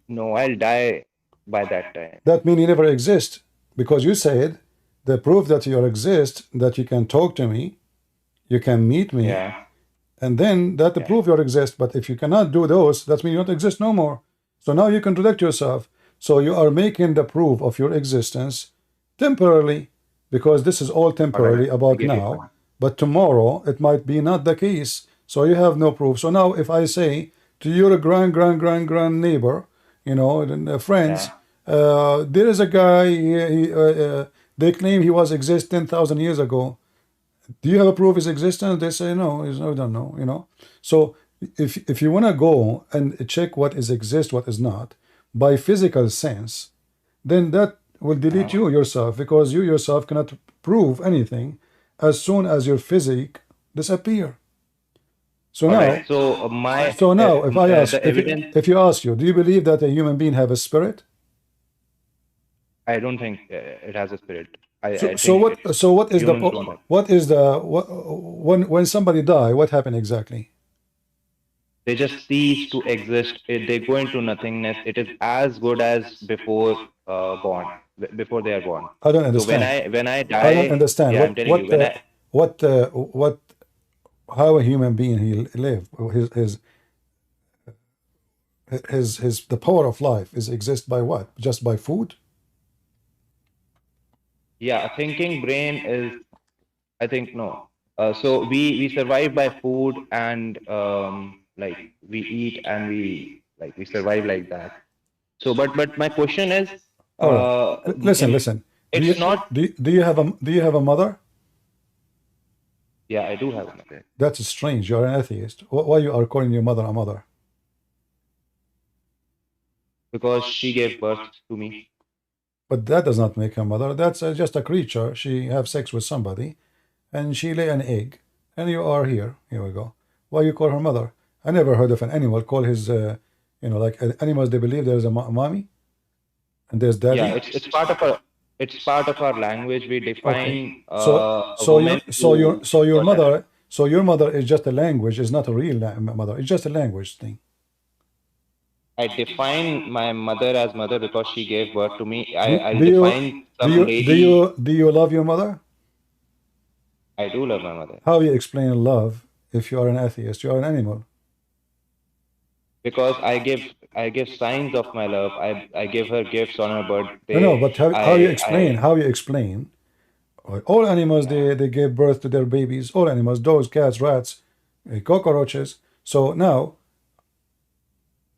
No, I'll die by that time. That means you never exist, because you said the proof that you exist, that you can talk to me, you can meet me, and then that the proof you exist. But if you cannot do those, that means you don't exist no more. So now you contradict yourself. So you are making the proof of your existence temporarily, because this is all temporary about now. But tomorrow it might be not the case. So you have no proof. So now if I say to your grand neighbor, you know, friends, there is a guy, they claim he was exist 10,000 years ago. Do you have a proof of his existence? They say no, I don't know, you know. So if you want to go and check what is exist, what is not, by physical sense, then that will delete you yourself, because you yourself cannot prove anything as soon as your physique disappear. So now, so now, if I ask, if you ask you, do you believe that a human being have a spirit? I don't think it has a spirit. When somebody die, what happened exactly? They just cease to exist. They go into nothingness. It is as good as before born, before they are born. I don't understand. So when I die, I don't understand. Yeah, I'm telling you, how a human being he live, the power of life is exist by what? Just by food? Yeah, a thinking brain is, I think, no. So we survive by food, and like we eat and we survive like that. So but my question is, listen. Do you have a mother? Yeah, I do have a mother. That's strange. You're an atheist. Why you are calling your mother a mother? Because she gave birth to me. But that does not make her mother. That's just a creature. She have sex with somebody, and she lay an egg, and you are here. Here we go. Why you call her mother? I never heard of an animal call his, like animals. They believe there's a mommy, and there's daddy. Yeah, it's part of our. It's part of our language. We define. Okay. So your mother is just a language. It's not a real mother. It's just a language thing. I define my mother as mother because she gave birth to me. I define some lady. Do you love your mother? I do love my mother. How you explain love if you are an atheist? You are an animal. Because I give signs of my love. I give her gifts on her No, birthday. but how you explain? How you explain? All animals they give birth to their babies. All animals, dogs, cats, rats, cockroaches. So now,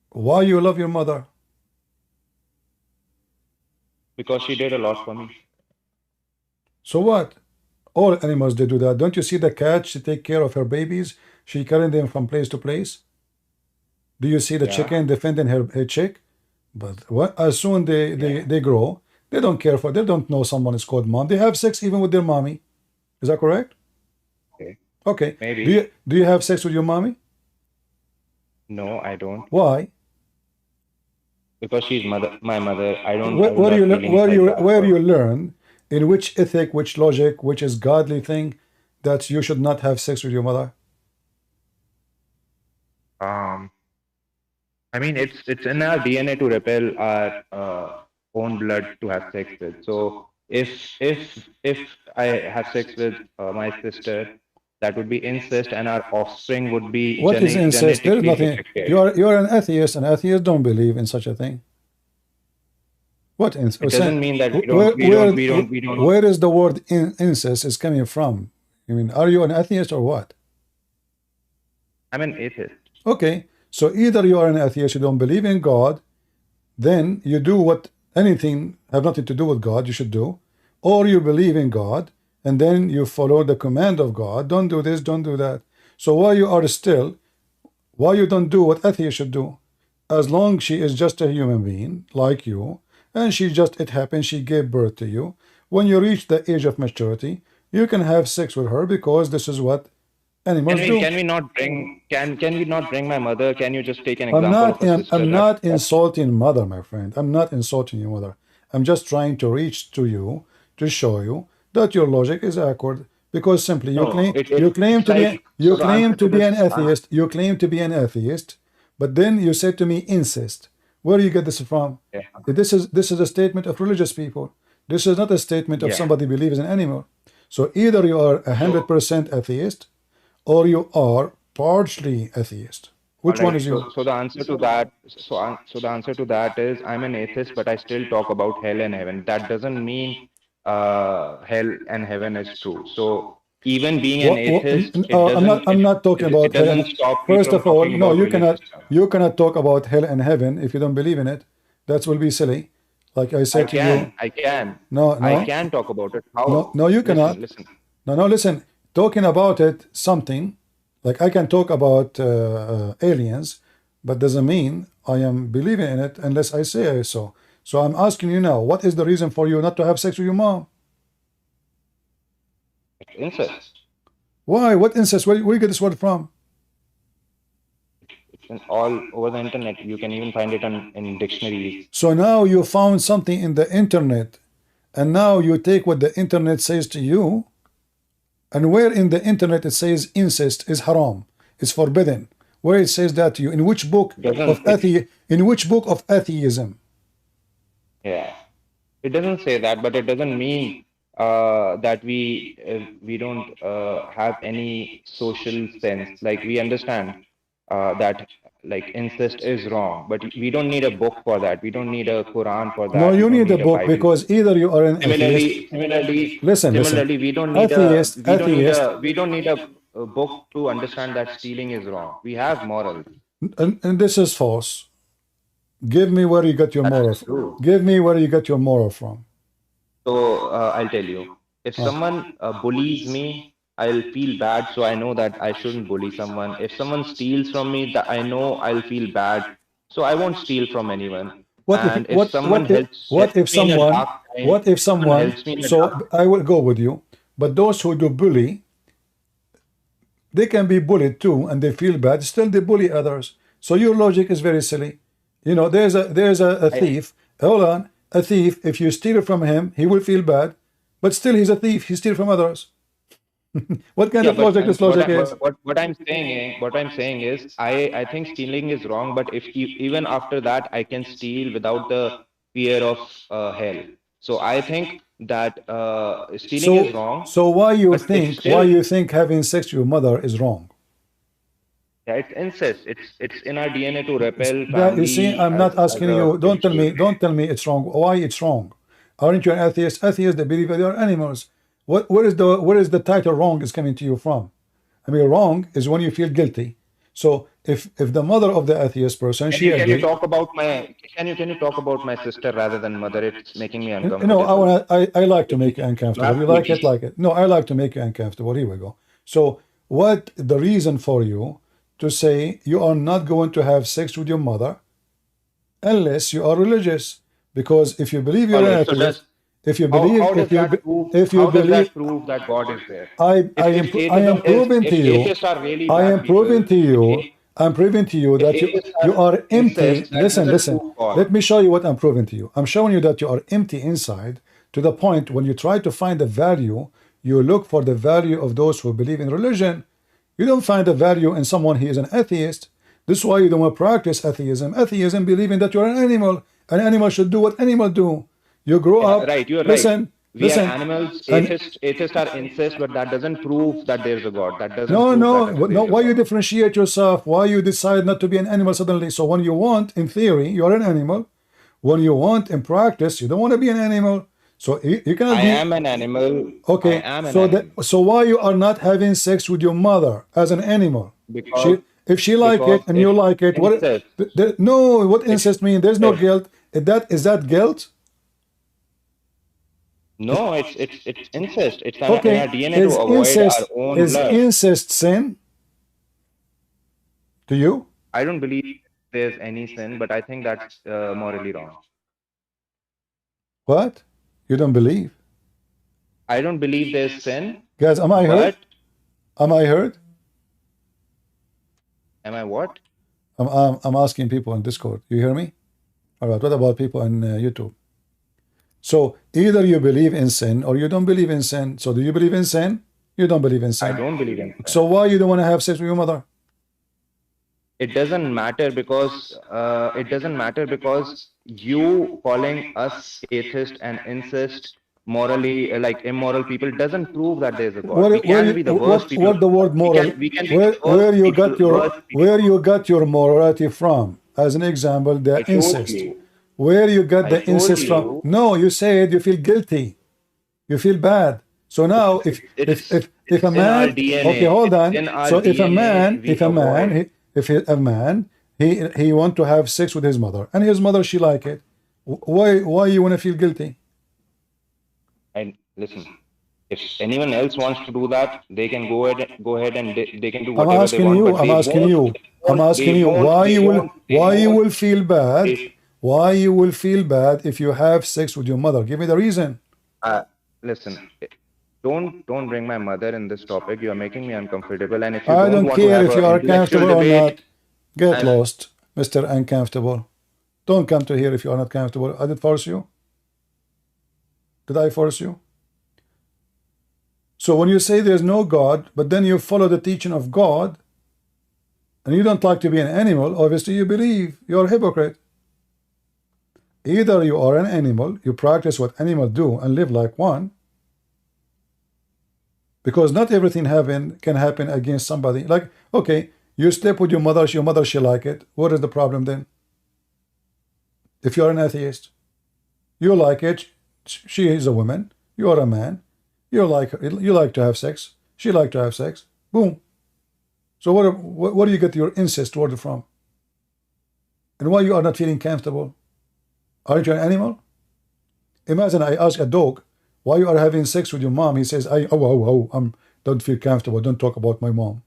why you love your mother? Because she did a lot for me. So what? All animals they do that. Don't you see the cat? She take care of her babies. She carrying them from place to place. Do you see the chicken defending her chick? But what, as soon they grow, they don't care for. They don't know someone is called mom. They have sex even with their mommy. Is that correct? Okay. Okay. Maybe. Do you have sex with your mommy? No, I don't. Why? Because she's my mother. I don't. Where you learn in which ethic, which logic, which is godly thing that you should not have sex with your mother? I mean, it's in our DNA to repel our own blood to have sex with. So if I have sex with my sister, that would be incest, and our offspring would be What is incest? There is genetically nothing. affected. You are an atheist, and atheists don't believe in such a thing. What incest? It doesn't mean that we don't. Where is the word incest is coming from? I mean, are you an atheist or what? I'm an atheist. Okay, so either you are an atheist, you don't believe in God, then you do what anything have nothing to do with God you should do, or you believe in God and then you follow the command of God. Don't do this, don't do that. So why you are still, why you don't do what atheists should do? As long she is just a human being like you, and she just, it happens, she gave birth to you. When you reach the age of maturity, you can have sex with her because this is what animals do. Can we not bring? Can we not bring my mother? Can you just take an example of a sister? I'm not insulting mother, my friend. I'm not insulting your mother. I'm just trying to reach to you to show you that your logic is accurate. Because simply you claim to be an atheist. You claim to be an atheist, but then you said to me incest. Where do you get this from? Yeah. This is a statement of religious people. This is not a statement of somebody believes in an animal. So either you are 100% atheist, or you are partially atheist. Which one is you? So the answer to that, so the answer to that is I'm an atheist, but I still talk about hell and heaven. That doesn't mean hell and heaven is true. So even being an atheist, I'm not talking about hell. Doesn't stop First of all, no, you cannot talk about hell and heaven if you don't believe in it. That will be silly. Like I said to you, I can. No, I can talk about it. How? No, you cannot. Listen. No, listen. Talking about it, something like I can talk about aliens, but doesn't mean I am believing in it unless I say so. So I'm asking you now, what is the reason for you not to have sex with your mom? Incest. Why? What incest? Where you get this word from? It's all over the internet. You can even find it in dictionaries. So now you found something in the internet, and now you take what the internet says to you. And where in the internet it says incest is haram, it's forbidden? Where it says that to you? In which book of atheism? Yeah, it doesn't say that, but it doesn't mean that we don't have any social sense. Like we understand that like incest is wrong, but we don't need a book for that. We don't need a Quran for that. No, you need a book because either you are an atheist. Similarly, we don't need we don't need a book to understand that stealing is wrong. We have morals. And this is false. Give me where you got your moral from. Give me where you got your moral from. So I'll tell you. If someone bullies me, I'll feel bad, so I know that I shouldn't bully someone. If someone steals from me, that I know I'll feel bad, so I won't steal from anyone. What if someone? So I will go with you. But those who do bully, they can be bullied too, and they feel bad. Still, they bully others. So your logic is very silly. You know, there's a thief. Hold on, a thief. If you steal from him, he will feel bad, but still he's a thief. He steals from others. What kind of logic this logic is? What I'm saying is I think stealing is wrong, but if even after that I can steal without the fear of hell. So I think that stealing is wrong. So why you but think it's still, having sex with your mother is wrong? yeah, it's incest. It's in our DNA to repel That you see, family I'm not as asking a you. kinship. Don't tell me it's wrong. Why it's wrong? Aren't you an atheist? Atheists, they believe that they are animals. Where is the title wrong is coming to you from? I mean, wrong is when you feel guilty. So if the mother of the atheist person, Can she you can you agrees. talk about my can you talk about my sister rather than mother? It's making me No, uncomfortable. I like to make you uncomfortable. You like it, Please. like it. No, I like to make you uncomfortable. Here we go. So what the reason for you to say you are not going to have sex with your mother unless you are religious? Because if you believe you're All an right. So atheist, if you how believe, does that prove if you how does believe, that prove that God is there? I am proving to If you, atheists are really I bad am proving people, to you, I'm proving to you if that atheists you are are empty. incest, that doesn't Listen. prove God. Let me show you what I'm proving to you. I'm showing you that you are empty inside to the point when you try to find the value, you look for the value of those who believe in religion. You don't find the value in someone who is an atheist. This is why you don't want to practice atheism. Atheism believing that you're an animal. An animal should do what animals do. You grow Yeah, up. right. You're right. Listen, We are listen, animals. and Atheists are incest, but that doesn't prove that there's a God. That doesn't no, prove no, that no. there's a Why you God. differentiate yourself? Why you decide not to be an animal suddenly? So when you want, in theory, you're an animal. When you want, in practice, you don't want to be an animal. So you cannot I be am an animal. I okay. am an So animal why you are not having sex with your mother as an animal? because If she like because it and you it's like it, what? incest. No, what It's incest mean? There's no incest. guilt. Is that guilt? No, it's incest. It's in Okay. our DNA to avoid our own Is blood. incest sin to you? I don't believe there's any sin, but I think that's morally wrong. What? You don't believe? I don't believe there's sin, Guys, am I heard? but Am I heard? am I what? I'm asking people on Discord. You hear me? All right. What about people on YouTube? So either you believe in sin or you don't believe in sin. So do you believe in sin? You don't believe in I sin. don't believe in sin. So why you don't want to have sex with your mother? It doesn't matter because you calling us atheist and incest morally like immoral people doesn't prove that there's a God. We can be the worst people. What the word moral? We can be the worst people, worst people. Where you got your morality from? As an example, the I told incest. you. Where you got I the told incest from? you. No, you said you feel guilty. You feel bad. So now, if a It's in our man, DNA. okay, hold It's on. in our So if a DNA, man, he want to have sex with his mother, and his mother she like it, why you want to feel guilty? And listen, if anyone else wants to do that, they can go ahead and they can do I'm whatever they asking want. you. But I'm they asking won't- you. they I'm won't- asking they you. won't- Why they you will? won't- they Why you won't- will feel bad? they- Why you will feel bad if you have sex with your mother? Give me the reason. Listen, don't bring my mother in this topic. You are making me uncomfortable. And if you I don't don't want to care have if an you are intellectual comfortable or debate, not. Get I'm- lost, Mr. Uncomfortable. Don't come to here if you are not comfortable. I did force you. Did I force you? So when you say there's no God, but then you follow the teaching of God, and you don't like to be an animal, obviously you believe you're a hypocrite. Either you are an animal, you practice what animals do and live like one, because not everything can happen against somebody. Like, okay, you sleep with your mother she like it. What is the problem then? If you're an atheist, you like it, she is a woman, you are a man, you like to have sex, she like to have sex, boom. So what do you get your incest word from? And why you are not feeling comfortable? Aren't you an animal? Imagine I ask a dog, why you are having sex with your mom? He says, I don't feel comfortable, don't talk about my mom.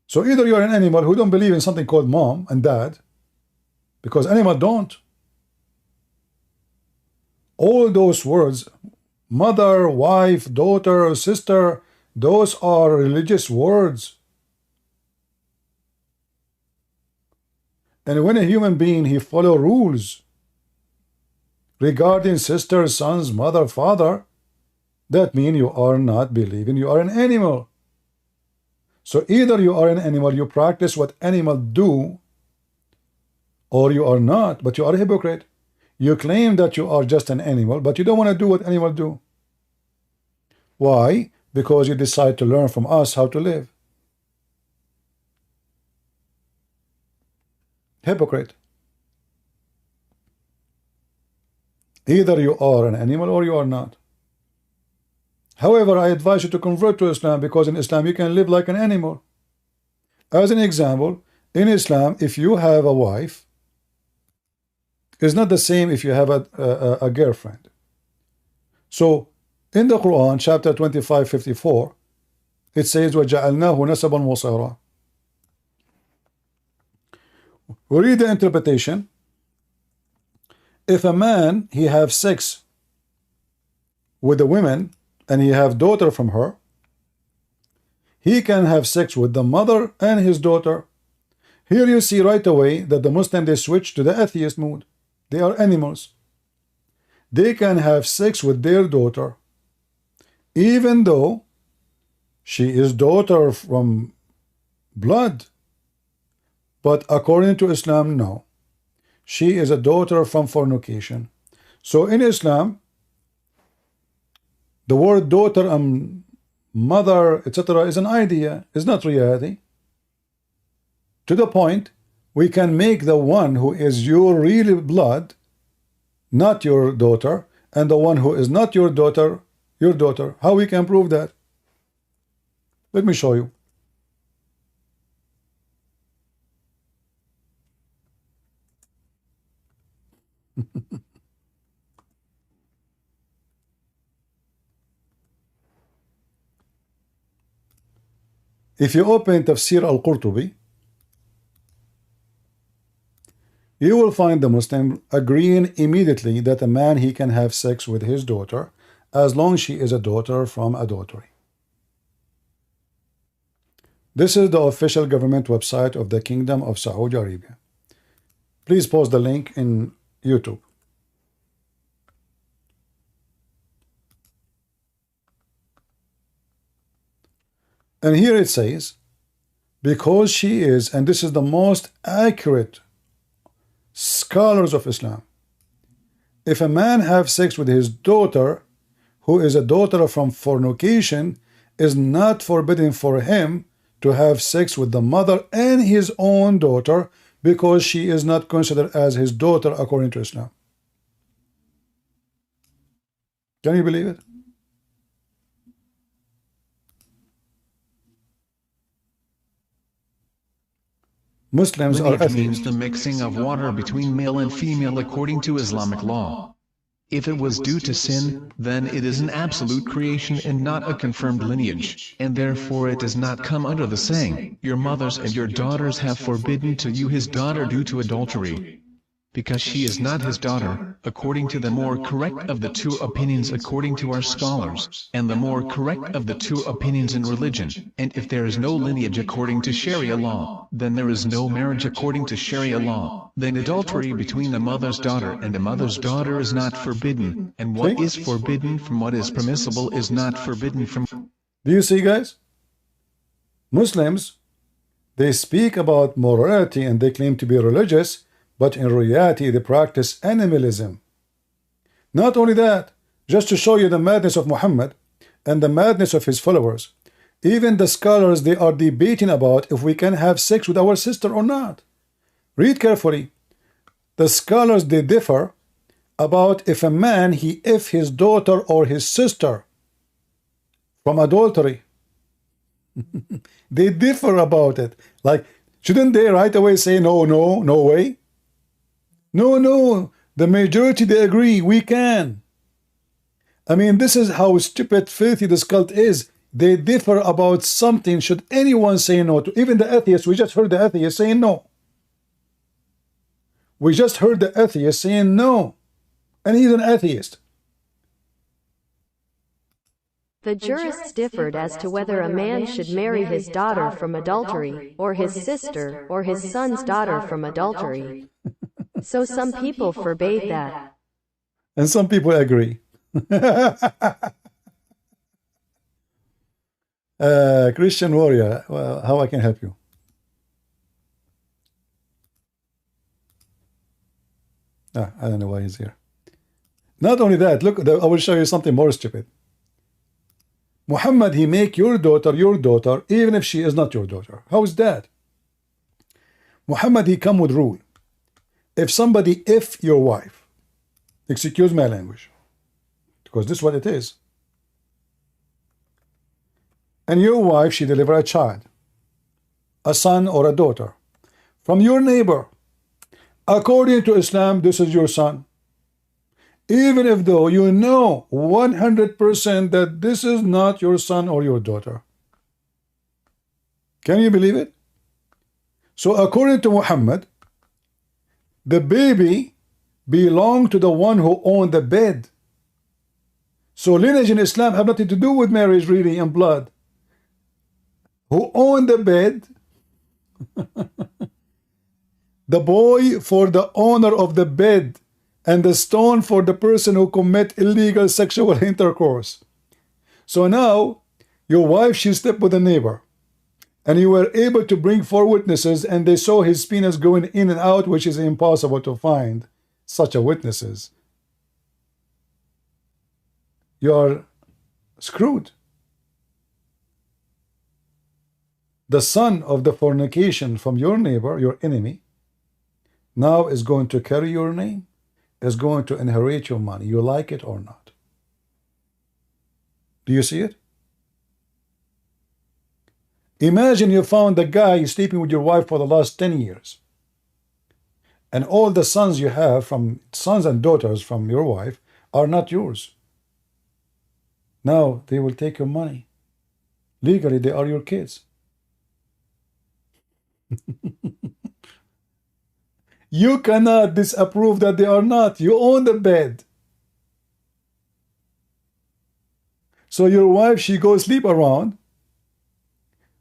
So either you're an animal who don't believe in something called mom and dad, because animals don't. All those words, mother, wife, daughter, sister, those are religious words. And when a human being, he follow rules regarding sisters, sons, mother, father, that means you are not believing you are an animal. So either you are an animal, you practice what animals do, or you are not, but you are a hypocrite. You claim that you are just an animal, but you don't want to do what animals do. Why? Because you decide to learn from us how to live. Hypocrite. Either you are an animal or you are not. However, I advise you to convert to Islam, because in Islam you can live like an animal. As an example, in Islam, if you have a wife, it's not the same if you have a girlfriend. So, in the Quran, chapter 25:54, it says, وَجَعَلْنَاهُ نَسَبًا وَصَيْرًا. We read the interpretation. If a man, he have sex with a woman, and he have daughter from her, he can have sex with the mother and his daughter. Here you see right away that the Muslim, they switch to the atheist mood. They are animals. They can have sex with their daughter, even though she is daughter from blood. But according to Islam, no. She is a daughter from fornication. So in Islam, the word daughter and mother, etc., is an idea, is not reality. To the point, we can make the one who is your real blood not your daughter, and the one who is not your daughter, your daughter. How we can prove that? Let me show you. If you open Tafsir al-Qurtubi, you will find the Muslim agreeing immediately that a man, he can have sex with his daughter as long as she is a daughter from adultery. This is the official government website of the Kingdom of Saudi Arabia. Please post the link in YouTube. And here it says, because she is, and this is the most accurate scholars of Islam, if a man have sex with his daughter, who is a daughter from fornication, is not forbidden for him to have sex with the mother and his own daughter, because she is not considered as his daughter according to Islam. Can you believe it? Muslims are Lineage atheists. means the mixing of water between male and female according to Islamic law. If it was due to sin, then it is an absolute creation and not a confirmed lineage, and therefore it does not come under the saying, your mothers and your daughters have forbidden to you his daughter due to adultery. Because she is not his daughter, according to the more correct of the two opinions according to our scholars, and the more correct of the two opinions in religion. And if there is no lineage according to Sharia law, then there is no marriage according to Sharia law. Then adultery between the mother's daughter and the mother's daughter is not forbidden, and what is forbidden from what is permissible is not forbidden from. Do you see, guys? Muslims, they speak about morality and they claim to be religious, but in reality they practice animalism. Not only that, just to show you the madness of Muhammad and the madness of his followers, even the scholars, they are debating about if we can have sex with our sister or not. Read carefully. The scholars, they differ about if a man, if his daughter or his sister from adultery. They differ about it. Like, shouldn't they right away say no, no, no way? No, no, the majority, they agree, we can. I mean, this is how stupid, filthy this cult is. They differ about something. Should anyone say no to? Even the atheists, we just heard the atheist saying no. We just heard the atheist saying no. And he's an atheist. The jurists differed as to whether a man should marry his daughter from adultery, or his sister, or his son's daughter from adultery. So some people forbade that. And some people agree. Christian warrior, well, how I can help you? I don't know why he's here. Not only that, look, I will show you something more stupid. Muhammad, he make your daughter, even if she is not your daughter. How is that? Muhammad, he come with rule. If your wife, excuse my language, because this is what it is, and your wife, she deliver a child, a son or a daughter, from your neighbor, according to Islam, this is your son. Even if though you know 100% that this is not your son or your daughter. Can you believe it? So according to Muhammad, the baby belonged to the one who owned the bed. So lineage in Islam have nothing to do with marriage really and blood. Who owned the bed? The boy for the owner of the bed, and the stone for the person who commit illegal sexual intercourse. So now, your wife, she slept with a neighbor, and you were able to bring 4 witnesses, and they saw his penis going in and out, which is impossible to find such a witnesses. You are screwed. The son of the fornication from your neighbor, your enemy, now is going to carry your name, is going to inherit your money. You like it or not? Do you see it? Imagine you found a guy sleeping with your wife for the last 10 years. And all the sons you have, from sons and daughters from your wife, are not yours. Now they will take your money. Legally, they are your kids. You cannot disapprove that they are not. You own the bed. So your wife, she goes sleep around,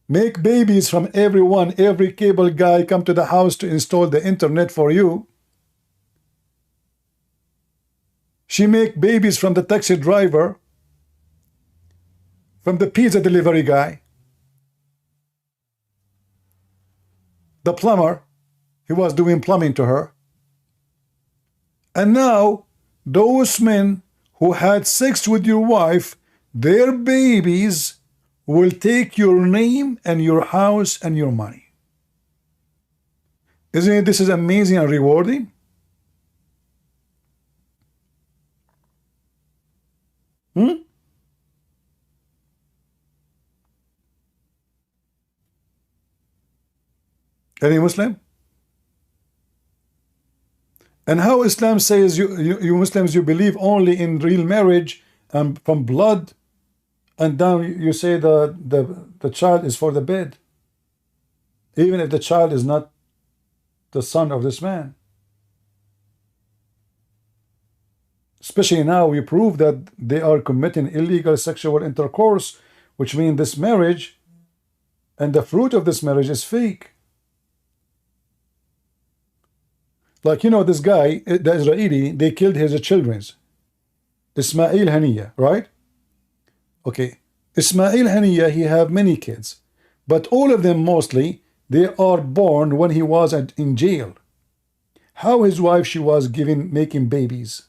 make babies from everyone, every cable guy come to the house to install the internet for you. She make babies from the taxi driver, from the pizza delivery guy, the plumber, he was doing plumbing to her. And now, those men who had sex with your wife, their babies will take your name and your house and your money. Isn't it? This is amazing and rewarding. Any Muslim? And how Islam says you Muslims, you believe only in real marriage and from blood, and now you say the child is for the bed, even if the child is not the son of this man. Especially now we prove that they are committing illegal sexual intercourse, which means this marriage and the fruit of this marriage is fake. Like, you know, this guy, the Israeli, they killed his children. Ismail Haniya, right? Okay. Ismail Haniya, he have many kids. But all of them mostly, they are born when he was in jail. How his wife, she was making babies.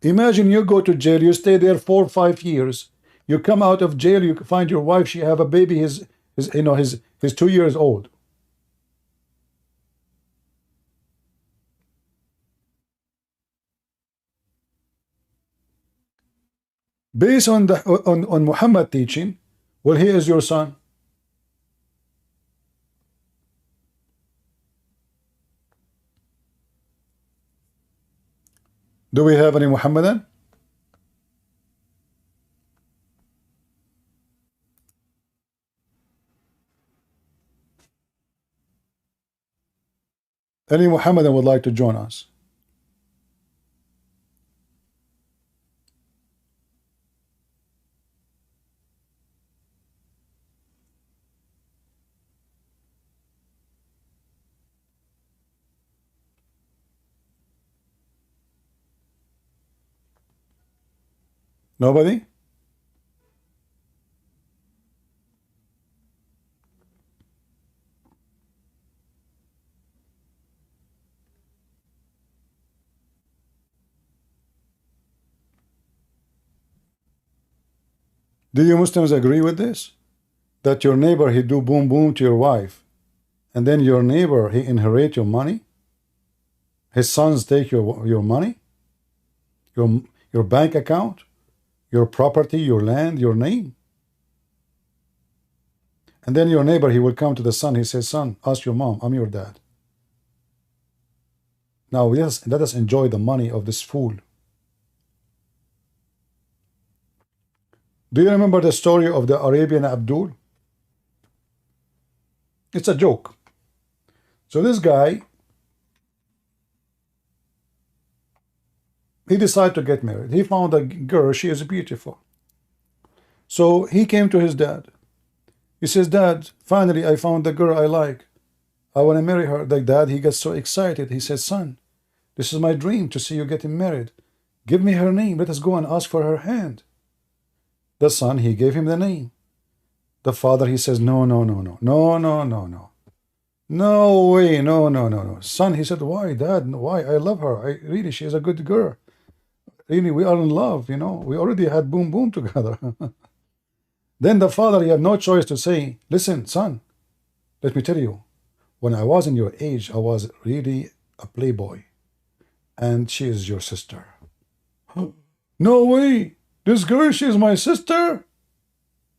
Imagine you go to jail, you stay there 4 or 5 years. You come out of jail, you find your wife, she have a baby, he's 2 years old. Based on Muhammad teaching, well, he is your son. Do we have any Muhammadan? Any Muhammadan would like to join us? Nobody? Do you Muslims agree with this? That your neighbor, he do boom boom to your wife, and then your neighbor, he inherit your money? His sons take your money? Your bank account? Your property, your land, your name? And then your neighbor, he will come to the son, he says, son, ask your mom, I'm your dad. Now, yes, let us enjoy the money of this fool. Do you remember the story of the Arabian Abdul? It's a joke. So this guy, he decided to get married. He found a girl, she is beautiful. So he came to his dad. He says, Dad, finally I found the girl I like. I want to marry her. The dad, he gets so excited. He says, son, this is my dream to see you getting married. Give me her name. Let us go and ask for her hand. The son, he gave him the name. The father, he says, no, no, no, no, no, no, no, no. No way, no, no, no, no. Son, he said, why, Dad? Why? I love her. Really, she is a good girl. Really, we are in love, you know. We already had boom boom together. Then the father, he had no choice to say, listen, son, let me tell you, when I was in your age, I was really a playboy. And she is your sister. No way. This girl, she is my sister?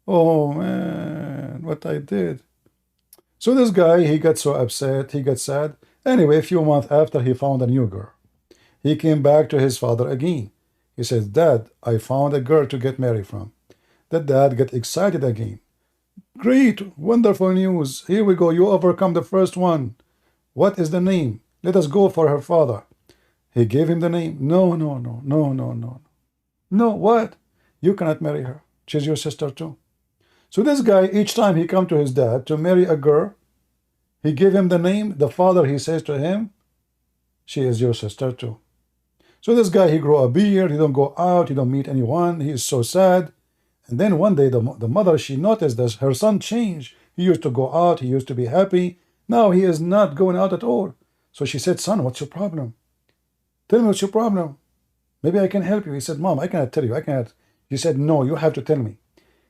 Oh, man, what I did. So this guy, he got so upset, he got sad. Anyway, a few months after, he found a new girl. He came back to his father again. He says, Dad, I found a girl to get married from. The dad got excited again. Great, wonderful news. Here we go. You overcome the first one. What is the name? Let us go for her father. He gave him the name. No, no, no, no, no, no. No, what? You cannot marry her. She's your sister too. So this guy, each time he come to his dad to marry a girl, he gave him the name. The father, he says to him, she is your sister too. So this guy, he grow a beard. He don't go out. He don't meet anyone. He is so sad. And then one day, the mother, she noticed that her son changed. He used to go out. He used to be happy. Now he is not going out at all. So she said, son, what's your problem? Tell me what's your problem. Maybe I can help you. He said, Mom, I cannot tell you. I cannot. She said, no, you have to tell me.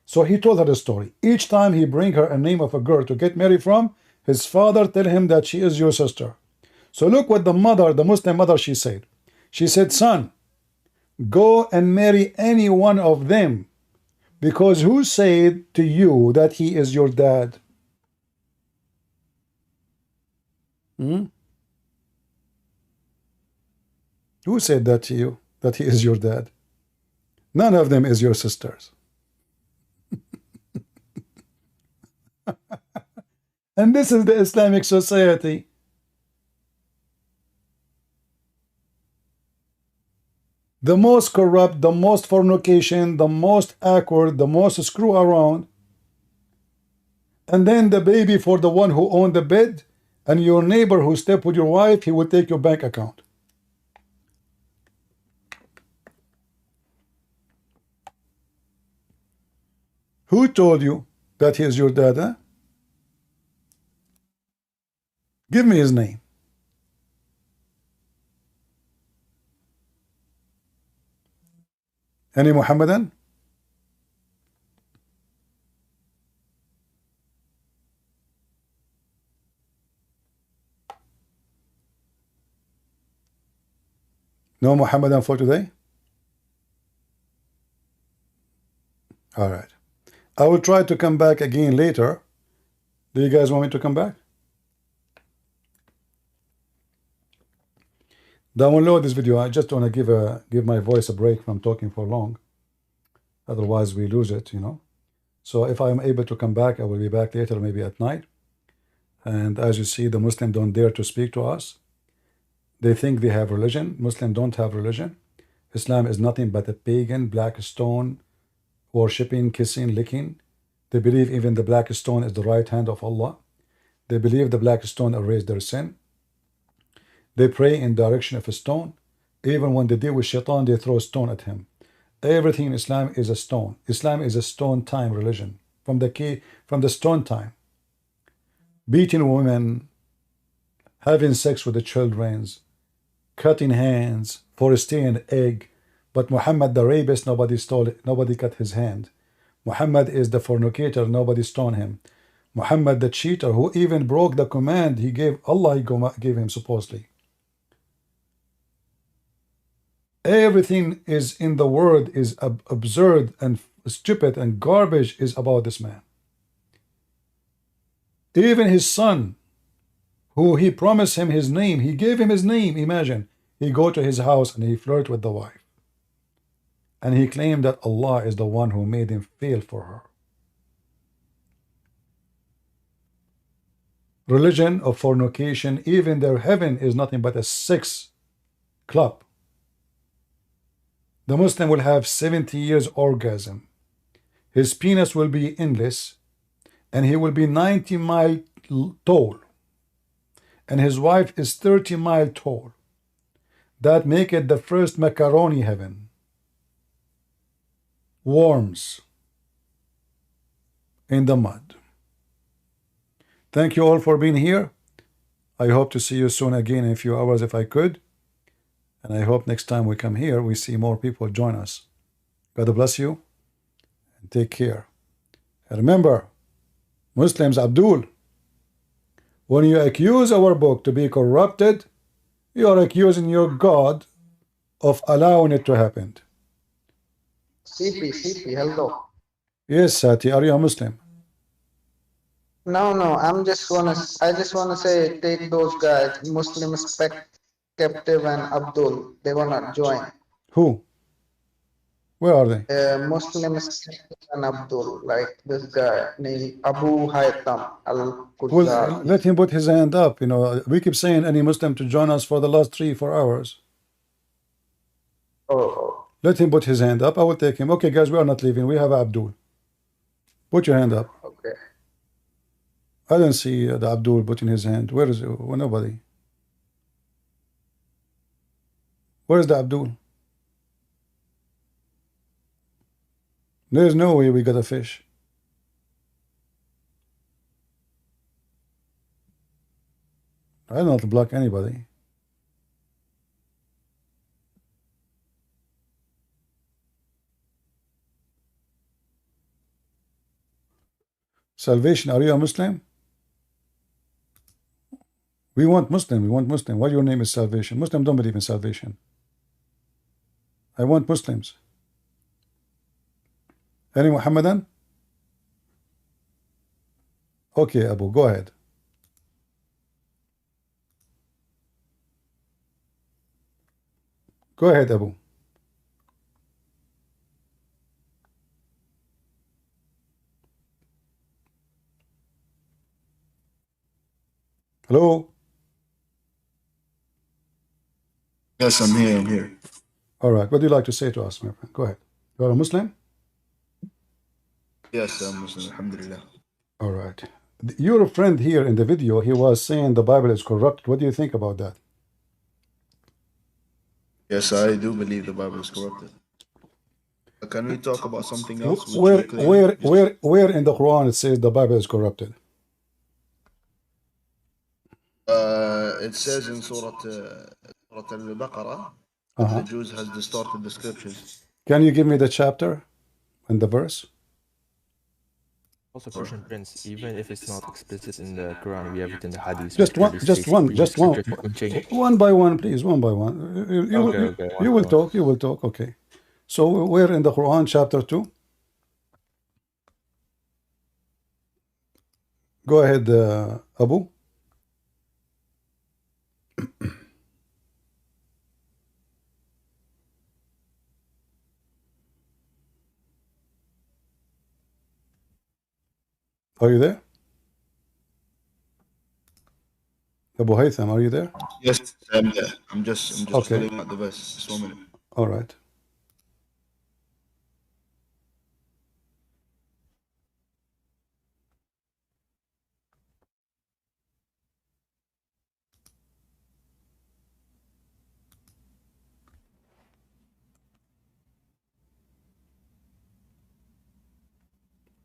So he told her the story. Each time he bring her a name of a girl to get married from, his father tell him that she is your sister. So look what the mother, the Muslim mother, she said. She said, son, go and marry any one of them. Because who said to you that he is your dad? Who said that to you, that he is your dad? None of them is your sisters. And this is the Islamic society. The most corrupt, the most fornication, the most awkward, the most screw around. And then the baby for the one who owned the bed, and your neighbor who slept with your wife, he will take your bank account. Who told you that he is your dad? Huh? Give me his name. Any Muhammadan? No Muhammadan for today? All right. I will try to come back again later. Do you guys want me to come back? Download this video. I just want to give my voice a break from talking for long. Otherwise, we lose it, you know. So if I'm able to come back, I will be back later, maybe at night. And as you see, the Muslims don't dare to speak to us. They think they have religion. Muslims don't have religion. Islam is nothing but a pagan black stone, worshipping, kissing, licking. They believe even the black stone is the right hand of Allah. They believe the black stone erased their sin. They pray in direction of a stone. Even when they deal with shaitan, they throw a stone at him. Everything in Islam is a stone. Islam is a stone time religion. From the stone time. Beating women, having sex with the children, cutting hands, for stealing an egg. But Muhammad the rapist, nobody stole it, nobody cut his hand. Muhammad is the fornicator, nobody stoned him. Muhammad the cheater, who even broke the command he gave Allah, he gave him supposedly. Everything is in the world is absurd and stupid and garbage is about this man. Even his son, who he promised him his name, he gave him his name. Imagine, he go to his house and he flirt with the wife. And he claimed that Allah is the one who made him fail for her. Religion of fornication, even their heaven is nothing but a sex club. The Muslim will have 70 years orgasm. His penis will be endless, and he will be 90 miles tall. And his wife is 30 miles tall. That make it the first macaroni heaven. Worms in the mud. Thank you all for being here. I hope to see you soon again in a few hours if I could. And I hope next time we come here, we see more people join us. God bless you and take care. And remember, Muslims, Abdul, when you accuse our book to be corrupted, you are accusing your God of allowing it to happen. CP, hello. Yes, Sati, are you a Muslim? No, I just wanna say, take those guys, Muslim Captive and Abdul, they're gonna join. Who? Where are they? Muslim Captive and Abdul, like this guy named Abu Haytham Well, Al-Quzar. let him put his hand up. You know, we keep saying any Muslim to join us for the last 3-4 hours. Oh. Let him put his hand up. I will take him. Okay, guys, we are not leaving. We have Abdul. Put your hand up. Okay. I don't see the Abdul putting his hand. Where is it? Well, nobody. Where is the Abdul? There's no way we got a fish. I don't block anybody. Salvation, are you a Muslim? We want Muslim. We want Muslim. Why your name is Salvation? Muslim don't believe in salvation. I want Muslims. Any Muhammadan? Okay, Abu, go ahead. Go ahead, Abu. Hello? Yes, I'm here. All right. What do you like to say to us, my friend? Go ahead. You are a Muslim? Yes, I'm Muslim, alhamdulillah. All right. Your friend here in the video, he was saying the Bible is corrupt. What do you think about that? Yes, I do believe the Bible is corrupted. Can we talk about something else? Where in the Quran it says the Bible is corrupted? It says in Surah Al-Baqarah that the Jews has distorted the scriptures. Can you give me the chapter and the verse? Also, question, Prince, even if it's not explicit in the Quran, we have it in the Hadith. Just one by one, please, one by one. You will talk. Okay. So where in the Quran, chapter 2? Go ahead, Abu. Are you there? Abu Haytham, are you there? Yes, I'm there. I'm just okay. filling out the verse. Just 1 minute. All right.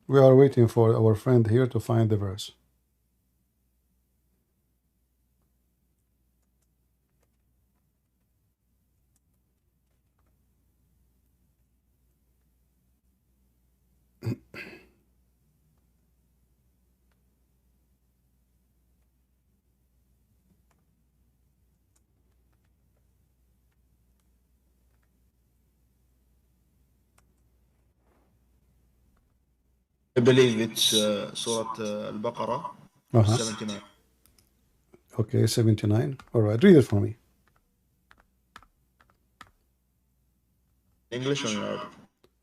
We are waiting for our friend here to find the verse. I believe it's Surah Al-Baqarah, 79. Okay, 79. All right, read it for me. English or in Arabic?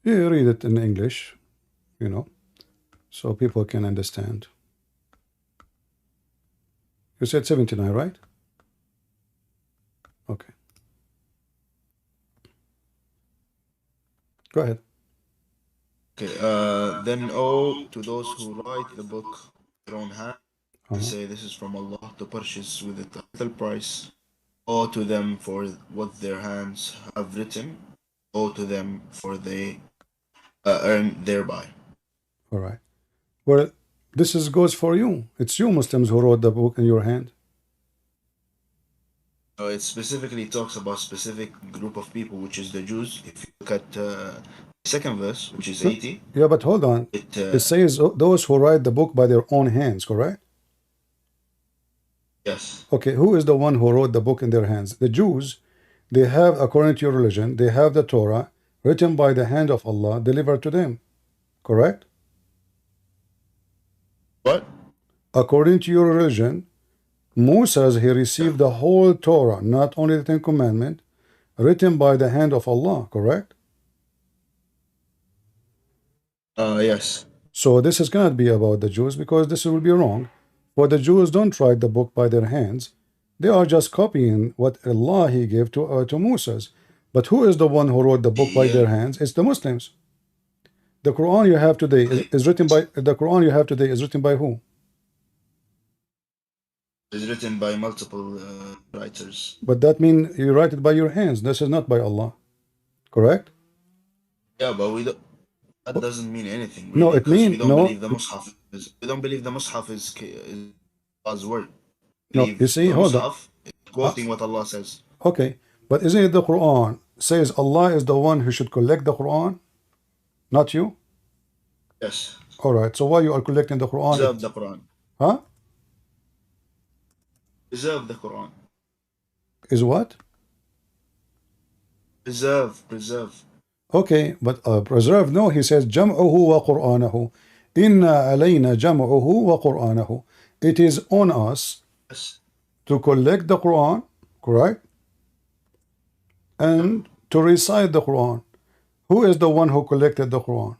Yeah, read it in English, so people can understand. You said 79, right? Okay. Go ahead. Okay. Then to those who write the book with their own hand, they say this is from Allah to purchase with it a little price. Woe to them for what their hands have written. Woe to them for they earn thereby. All right. Well, this goes for you. It's you Muslims who wrote the book in your hand. It specifically talks about specific group of people, which is the Jews. If you look at the second verse, which is 80. Yeah, but hold on. It says those who write the book by their own hands, correct? Yes. Okay, who is the one who wrote the book in their hands? The Jews, they have, according to your religion, they have the Torah written by the hand of Allah delivered to them, correct? What? According to your religion, Moses, he received the whole Torah, not only the Ten Commandments, written by the hand of Allah, correct? Yes. So this is cannot be about the Jews because this will be wrong. For the Jews don't write the book by their hands. They are just copying what Allah he gave to Moses. But who is the one who wrote the book by their hands? It's the Muslims. The Quran you have today is written by who? It's written by multiple writers. But that means you write it by your hands. This is not by Allah. Correct? Yeah, but we don't. That doesn't mean anything. Really, no, it means we don't believe the Mus'haf. We don't believe the Mus'haf is Allah's word. No, you see, hold on. Quoting what Allah says. Okay, but isn't it the Quran says Allah is the one who should collect the Quran, not you? Yes. All right. So why you are collecting the Quran? Preserve the Quran. Huh? Preserve the Quran. Is what? Preserve. Okay, but preserve, no, he says jam'uhu wa qur'anahu. Inna alayna jam'uhu wa qur'anahu. It is on us to collect the Quran, correct? And to recite the Quran. Who is the one who collected the Quran?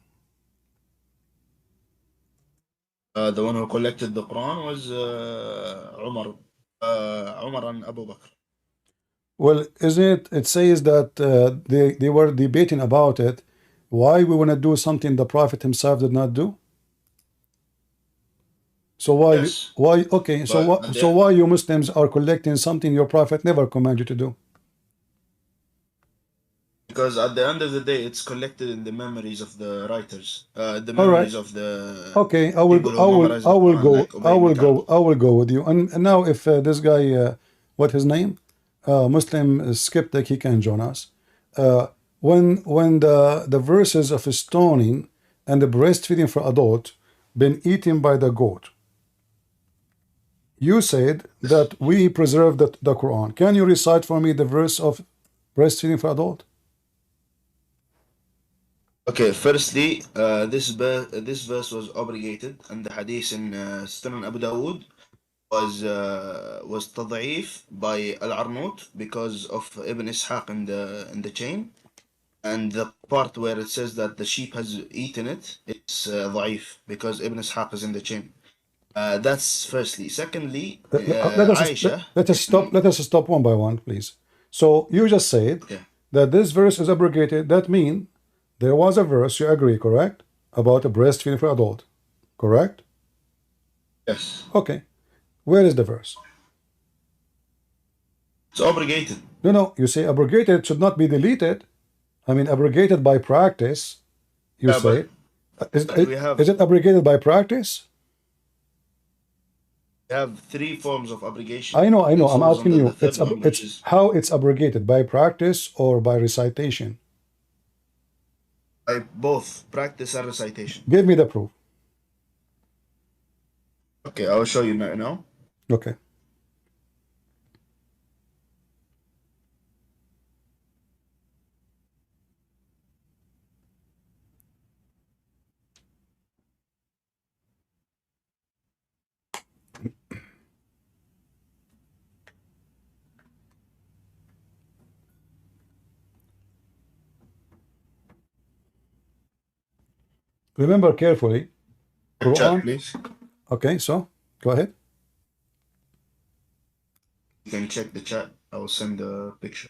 The one who collected the Quran was Umar. Umar and Abu Bakr. Well, isn't it? It says that they were debating about it. Why we want to do something the Prophet himself did not do? So why? Yes. Why? Okay. So why you Muslims are collecting something your Prophet never commanded you to do? Because at the end of the day, it's collected in the memories of the writers, the memories of the. Okay, I will go with you. And now, if this guy, what his name, Muslim skeptic, he can join us. When the verses of stoning and the breastfeeding for adult been eaten by the goat, you said that we preserve the Quran. Can you recite for me the verse of breastfeeding for adult? Okay, firstly, this verse was abrogated, and the hadith in Sunan Abu Dawood was tad'if by Al-Arnaut because of Ibn Ishaq in the chain, and the part where it says that the sheep has eaten it, it's da'if because Ibn Ishaq is in the chain. That's firstly. Secondly, Aisha. Let us stop one by one, please. So you just said that this verse is abrogated. That means there was a verse, you agree, correct? About a breastfeeding for adult, correct? Yes. Okay. Where is the verse? It's abrogated. No, you say abrogated should not be deleted. I mean, abrogated by practice, you say. Is it abrogated by practice? We have three forms of abrogation. I know. I'm asking you. It's how it's abrogated, by practice or by recitation? By both practice and recitation. Give me the proof. Okay, I will show you now. Okay. Remember carefully. Chat, Quran. please. Okay, so go ahead. You can check the chat. I will send the picture.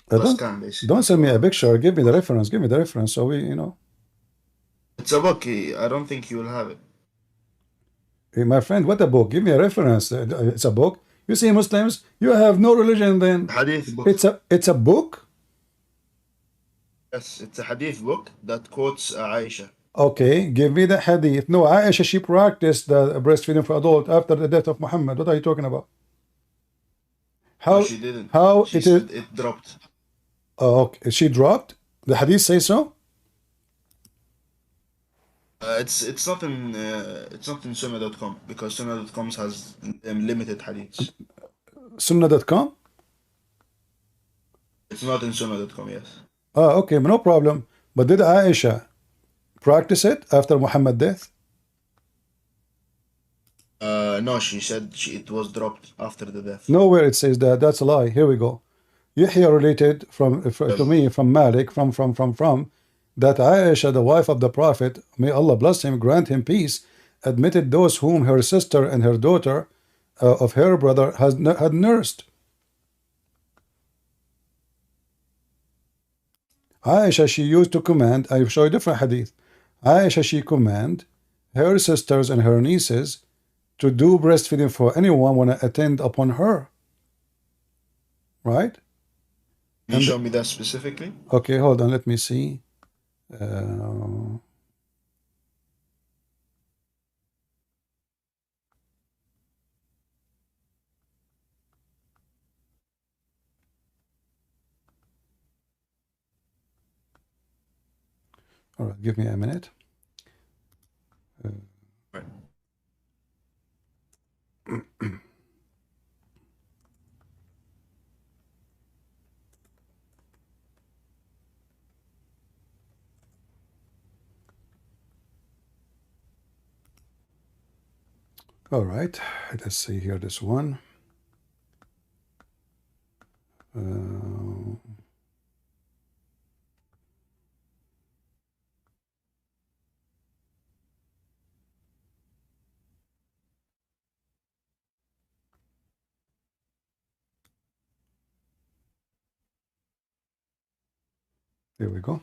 Don't send me a picture. Give me the reference. Give me the reference. So we, you know. It's a book. I don't think you will have it. Hey, my friend, what a book? Give me a reference. It's a book. You see, Muslims, you have no religion. Then Hadith book. It's a book. Yes, it's a hadith book that quotes Aisha. Okay, give me the hadith. No, Aisha, she practiced the breastfeeding for adult after the death of Muhammad. What are you talking about? How No, she didn't. How she it said is? it dropped. Oh, okay. She dropped. The hadith say so. It's not in Sunnah.com because Sunnah.com has limited hadiths. Sunnah.com. It's not in Sunnah.com. Yes. Oh, okay, no problem. But did Aisha practice it after Muhammad's death? No, she said it was dropped after the death. Nowhere it says that. That's a lie. Here we go. Yahya related to me from Malik from that Aisha, the wife of the Prophet, may Allah bless him, grant him peace, admitted those whom her sister and her daughter of her brother had nursed. Aisha, she used to command, I show you different hadith. Aisha, she command her sisters and her nieces to do breastfeeding for anyone want to attend upon her. Right? Can you show me that specifically? Okay, hold on, let me see. All right, give me a minute. Right. All right, let's see here this one. Here we go.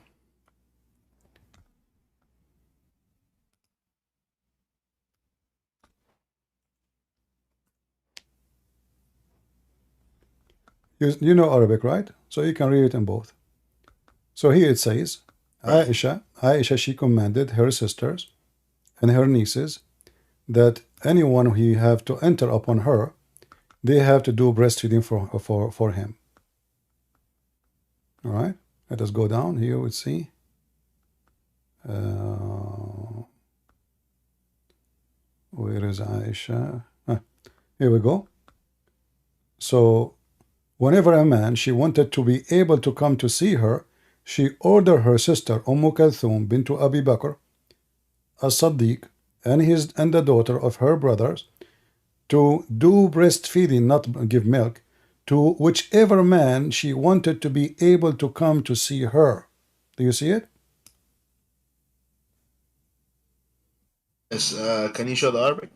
You know Arabic, right? So you can read it in both. So here it says, Aisha, she commanded her sisters and her nieces that anyone who have to enter upon her, they have to do breastfeeding for him. All right, let us go down here. We'll see. Where is Aisha? Here we go. So whenever a man she wanted to be able to come to see her, she ordered her sister Kulthum bint Abi Bakr as-Siddiq and the daughter of her brothers to do breastfeeding, not give milk, to whichever man she wanted to be able to come to see her. Do you see it? Yes. Can you show the Arabic?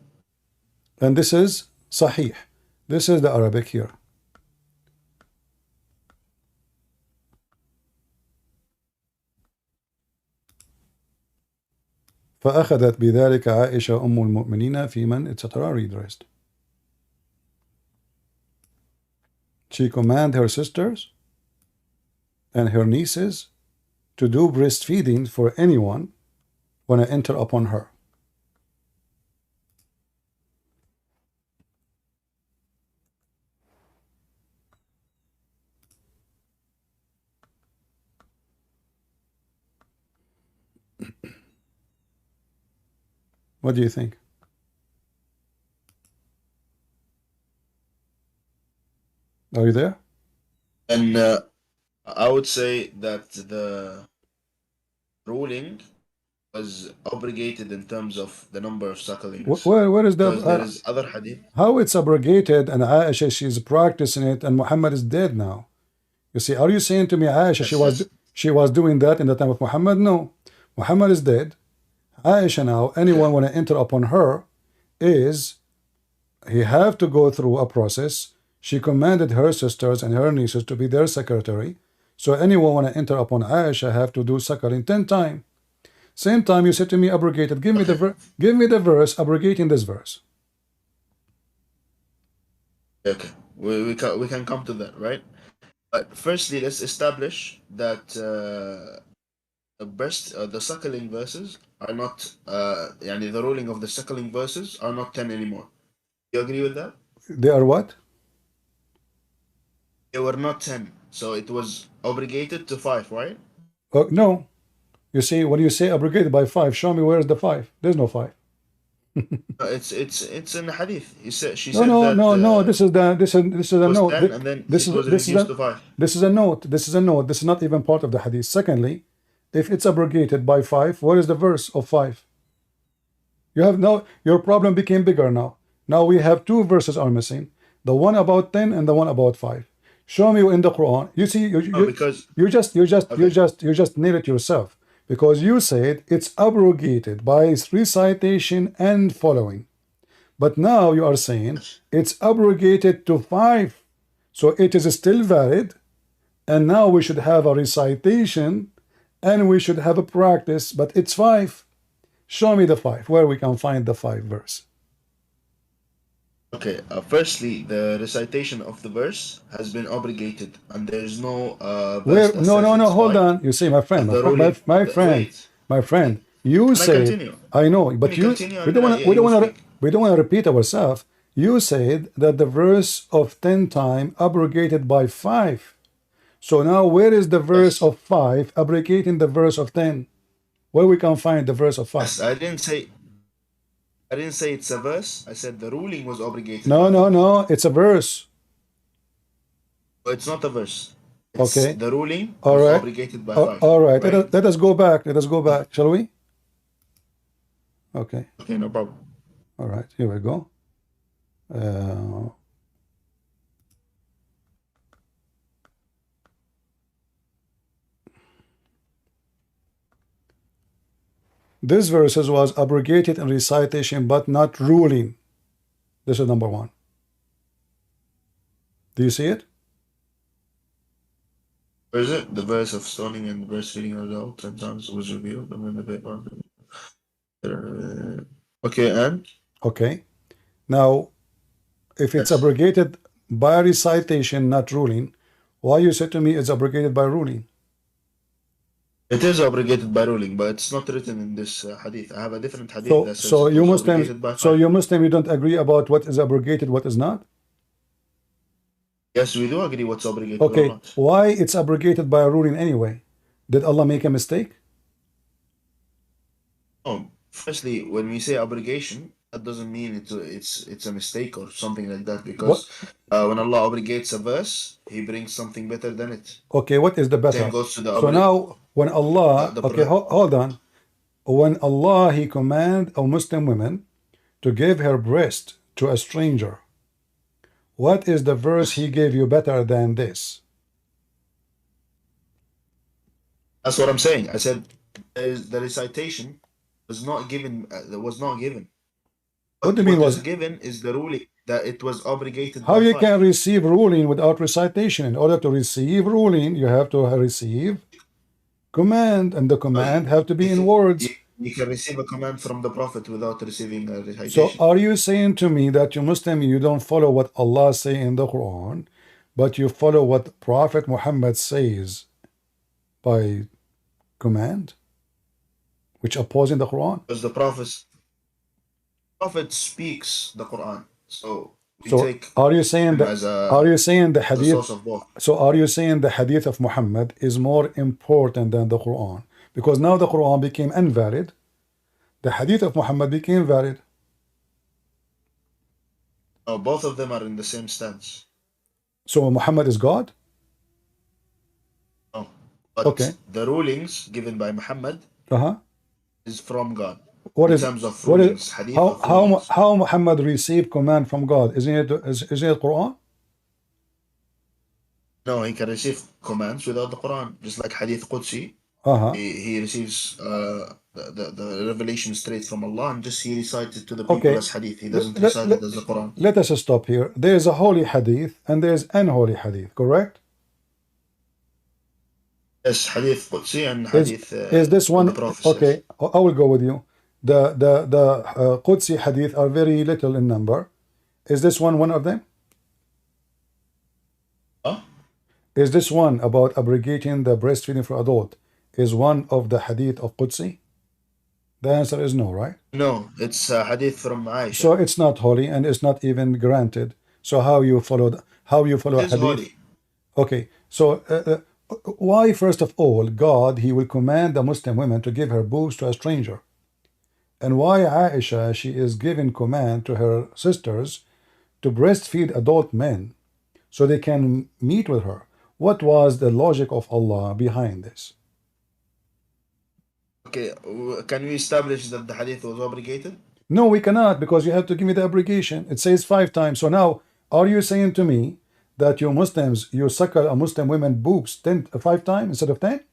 And this is Sahih. This is the Arabic here. فأخذت بذلك عائشة أم المؤمنين في من etc. Read the rest. She commanded her sisters and her nieces to do breastfeeding for anyone when I enter upon her. What do you think? Are you there? And I would say that the ruling was abrogated in terms of the number of sucklings. Where is Because there that? is other hadith. How it's abrogated and Aisha, she's practicing it and Muhammad is dead now. You see, are you saying to me Aisha, she was doing that in the time of Muhammad? No. Muhammad is dead Aisha now, anyone want to enter upon her is he have to go through a process. She commanded her sisters and her nieces to be their secretary. So anyone want to enter upon Aisha have to do suckling 10 times. Same time you said to me abrogated. Give me the verse abrogating this verse. Okay, we can come to that, right? But firstly, let's establish that the suckling verses are not يعني the ruling of the suckling verses are not 10 anymore. You agree with that? They are what? They were not 10, so it was abrogated to 5, right? No. You see, when you say abrogated by 5, show me where's the 5. There's no 5. It's in the hadith. She No, said no, that no, no. This is a was note. 10 and then This it was is reduced to 5. This is a note. This is a note. This is not even part of the hadith. Secondly, if it's abrogated by 5, what is the verse of 5? You have now your problem became bigger now. Now we have 2 verses are missing. The one about 10 and the one about 5. Show me in the Quran. You see, you just nailed it yourself. Because you said it's abrogated by recitation and following. But now you are saying it's abrogated to 5. So it is still valid. And now we should have a recitation and we should have a practice, but it's 5. Show me the 5, where we can find the 5 verse. Okay, firstly, the recitation of the verse has been abrogated, and there is no verse that No, says no, no, it's hold 5. on. You see, my friend, Wait. my friend, you Can I said, continue? I know, but we don't want to repeat ourselves. You said that the verse of 10 times abrogated by 5. So now where is the verse of 5 abrogating the verse of 10? Where we can find the verse of 5? Yes, I didn't say it's a verse. I said the ruling was abrogated. No, it's a verse. It's not a verse. Okay. The ruling All was right. abrogated by 5. All right. Let us go back. Let us go back. Shall we? Okay. Okay, no problem. All right. Here we go. This verses was abrogated in recitation but not ruling. This is number 1. Do you see it? Where is it? The verse of stoning and the verse reading out 10 times was revealed. Okay, and? Okay. Now, if it's abrogated by recitation, not ruling, why you said to me it's abrogated by ruling? It is abrogated by ruling, but it's not written in this hadith. I have a different hadith that says so it you was Muslims, abrogated by 5. so you Muslim, you don't agree about what is abrogated, what is not? Yes, we do agree what's abrogated Okay, or not. why it's abrogated by a ruling anyway? Did Allah make a mistake? Oh, firstly, when we say abrogation, that doesn't mean it's a mistake or something like that, because when Allah abrogates a verse, He brings something better than it. Okay, what is the better? Same goes to the So now, when Allah, hold on. When Allah, He command a Muslim woman to give her breast to a stranger, what is the verse He gave you better than this? That's what I'm saying. I said the recitation was not given. What do you mean was given is the ruling that it was obligated. How you can receive ruling without recitation? In order to receive ruling, you have to receive command, and the command have to be in words. You can receive a command from the Prophet without receiving a recitation. So are you saying to me that you Muslim, you don't follow what Allah say in the Quran, but you follow what Prophet Muhammad says by command, which opposing the Quran? Because the Prophet speaks the Quran, so are you saying that? Are you saying the hadith? So are you saying the hadith of Muhammad is more important than the Quran? Because now the Quran became invalid, the hadith of Muhammad became valid. No, both of them are in the same stance. So Muhammad is God? No, but the rulings given by Muhammad is from God. How Muhammad received command from God? Isn't it Quran? No, he can receive commands without the Quran, just like Hadith Qudsi. he receives the revelation straight from Allah, and just he recites it to the people Okay. as hadith. He doesn't recite it as the Quran. Let us stop here. There is a holy hadith and there is unholy hadith, correct? Yes, hadith Qudsi and hadith is this one? the Prophet Okay, I will go with you. The Qudsi hadith are very little in number. Is this one of them? Huh? Is this one about abrogating the breastfeeding for adult is one of the hadith of Qudsi? The answer is no, right? No, it's hadith from Aisha. So it's not holy and it's not even granted. So how you follow It's hadith? holy. Okay, so why first of all God he will command the Muslim women to give her boobs to a stranger, and why Aisha she is giving command to her sisters to breastfeed adult men so they can meet with her? What was the logic of Allah behind this? Okay, can we establish that the hadith was obligated? No, we cannot, because you have to give me the abrogation. It says 5 times. So now, are you saying to me that you Muslims, you suckle a Muslim woman boobs 5 times instead of 10?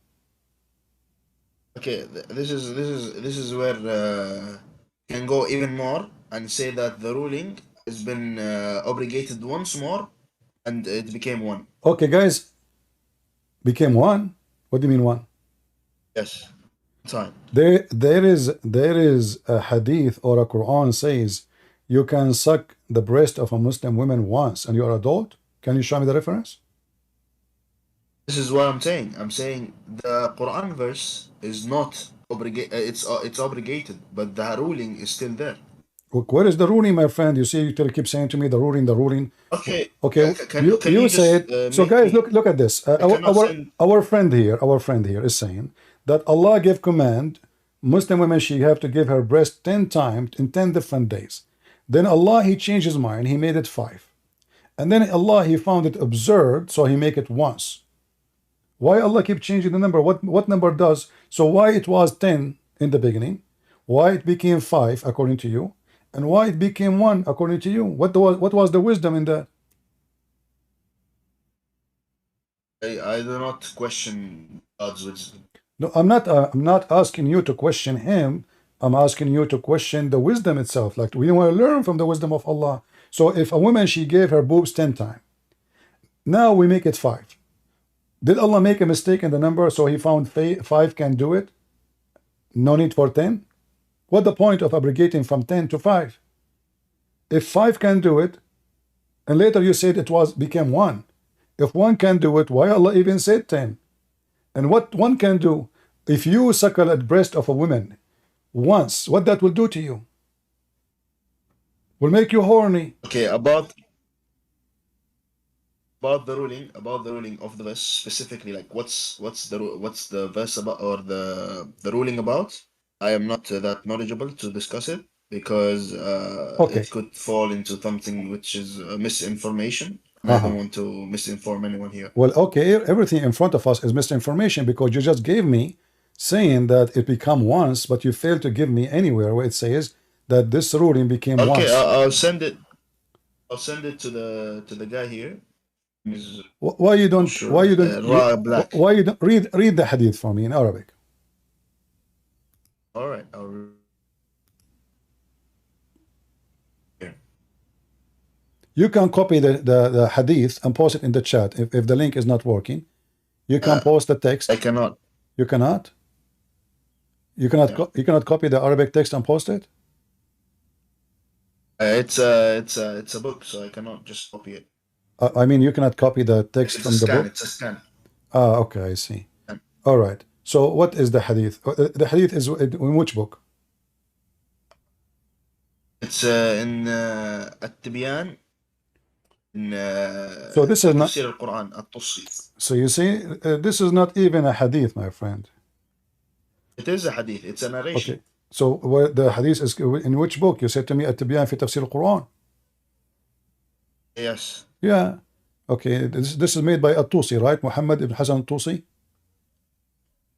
Okay, this is where can go even more and say that the ruling has been obligated once more, and it became one. Okay, guys, became one. What do you mean one? Yes, time. There is a hadith or a Quran says you can suck the breast of a Muslim woman once and you are adult. Can you show me the reference? This is what I'm saying. I'm saying the Quran verse is not obligated. It's obligated, but the ruling is still there. Where is the ruling, my friend? You see, you keep saying to me the ruling. Okay. Okay. Can you said just, so, guys. Look at this. Our friend here is saying that Allah gave command Muslim women she have to give her breast 10 times in 10 different days. Then Allah he changed his mind. He made it 5, and then Allah he found it absurd, so he make it once. Why Allah keep changing the number? What number does? So why it was 10 in the beginning? Why it became 5 according to you? And why it became 1 according to you? What was the wisdom in that? I do not question God's wisdom. No, I'm not asking you to question him. I'm asking you to question the wisdom itself. Like, we want to learn from the wisdom of Allah. So if a woman she gave her boobs 10 times, now we make it 5. Did Allah make a mistake in the number so he found 5 can do it? No need for 10? What the point of abrogating from 10 to 5? If 5 can do it, and later you said it became 1. If 1 can do it, why Allah even said 10? And what 1 can do, if you suckle at breast of a woman once, what that will do to you? Will make you horny. Okay, about the ruling of the verse specifically, like what's the verse about, or the ruling about? I am not that knowledgeable to discuss it, because it could fall into something which is misinformation. I don't want to misinform anyone here. Well, okay, everything in front of us is misinformation, because you just gave me saying that it become once, but you failed to give me anywhere where it says that this ruling became once. Okay, I'll send it. I'll send it to the guy here. Why you don't? Sure. Why you don't? Black. Why you don't read the hadith for me in Arabic? All right. You can copy the hadith and post it in the chat. If the link is not working, you can post the text. I cannot. You cannot. You cannot copy the Arabic text and post it. It's a book, so I cannot just copy it. I mean, you cannot copy the text from the book. It's a scan. Ah, okay, I see. All right. So, what is the hadith? The hadith is in which book? It's in At-Tibyan. So this is not. Tafsir al-Quran, At-Tusi. So you see, this is not even a hadith, my friend. It is a hadith. It's a narration. Okay. So where the hadith is in which book? You said to me At-Tibyan fi Tafsir al-Quran. Yes. Yeah. Okay. This is made by At-Tusi, right? Muhammad ibn Hassan At-Tusi.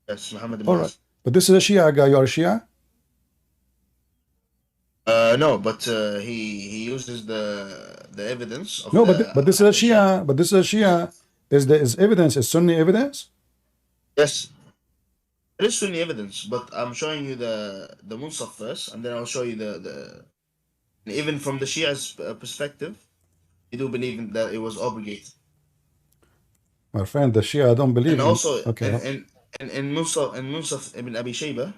Yes, Muhammad ibn All right. But this is a Shia guy. You are a Shia? No, but he uses the evidence of no, but this is a Shia. But this is a Shia. Is evidence is Sunni evidence? Yes. There is Sunni evidence, but I'm showing you the Munsaf first, and then I'll show you the even from the Shia's perspective, they do believe that it was obligated. My friend, the Shia don't believe And in. also Okay. in Munsaf ibn Abi Shayba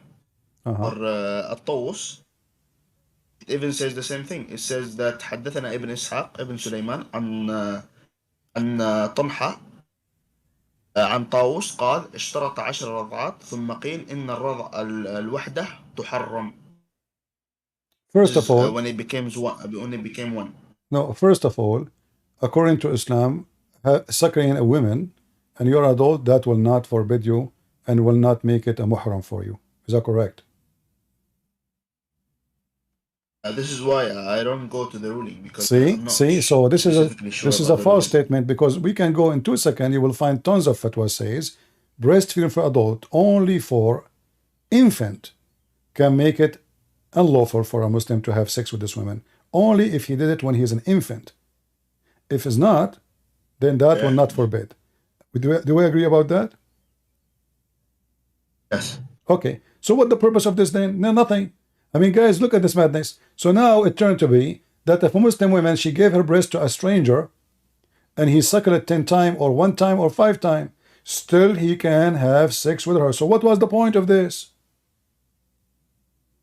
Uh-huh. or At-Tawus, it even says the same thing. It says that حدثنا ابن إسحاق ابن سليمان عن طلحة عن طاووس قال اشترط 10 رضعات ثم قيل إن الوحدة تحرم. First This of is all, when it became one. no, first of all, according to Islam, suckling a woman and you're adult, that will not forbid you and will not make it a muhram for you. Is that correct? This is why I don't go to the ruling, because See, I'm not so this is specifically sure a about the false ruling. statement, because we can go in 2 seconds, you will find tons of fatwa says breastfeeding for adult only for infant can make it unlawful for a Muslim to have sex with this woman. Only if he did it when he is an infant. If it's not, then that will not forbid. Do we agree about that? Yes. Okay. So what the purpose of this then? No, nothing. I mean, guys, look at this madness. So now it turned to be that if a Muslim woman, she gave her breast to a stranger and he suckled it 10 times or 1 time or 5 times, still he can have sex with her. So what was the point of this?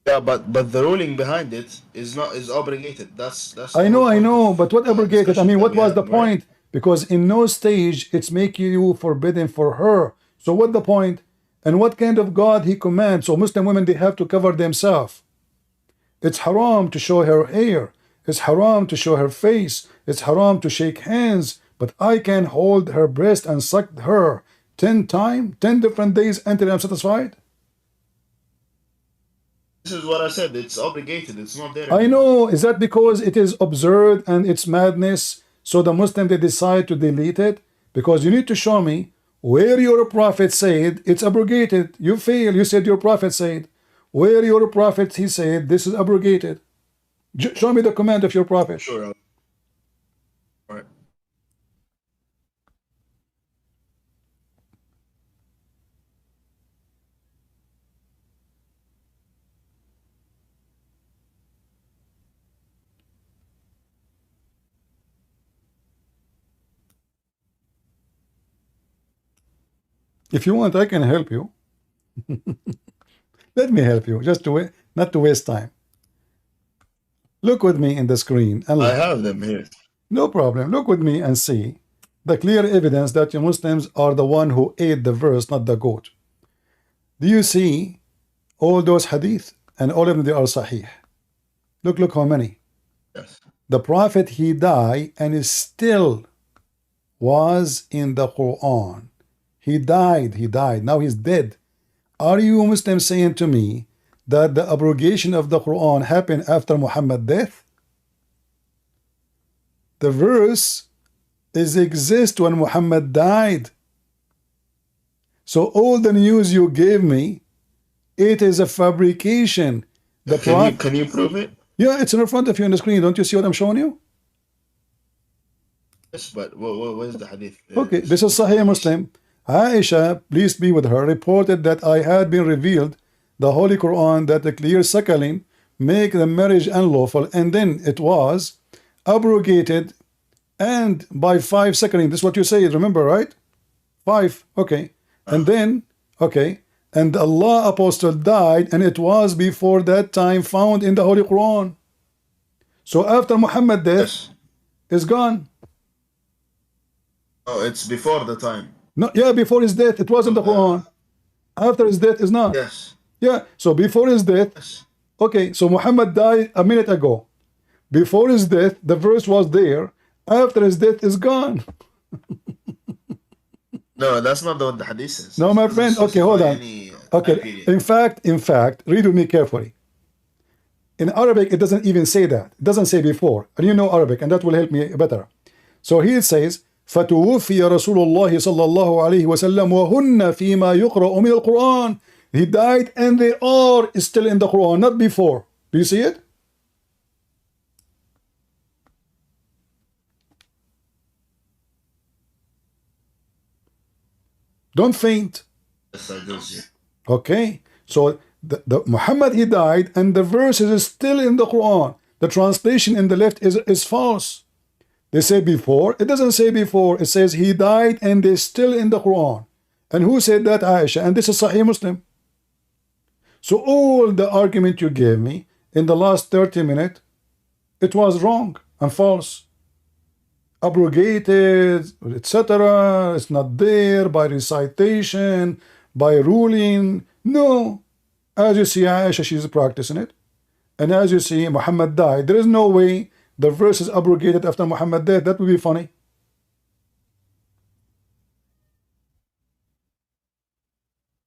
Yeah, but the ruling behind it is obligated. That's I know, but what abrogated? I mean, what was the point? Right? Because in no stage it's making you forbidden for her. So what the point? And what kind of God he commands? So Muslim women, they have to cover themselves. It's haram to show her hair. It's haram to show her face. It's haram to shake hands. But I can hold her breast and suck her 10 times, 10 different days until I'm satisfied. This is what I said. It's obligated. It's not there. I know. Is that because it is absurd and it's madness? So the Muslim, they decide to delete it? Because you need to show me where your prophet said it's abrogated. You fail. You said your prophet said. Where your prophet, he said this is abrogated. Show me the command of your prophet. Sure. All right. If you want, I can help you. Let me help you, just to not to waste time. Look with me in the screen. And I have them here. No problem. Look with me and see the clear evidence that you Muslims are the one who ate the verse, not the goat. Do you see all those hadith? And all of them, they are sahih. Look how many. Yes. The Prophet, he died and is still was in the Quran. He died. Now he's dead. Are you Muslims saying to me that the abrogation of the Quran happened after Muhammad's death? The verse exists when Muhammad died. So all the news you gave me, it is a fabrication. Can you prove it? Yeah, it's in front of you on the screen. Don't you see what I'm showing you? Yes, but what is the hadith? Okay, this is Sahih Muslim. Aisha, please be with her, reported that I had been revealed the Holy Quran that the clear suckling make the marriage unlawful, and then it was abrogated, and by 5 suckling. This is what you say, remember, right? 5, okay. And then, okay, and Allah apostle died, and it was before that time found in the Holy Quran. So after Muhammad's death, it's gone. Oh, it's before the time. No, yeah, before his death, it was in the Quran. After his death, is not. Yes. Yeah, so before his death, Yes. okay, so Muhammad died a minute ago. Before his death, the verse was there. After his death, is gone. No, that's not what the hadith says. No, my friend, okay, hold on. Okay, in fact, read with me carefully. In Arabic, it doesn't even say that. It doesn't say before. And you know Arabic, and that will help me better. So here it says, فَتُوفِيَ رَسُولُ اللَّهِ صَلَّى اللَّهُ عَلَيْهِ وَسَلَّمْ وَهُنَّ فِي مَا يُقْرَأُ مِنَ الْقُرْآنِ. He died and they are still in the Quran, not before. Do you see it? Don't faint. Yes, I do see. Okay, so the Muhammad, he died, and the verses is still in the Quran. The translation in the left is false. They say before. It doesn't say before. It says he died, and they're still in the Quran. And who said that? Aisha. And this is Sahih Muslim. So all the argument you gave me in the last 30 minutes, it was wrong and false. Abrogated, etc. It's not there by recitation, by ruling. No. As you see, Aisha, she's practicing it. And as you see, Muhammad died. There is no way the verse is abrogated after Muhammad died. That would be funny.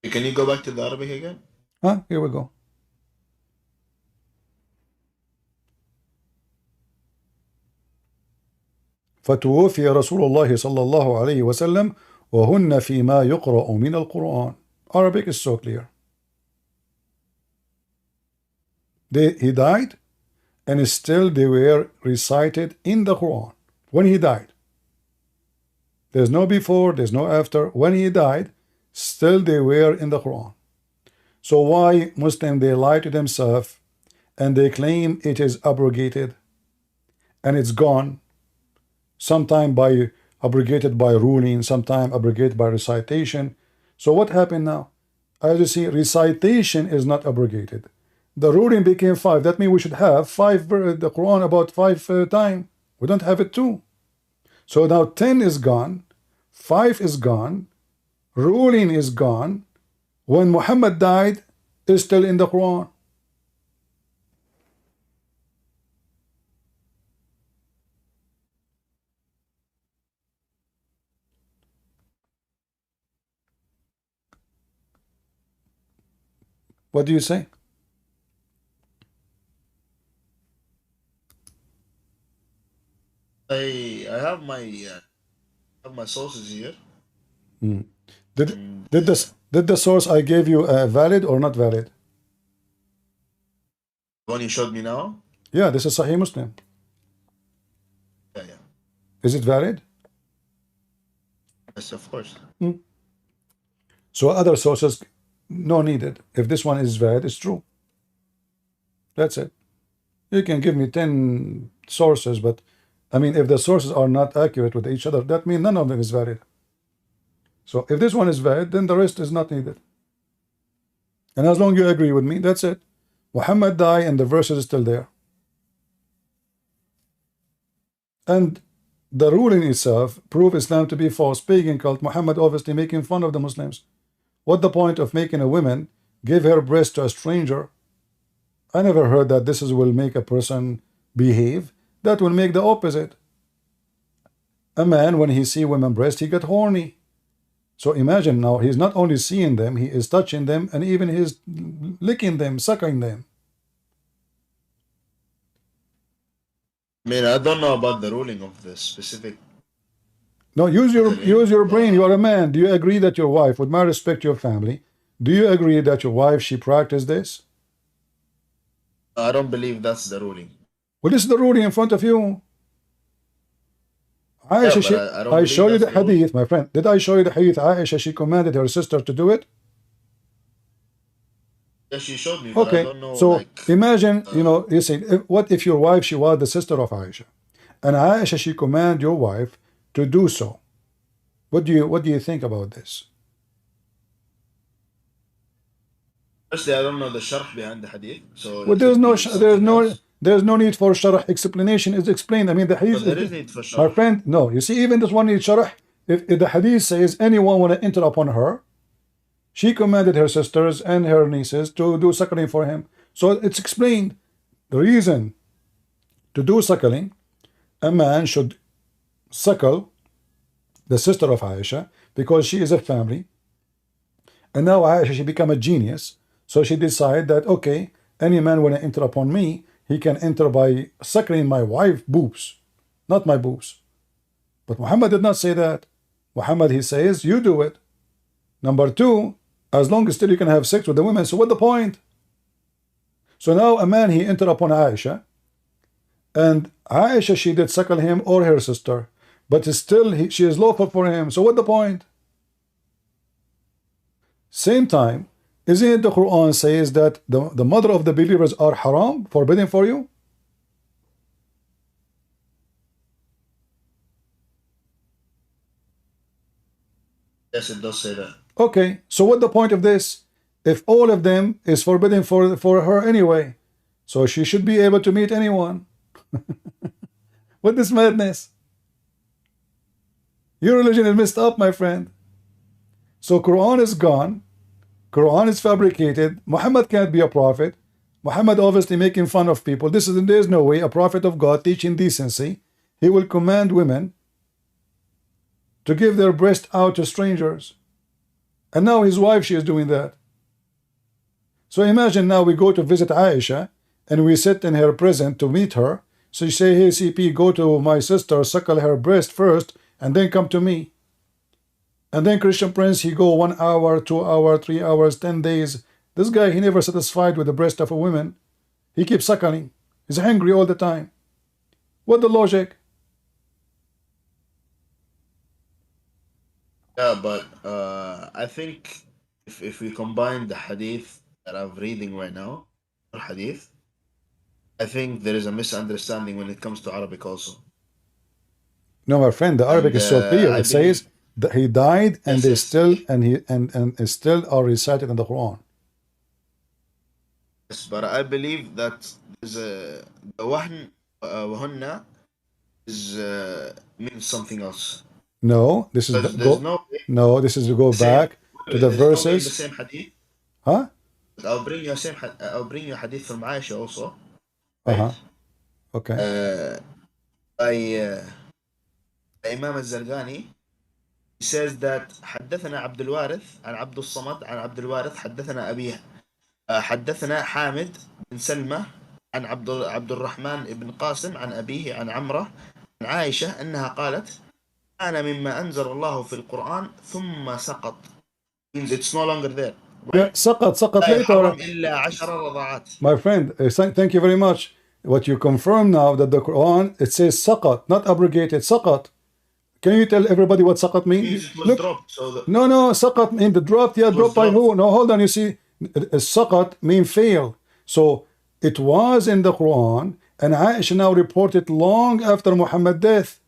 Can you go back to the Arabic again? Here we go. فتوفي رسول الله صلى الله عليه وسلم وهن فيما يقرأ من القرآن. Arabic is so clear. He died, and still they were recited in the Quran when he died. There's no before, there's no after. When he died, still they were in the Quran. So why Muslims, they lie to themselves and they claim it is abrogated and it's gone, sometime by abrogated by ruling, sometime abrogated by recitation. So what happened now? As you see, recitation is not abrogated. The ruling became 5. That means we should have 5, the Quran about 5 times. We don't have it 2. So now 10 is gone, 5 is gone, ruling is gone. When Muhammad died, is still in the Quran. What do you say? I have my sources here. Did the source I gave you valid or not valid? The one you showed me now? Yeah, this is Sahih Muslim. Yeah. Is it valid? Yes, of course. So other sources, no needed. If this one is valid, it's true. That's it. You can give me 10 sources, but I mean, if the sources are not accurate with each other, that means none of them is valid. So if this one is valid, then the rest is not needed. And as long as you agree with me, that's it. Muhammad died and the verse is still there. And the ruling itself proved Islam to be false, pagan cult. Muhammad obviously making fun of the Muslims. What the point of making a woman give her breast to a stranger? I never heard that this will make a person behave. That will make the opposite. A man, when he see women breast, he get horny. So imagine now, he's not only seeing them, he is touching them, and even he's licking them, sucking them. I mean, I don't know about the ruling of the specific. No, use your brain. You are a man. Do you agree that your wife, with my respect to your family, do you agree that your wife, she practiced this? I don't believe that's the ruling. Well, this is the ruling in front of you. Aisha, Yeah, I show you the hadith, my friend. Did I show you the hadith? Aisha, she commanded her sister to do it. Yeah, she showed me, but Okay, I don't know. so Like, imagine, you say, what if your wife, she was the sister of Aisha, and Aisha, she command your wife to do so? What do you think about this? firstly, I don't know the sharh behind the hadith. So Well, let it be something else. there's no need for sharh. Explanation is explained. I mean, the hadith. But there is need for My sharh. friend, no. You see, even this one needs sharh. If the hadith says anyone want to enter upon her, she commanded her sisters and her nieces to do suckling for him. So it's explained. The reason to do suckling, a man should suckle the sister of Aisha because she is a family. And now Aisha, she become a genius. So she decided that, okay, any man want to enter upon me, he can enter by suckling my wife's boobs, not my boobs. But Muhammad did not say that. Muhammad, he says, you do it. Number 2, as long as still you can have sex with the women, so what the point? So now a man, he entered upon Aisha, and Aisha, she did suckle him or her sister, but still she is lawful for him, so what the point? Same time, Isn't it the Quran says that the mother of the believers are haram, forbidden for you? Yes, it does say that. Okay, so what the point of this? If all of them is forbidden for her anyway, so she should be able to meet anyone. What is madness? Your religion is messed up, my friend. So Quran is gone. Quran is fabricated. Muhammad can't be a prophet. Muhammad obviously making fun of people. There's no way a prophet of God teaching decency. He will command women to give their breast out to strangers. And now his wife, she is doing that. So imagine now we go to visit Aisha and we sit in her presence to meet her. So you say, hey CP, go to my sister, suckle her breast first, and then come to me. And then Christian Prince, he go 1 hour, 2 hours, 3 hours, 10 days. This guy, he never satisfied with the breast of a woman. He keeps suckling. He's hungry all the time. What the logic? Yeah, but I think if we combine the hadith that I'm reading right now, hadith, I think there is a misunderstanding when it comes to Arabic also. No, my friend, the Arabic And is so clear. I It says believe, that he died and yes, they yes, still and still are recited in the Quran. yes, but I believe that there's the wahn wahunna is means something else. No, this is the, Because there's go. no way No, this is to go the same. back to the There's no way in the verses. same hadith. Huh? But I'll bring you a same. I'll bring you a hadith from Aisha also, Uh-huh. right? Okay. By Imam al-Zarqani. He says that حدثنا عبد الوارث عن عبد الصمد عن عبد الوارث حدثنا أبيه حدثنا حامد بن سلمة عن عبد الرحمن بن قاسم عن أبيه عن عمرة عن عائشة أنها قالت كان مما أنزل الله في القرآن ثم سقط. Means it's no longer there. Yeah, Right? سقط لا يحرم later. إلا 10 رضاعات. My friend, thank you very much. What you confirm now that the Quran, it says سقط, not abrogated, سقط. Can you tell everybody what سقط It means means? it was Look, dropped. So no, سقط mean the dropped, yeah, it was dropped by dropped. who? No, hold on, you see, سقط mean fail. So it was in the Quran, and Aisha now reported long after Muhammad's death.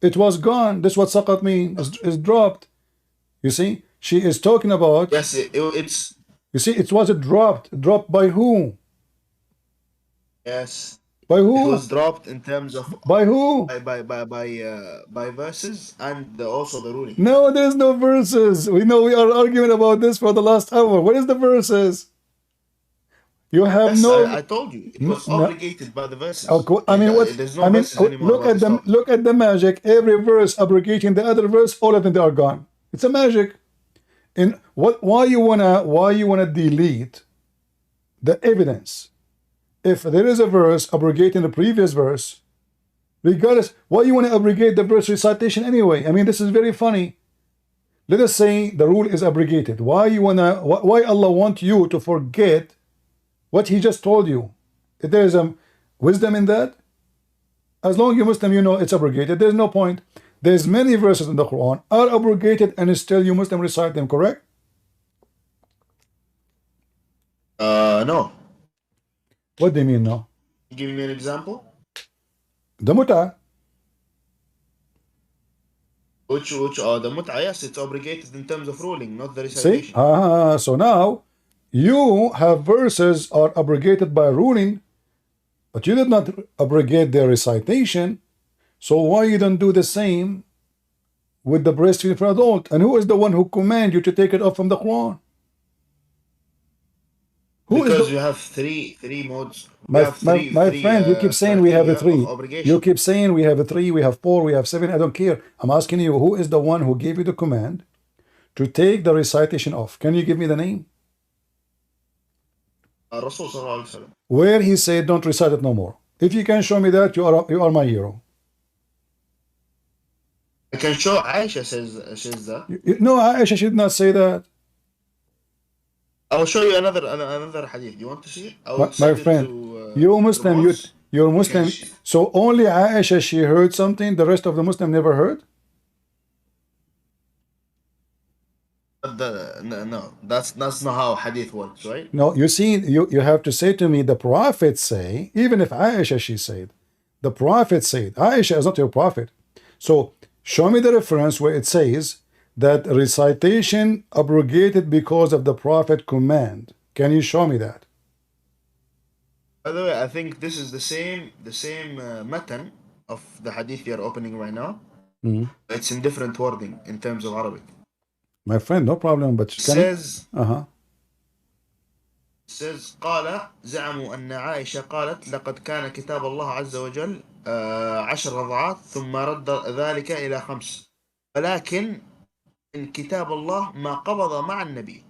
It was gone. That's what سقط means, is dropped. You see, she is talking about, Yes, it's you see, it was dropped by who? yes. By It who? was dropped in terms of By who? by verses and also the ruling. No, there's no verses. We know we are arguing about this for the last hour. What is the verses? You have Yes, no. I told you it was No. obligated by the verses. I mean, what? There's no I mean, verses anymore look about at this them. topic. Look at the magic. Every verse abrogating the other verse. All of them, they are gone. It's a magic. And what? Why you wanna delete the evidence? If there is a verse abrogating the previous verse, regardless, why you want to abrogate the verse recitation anyway? I mean, this is very funny. Let us say the rule is abrogated. Why Allah want you to forget what He just told you? If there is a wisdom in that, as long as you're Muslim, you know it's abrogated. There's no point. There's many verses in the Quran are abrogated and still you Muslim recite them, correct? No. What do you mean no? Give me an example. The mut'ah. Which the mut'ah, yes, it's obligated in terms of ruling, not the See? recitation. So now you have verses are abrogated by ruling, but you did not abrogate their recitation. So why you don't do the same with the breastfeeding for adult? And who is the one who command you to take it off from the Quran? Because you have three modes. My friend, you keep saying we have a three. You keep saying we have a three, we have four, we have seven. I don't care. I'm asking you, who is the one who gave you the command to take the recitation off? Can you give me the name? Rasul sallallahu alaihi wasallam. Where he said, don't recite it no more. If you can show me that, you are my hero. I can show Aisha says that. No, Aisha should not say that. I'll show you another hadith. You want to see it? My friend, you're Muslim. You're Muslim. So only Aisha, she heard something. The rest of the Muslim never heard. No, that's not how hadith works, right? No, you see, you have to say to me, the prophets say, even if Aisha, she said, the prophet said, Aisha is not your prophet. So show me the reference where it says that recitation abrogated because of the prophet command. Can you show me that? By the way, I think this is the same matan of the hadith you're opening right now. It's in different wording in terms of Arabic. My friend, no problem, but It says uh-huh. says قال زعموا أن عائشة قالت لقد كان كتاب الله عز وجل 10 رضعات ثم رد ذلك إلى 5 ولكن إن كتاب الله ما قبض مع النبي.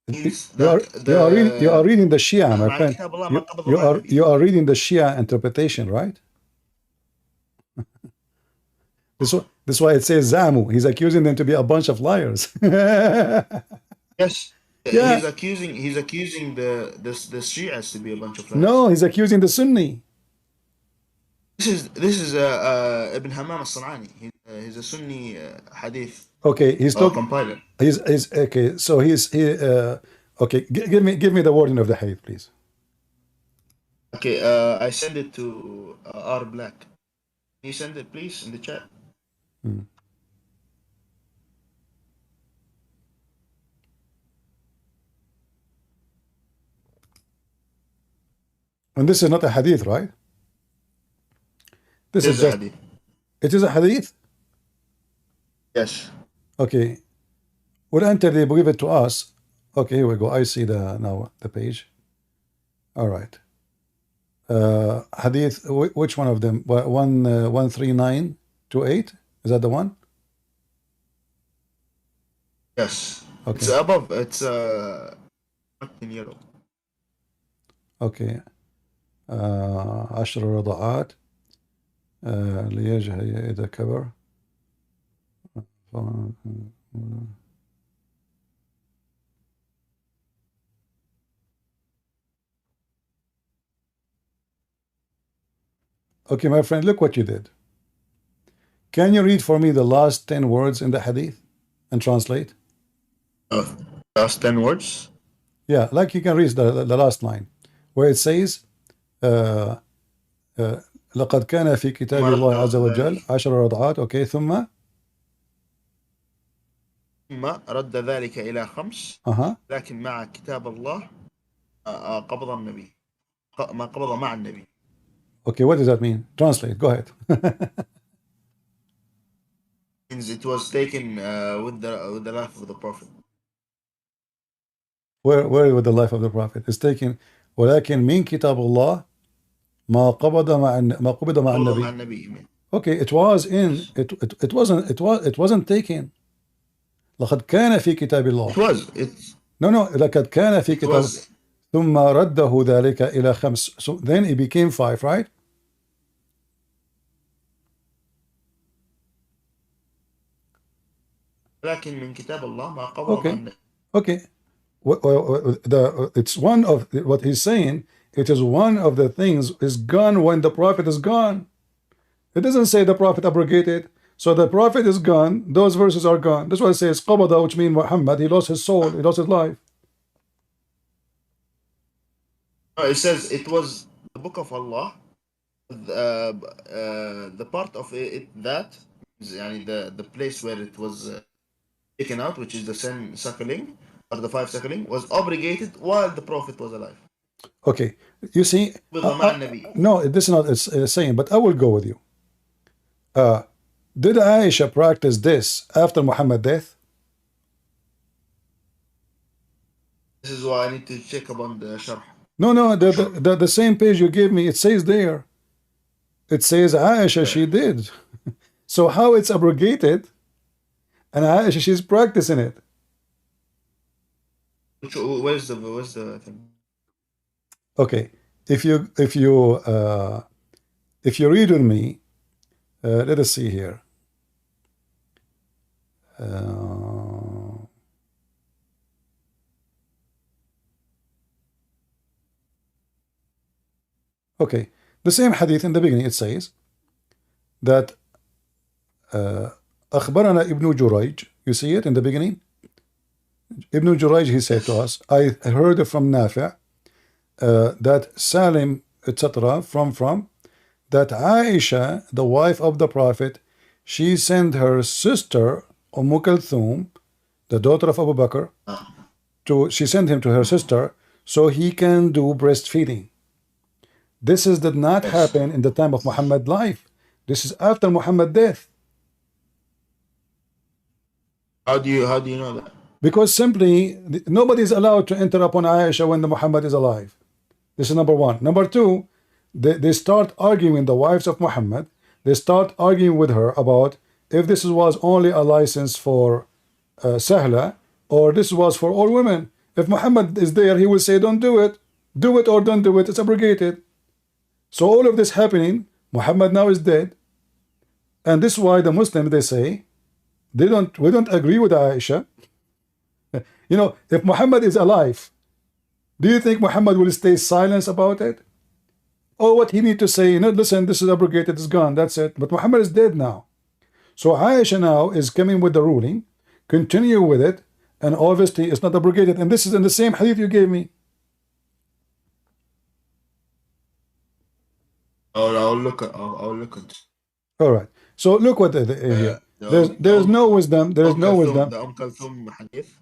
You are reading the Shia, my friend. You are reading the Shia interpretation, right? This is why it says Zamu. He's accusing them to be a bunch of liars. Yes. Yeah. He's accusing the Shias to be a bunch of liars. No, he's accusing the Sunni. This is Ibn Hammam al-San'ani. He's a Sunni hadith. Okay, he's talking. Compiler. He's okay. So okay. Give me the wording of the hadith, please. Okay, I send it to R Black. Can you send it, please, in the chat? And this is not a hadith, right? This is just hadith. It is a hadith? Yes. Okay. Well, until they give it to us. Okay, here we go. I see now the page. All right. Hadith. Which one of them? 13928. Is that the one? Yes. Okay. It's above. It's in yellow. Okay. 10 رضعات ليجهي إذا كبر. Okay, my friend, look what you did. Can you read for me the last 10 words in the hadith and translate? Last 10 words? Yeah, like you can read the last line where it says لقد كان في كتاب الله عز وجل 10 رضعات. Okay, ثم رد ذلك إلى 5 لكن مع كتاب الله قبض النبي ما قبض مع النبي. Okay, what does that mean? Translate, go ahead. Means it was taken with the life of the Prophet. Where with the life of the Prophet? It's taken ولكن من كتاب الله ما قبض مع النبي. Okay, it wasn't taken. لقد كان في كتاب الله. It was. No, لقد كان في كتاب ثم رده ذلك إلى 5. So then it became 5, right? لكن من كتاب الله ما قبض. Okay. It's one of what he's saying. It is one of the things is gone when the Prophet is gone. It doesn't say the Prophet abrogated. So the Prophet is gone. Those verses are gone. That's why it says qabada, which means Muhammad. He lost his soul. He lost his life. It says it was the book of Allah. The part of it that the place where it was taken out, which is the 10 suckling or the 5 suckling, was abrogated while the Prophet was alive. Okay, you see, no, this is not it's saying, but I will go with you. Did Aisha practice this after Muhammad's death? This is why I need to check upon the sharh. No, the same page you gave me, it says there. It says Aisha, she did. So how it's abrogated, and Aisha, she's practicing it. Where's the thing? Okay, if you read with me, let us see here. Okay, the same hadith in the beginning, it says that أخبرنا ابن جريج. You see it in the beginning? Ibn Jurayj, he said to us, I heard from Nafi' that Salim, etc., from that Aisha, the wife of the Prophet, she sent her sister Kulthum, the daughter of Abu Bakr, she sent him to her sister so he can do breastfeeding. This did not happen in the time of Muhammad's life. This is after Muhammad's death. How do you know that? Because simply nobody is allowed to enter upon Aisha when the Muhammad is alive. This is number one. Number two, they start arguing, the wives of Muhammad, they start arguing with her about if this was only a license for Sahla or this was for all women. If Muhammad is there, he will say, don't do it. Do it or don't do it. It's abrogated. So all of this happening, Muhammad now is dead. And this is why the Muslims, they say, we don't agree with Aisha. You know, if Muhammad is alive, do you think Muhammad will stay silent about it? Or what he need to say, you know, listen, this is abrogated, it's gone, that's it. But Muhammad is dead now. So Aisha now is coming with the ruling, continue with it, and obviously it's not abrogated. And this is in the same hadith you gave me. I'll look at. All right. So look what here. There's no wisdom. There is no wisdom. The Kulthum hadith.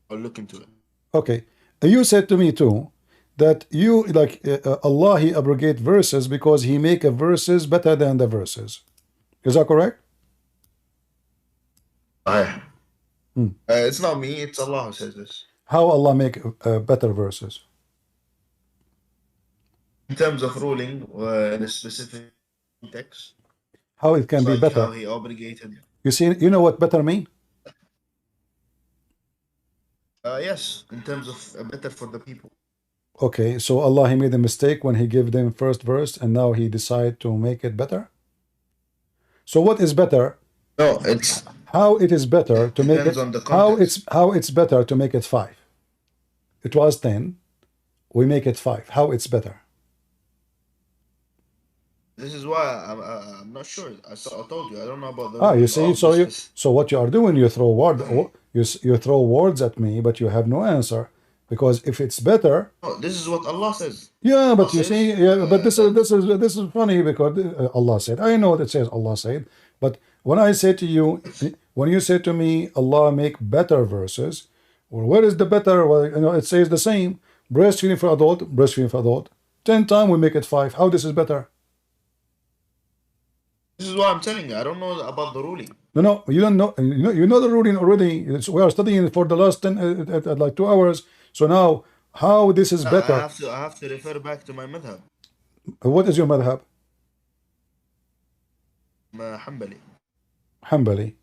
I'll look into it. Okay. You said to me too that you like Allah, he abrogate verses because he make a verses better than the verses. Is that correct? It's not me. It's Allah who says this. How Allah make better verses? In terms of ruling in a specific context. How it can be better? How he obligated. You see, you know what better mean? Yes, in terms of better for the people. Okay, so Allah, he made a mistake when he gave them first verse, and now he decided to make it better. So what is better? No, it's how it is better to make it. How it's better to make it 5. It was 10. We make it 5. How it's better? This is why I'm not sure. I told you I don't know about the. You see, so what you are doing, you throw you throw words at me, but you have no answer, because if it's better. Oh, this is what Allah says. Yeah, but you see, but this is funny because Allah said. I know that says Allah said, but when I say to you, when you say to me, Allah make better verses, well, where is the better? Well, you know, it says the same. Breastfeeding for adult, breastfeeding for adult. 10 times we make it 5. How this is better? This is what I'm telling you. I don't know about the ruling. No, you don't know. You know the ruling already. We are studying for the last 10, like 2 hours. So now, how this is better? I have to refer back to my madhab. What is your madhab? Hanbali. Hanbali.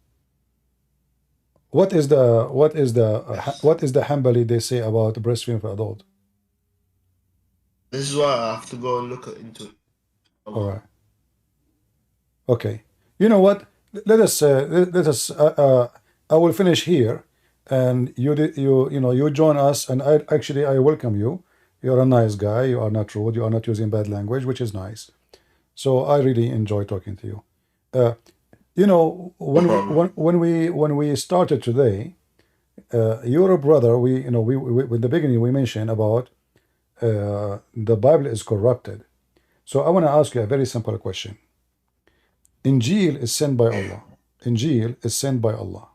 What is the Hanbali they say about breastfeeding for adult? This is why I have to go look into it. All right. Okay. You know what? Let us. I will finish here, and you join us, and I welcome you. You're a nice guy. You are not rude. You are not using bad language, which is nice. So I really enjoy talking to you. When we started today, your brother, we in the beginning we mentioned about the Bible is corrupted. So I want to ask you a very simple question. Injil is sent by Allah. Injil is sent by Allah.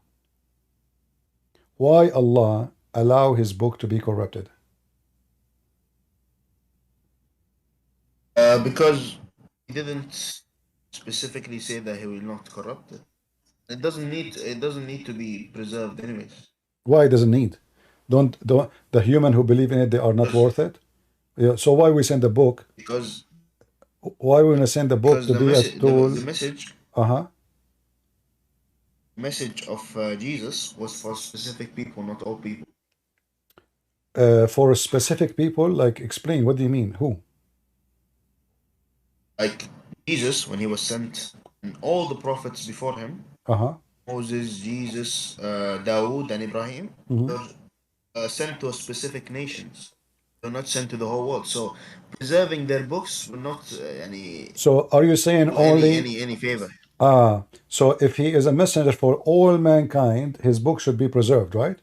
Why Allah allow his book to be corrupted? Because he didn't specifically say that he will not corrupt it. It doesn't need to be preserved anyways. Why it doesn't need? Don't the human who believe in it, they are not worth it? Yeah. So why we send the book? Because why we want to send the book to be a tool? The message. Message of Jesus was for specific people, not all people. For specific people, like explain. What do you mean? Who? Like Jesus, when he was sent, and all the prophets before him, Moses, Jesus, Dawood, and Ibrahim, were sent to specific nations. They're not sent to the whole world. So preserving their books will not any. So are you saying only any favor? So if he is a messenger for all mankind, his book should be preserved, right?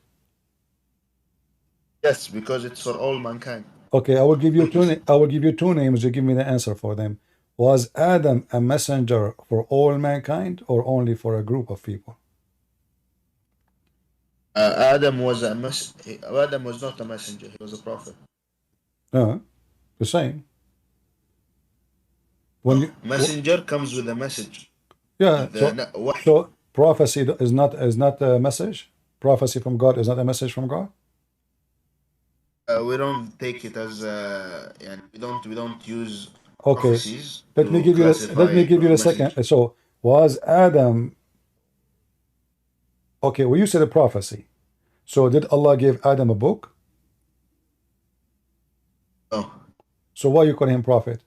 Yes, because it's for all mankind. Okay, I will give you I will give you two names. You give me the answer for them. Was Adam a messenger for all mankind or only for a group of people? Adam was Adam was not a messenger. He was a prophet. The same. When you Messenger comes with a message. yeah, The so prophecy is not a message. Prophecy from God is not a message from God. we don't take it as and we don't use Okay, prophecies let me to give you classify let me give you the message. second. So was Adam okay? Well, you said a prophecy. So did Allah give Adam a book? No, So why you call him prophet?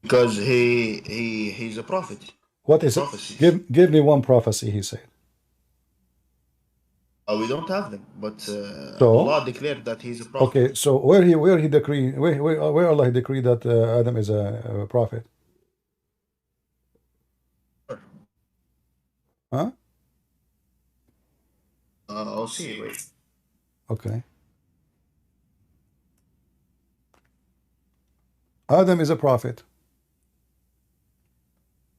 because he's a prophet. What is it? Prophecies. Give me one prophecy. He said. We don't have them, but So Allah declared that he's a prophet. okay, so where he decree where Allah decreed that Adam is a prophet? Huh? I'll see. Wait. Okay. Adam is a prophet.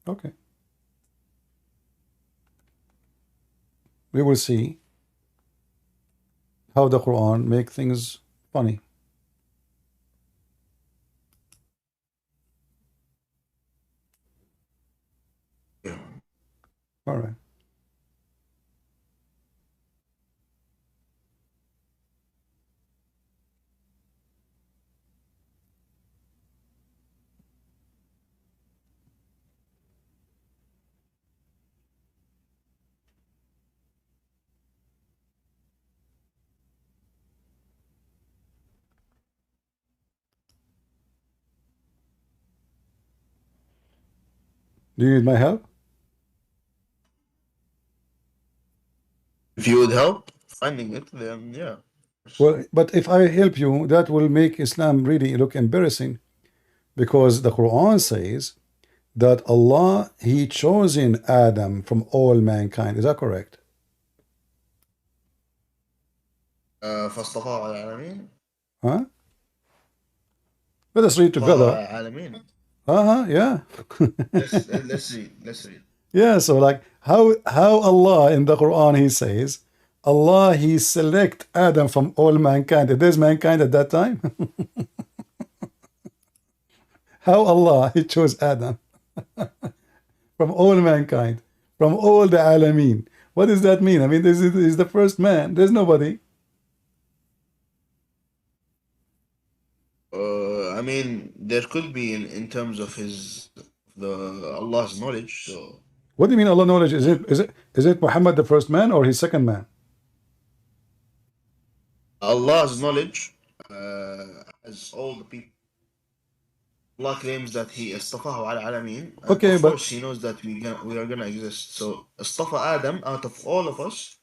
Okay. We will see how the Quran make things funny. Yeah. All right. Do you need my help? If you would help finding it, then yeah. Well, but if I help you, that will make Islam really look embarrassing, because the Quran says that Allah He chosen Adam from all mankind. Is that correct? فاصطفاه على العالمين. Huh? Let us read together. Yeah. Let's read. Let's read. Yeah, so like how Allah in the Quran He says Allah He select Adam from all mankind. There's mankind at that time. How Allah He chose Adam from all mankind, from all the alameen. What does that mean? I mean, this is the first man. There's nobody. I mean, there could be in terms of Allah's knowledge. So What do you mean Allah knowledge? Is it Muhammad the first man or his second man? Allah's knowledge has all the people. Allah claims that He istafahu ala alamin. Okay, of but course He knows that we are gonna exist. So istafa Adam out of all of us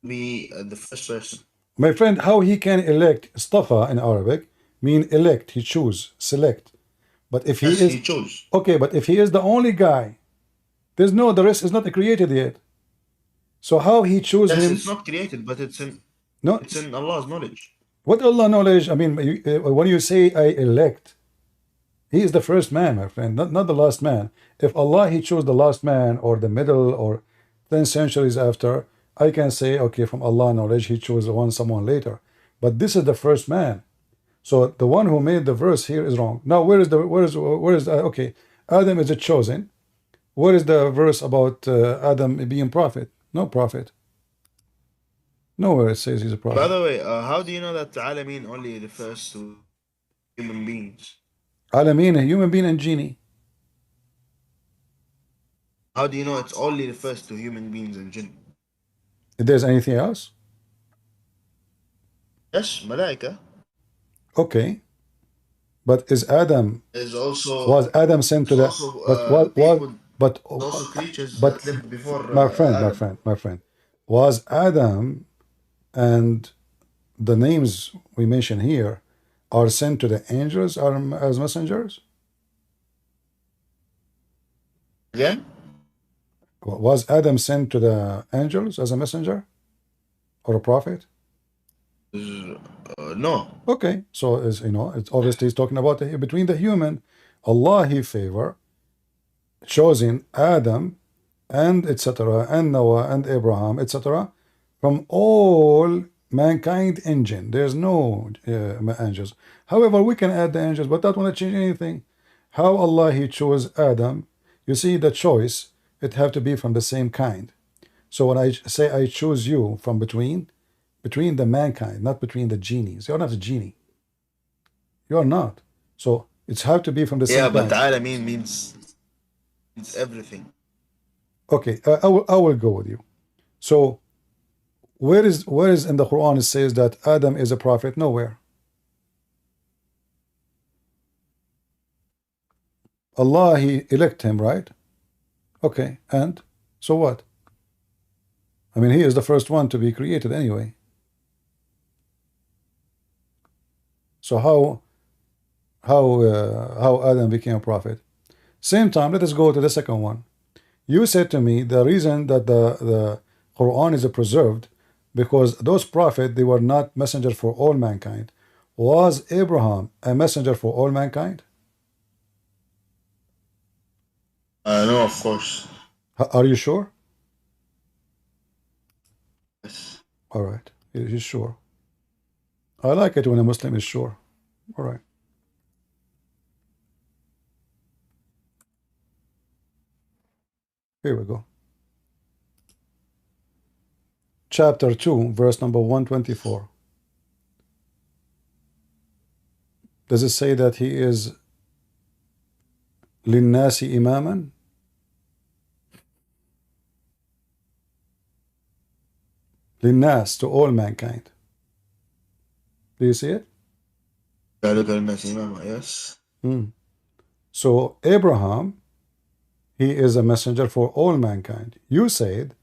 to be the first person. my friend, how he can elect Istafa in Arabic mean elect, he choose, select. But if he Yes, is He chose. okay, but if he is the only guy, the rest is not created yet. So how he chose Yes, him? it's not created, but it's No, in Allah's knowledge. what Allah knowledge? I mean, when you say I elect, he is the first man, my friend, not the last man. If Allah He chose the last man or the middle or 10 centuries after, I can say, okay, from Allah knowledge, He chose someone later. But this is the first man. So the one who made the verse here is wrong. Now, where is okay, Adam is a chosen. Where is the verse about Adam being prophet? No prophet. Nowhere it says he's a By prophet. the way, how do you know that alamin only refers to human beings? Alameen, a human being and genie. How do you know it only refers to human beings and jinn? If there's anything else? Yes, malaika. Okay. But is Adam Is also was Adam sent to the but people, but also creatures but that lived before my friend, was Adam and the names we mention here are sent to the angels or as messengers? Again? Was Adam sent to the angels as a messenger or a prophet? No. Okay, so as you know, it's obviously he's talking about between the human. Allah He favor choosing Adam and etc. and Noah and Abraham etc. from all mankind engine. There's no angels. However, we can add the angels, but that won't change anything. How Allah He chose Adam, you see the choice, it have to be from the same kind. So when I say I choose you from between the mankind, not between the genies. You're not a genie. You're not. So it's have to be from the Yeah, same but kind. alamin means everything. Okay, I will go with you. So where is in the Quran it says that Adam is a prophet? Nowhere. Allah He elect him, right? Okay, and so what? I mean, he is the first one to be created anyway. So how Adam became a prophet? Same time, let us go to the second one. You said to me the reason that the Quran is preserved because those prophets, they were not messengers for all mankind. Was Abraham a messenger for all mankind? No, of course. Are you sure? Yes. All right, he's sure. I like it when a Muslim is sure. All right. Here we go. Chapter 2, verse number 124. Does it say that he is linnasi imaman? Linnas, to all mankind. Do you see it? Yes. So Abraham, he is a messenger for all mankind. You said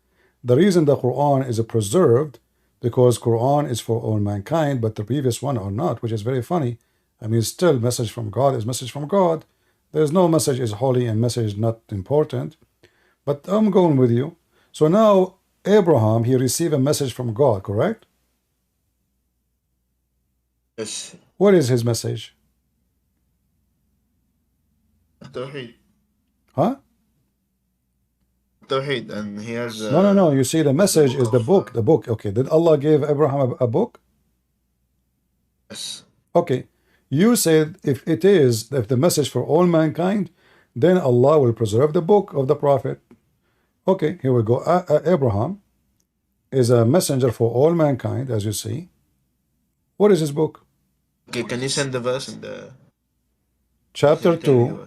the reason the Quran is preserved because Quran is for all mankind, but the previous one are not, which is very funny. I mean, still message from God is message from God. There's no message is holy and message not important. But I'm going with you. So now Abraham, he received a message from God, correct? Yes. What is his message? Tawheed. Huh? Tawheed, and he has No. You see, the message is the book. The book. Okay. Did Allah give Abraham a book? Yes. Okay. You said if the message for all mankind, then Allah will preserve the book of the prophet. Okay, here we go. Abraham is a messenger for all mankind, as you see. What is his book? Okay, can you send the verse in the Chapter 2,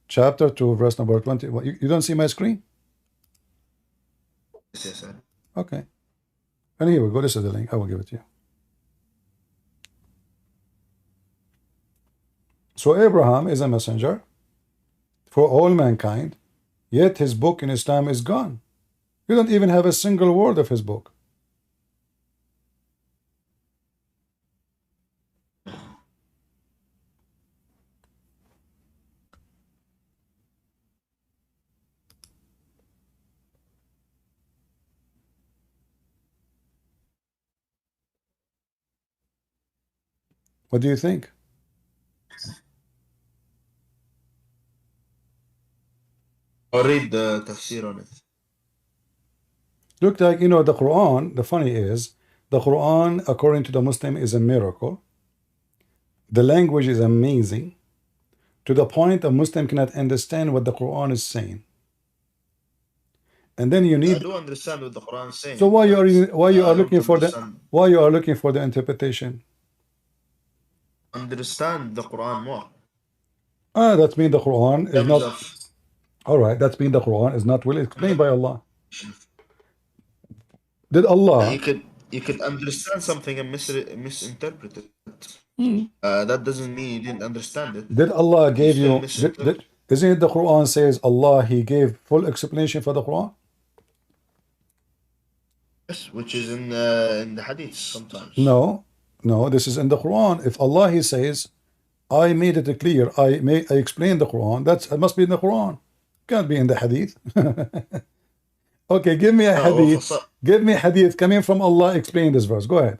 chapter 2, verse number 20. You don't see my screen? Yes, sir. Okay. And here we go. This is the link. I will give it to you. So Abraham is a messenger for all mankind, yet his book in Islam is gone. You don't even have a single word of his book. What do you think? I'll read the tafsir on it. Look like, the Quran, the funny is, the Quran, according to the Muslim, is a miracle. The language is amazing, to the point a Muslim cannot understand what the Quran is saying. And then you need. I do understand what the Quran is saying. So why you are looking for the interpretation? Understand the Quran more. That means the Quran is not. All right, that means the Quran is not well explained by Allah. Did Allah? You could understand something and misinterpret it. That doesn't mean you didn't understand it. Did Allah gave you? Isn't it the Quran says Allah He gave full explanation for the Quran? Yes, which is in the Hadith sometimes. No, this is in the Quran. If Allah He says, I made it clear, I explained the Quran, it must be in the Quran. Can't be in the Hadith. Okay, give me a Hadith. Give me a Hadith coming from Allah. Explain this verse. Go ahead.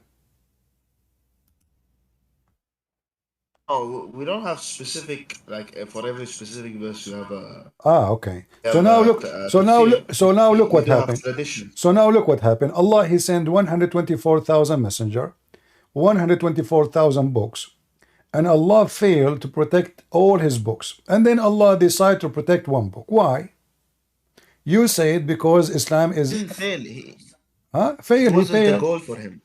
Oh, we don't have specific like for every specific verse you have a Okay. you So have now look. So now tafsir. look. So now look We what do have happened. tradition. So now look what happened. Allah, He sent 124,000 messenger, 124,000 books, and Allah failed to protect all His books. And then Allah decided to protect one book. Why? You said because Islam He is didn't fail. He, fail. it He wasn't the failed. goal for him.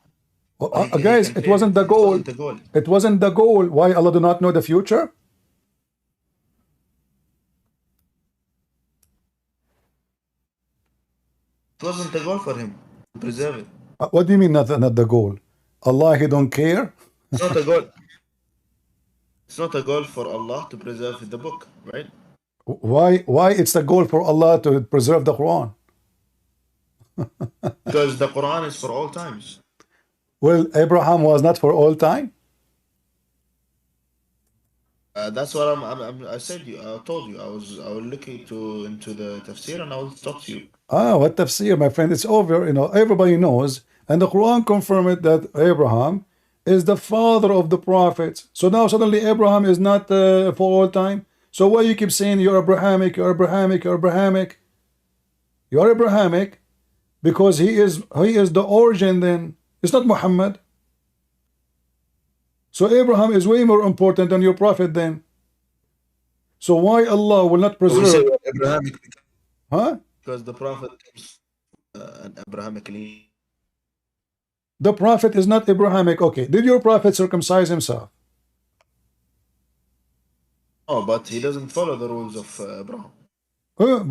Well, He guys, can it fail. wasn't the It goal. wasn't the goal. It wasn't the goal. Why Allah do not know the future? It wasn't the goal for him to preserve it. What do you mean not the goal? Allah, He don't care. It's not a goal. It's not a goal for Allah to preserve the book, right? Why it's the goal for Allah to preserve the Quran? Because the Quran is for all times. Well, Abraham was not for all time. That's what I said you. I told you. I was looking into the tafsir and I will talk to you. What tafsir, my friend? It's over. You know, everybody knows, and the Quran confirmed that Abraham is the father of the prophets. So now suddenly Abraham is not for all time. So why you keep saying you're Abrahamic, you're Abrahamic, you're Abrahamic? You're Abrahamic because he is the origin. Then it's not Muhammad. So Abraham is way more important than your prophet then. So why Allah will not preserve? We say Abrahamic Huh? because the prophet is an Abrahamic lineage. The prophet is not Abrahamic. Okay, did your prophet circumcise himself? Oh, but he doesn't follow the rules of Abraham.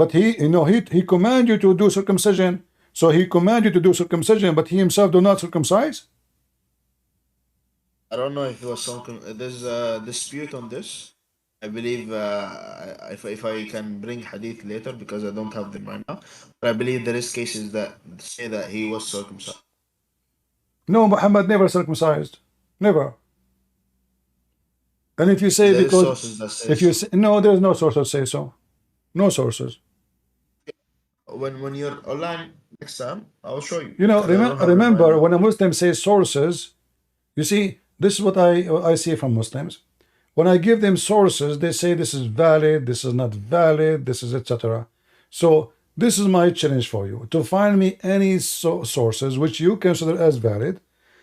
But he command you to do circumcision. So he command you to do circumcision, but he himself do not circumcise. I don't know if it was some. There's a dispute on this. I believe if I can bring hadith later because I don't have them right now. But I believe there is cases that say that he was circumcised. No, Muhammad never circumcised, never. And if you say There is because sources that say if you say, no, there's no sources say so, no sources. when you're online next time, I'll show you. You know, because I don't have them right remember now. when a Muslim says sources, you see, this is what I see from Muslims. When I give them sources, they say this is valid, this is not valid, this is etc. So this is my challenge for you to find me any sources which you consider as valid,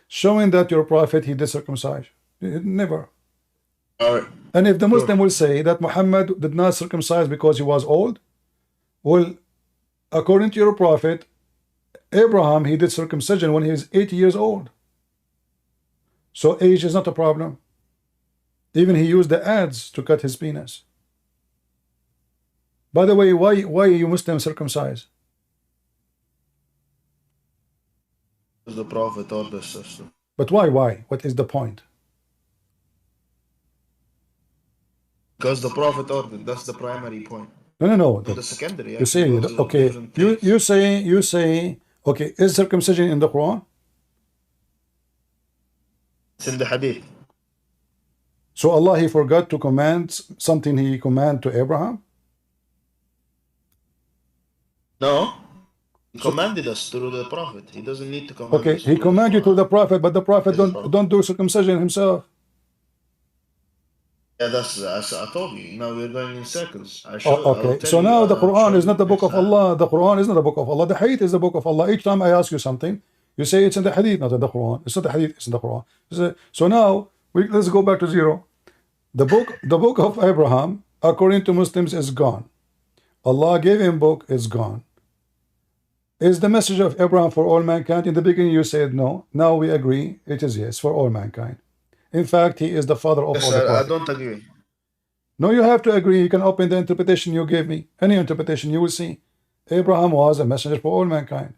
showing that your prophet he did circumcise. Never. All right. And if the Muslim will say that Muhammad did not circumcise because he was old, well, according to your prophet, Abraham he did circumcision when he was 80 years old. So age is not a problem. Even he used the adze to cut his penis. By the way, why you Muslims circumcise? The prophet orders us to. But why? What is the point? Because the prophet ordered. That's the primary point. No. The secondary. You say okay. You say okay. Is circumcision in the Quran? It's in the hadith. So Allah he forgot to command something he commanded to Abraham? No. He commanded us through the prophet. He doesn't need to command Okay, us he through commanded you the to the prophet, but the prophet Yes, don't do circumcision himself. Yeah, that's as I told you. Now we're going in circles. I Oh, will okay. tell So you, now the I'll Quran show is not the you book next of time. Allah. The Quran is not the book of Allah. The Hadith is the book of Allah. Each time I ask you something, you say it's in the Hadith, not in the Quran. It's not the Hadith, it's in the Quran. So now let's go back to zero. The book of Abraham, according to Muslims, is gone. Allah gave him book, it's gone. Is the message of Abraham for all mankind? In the beginning you said no. Now we agree it is yes for all mankind. In fact, he is the father of Yes, all the I prophets. don't agree. No, you have to agree. You can open the interpretation you gave me. Any interpretation you will see. Abraham was a messenger for all mankind.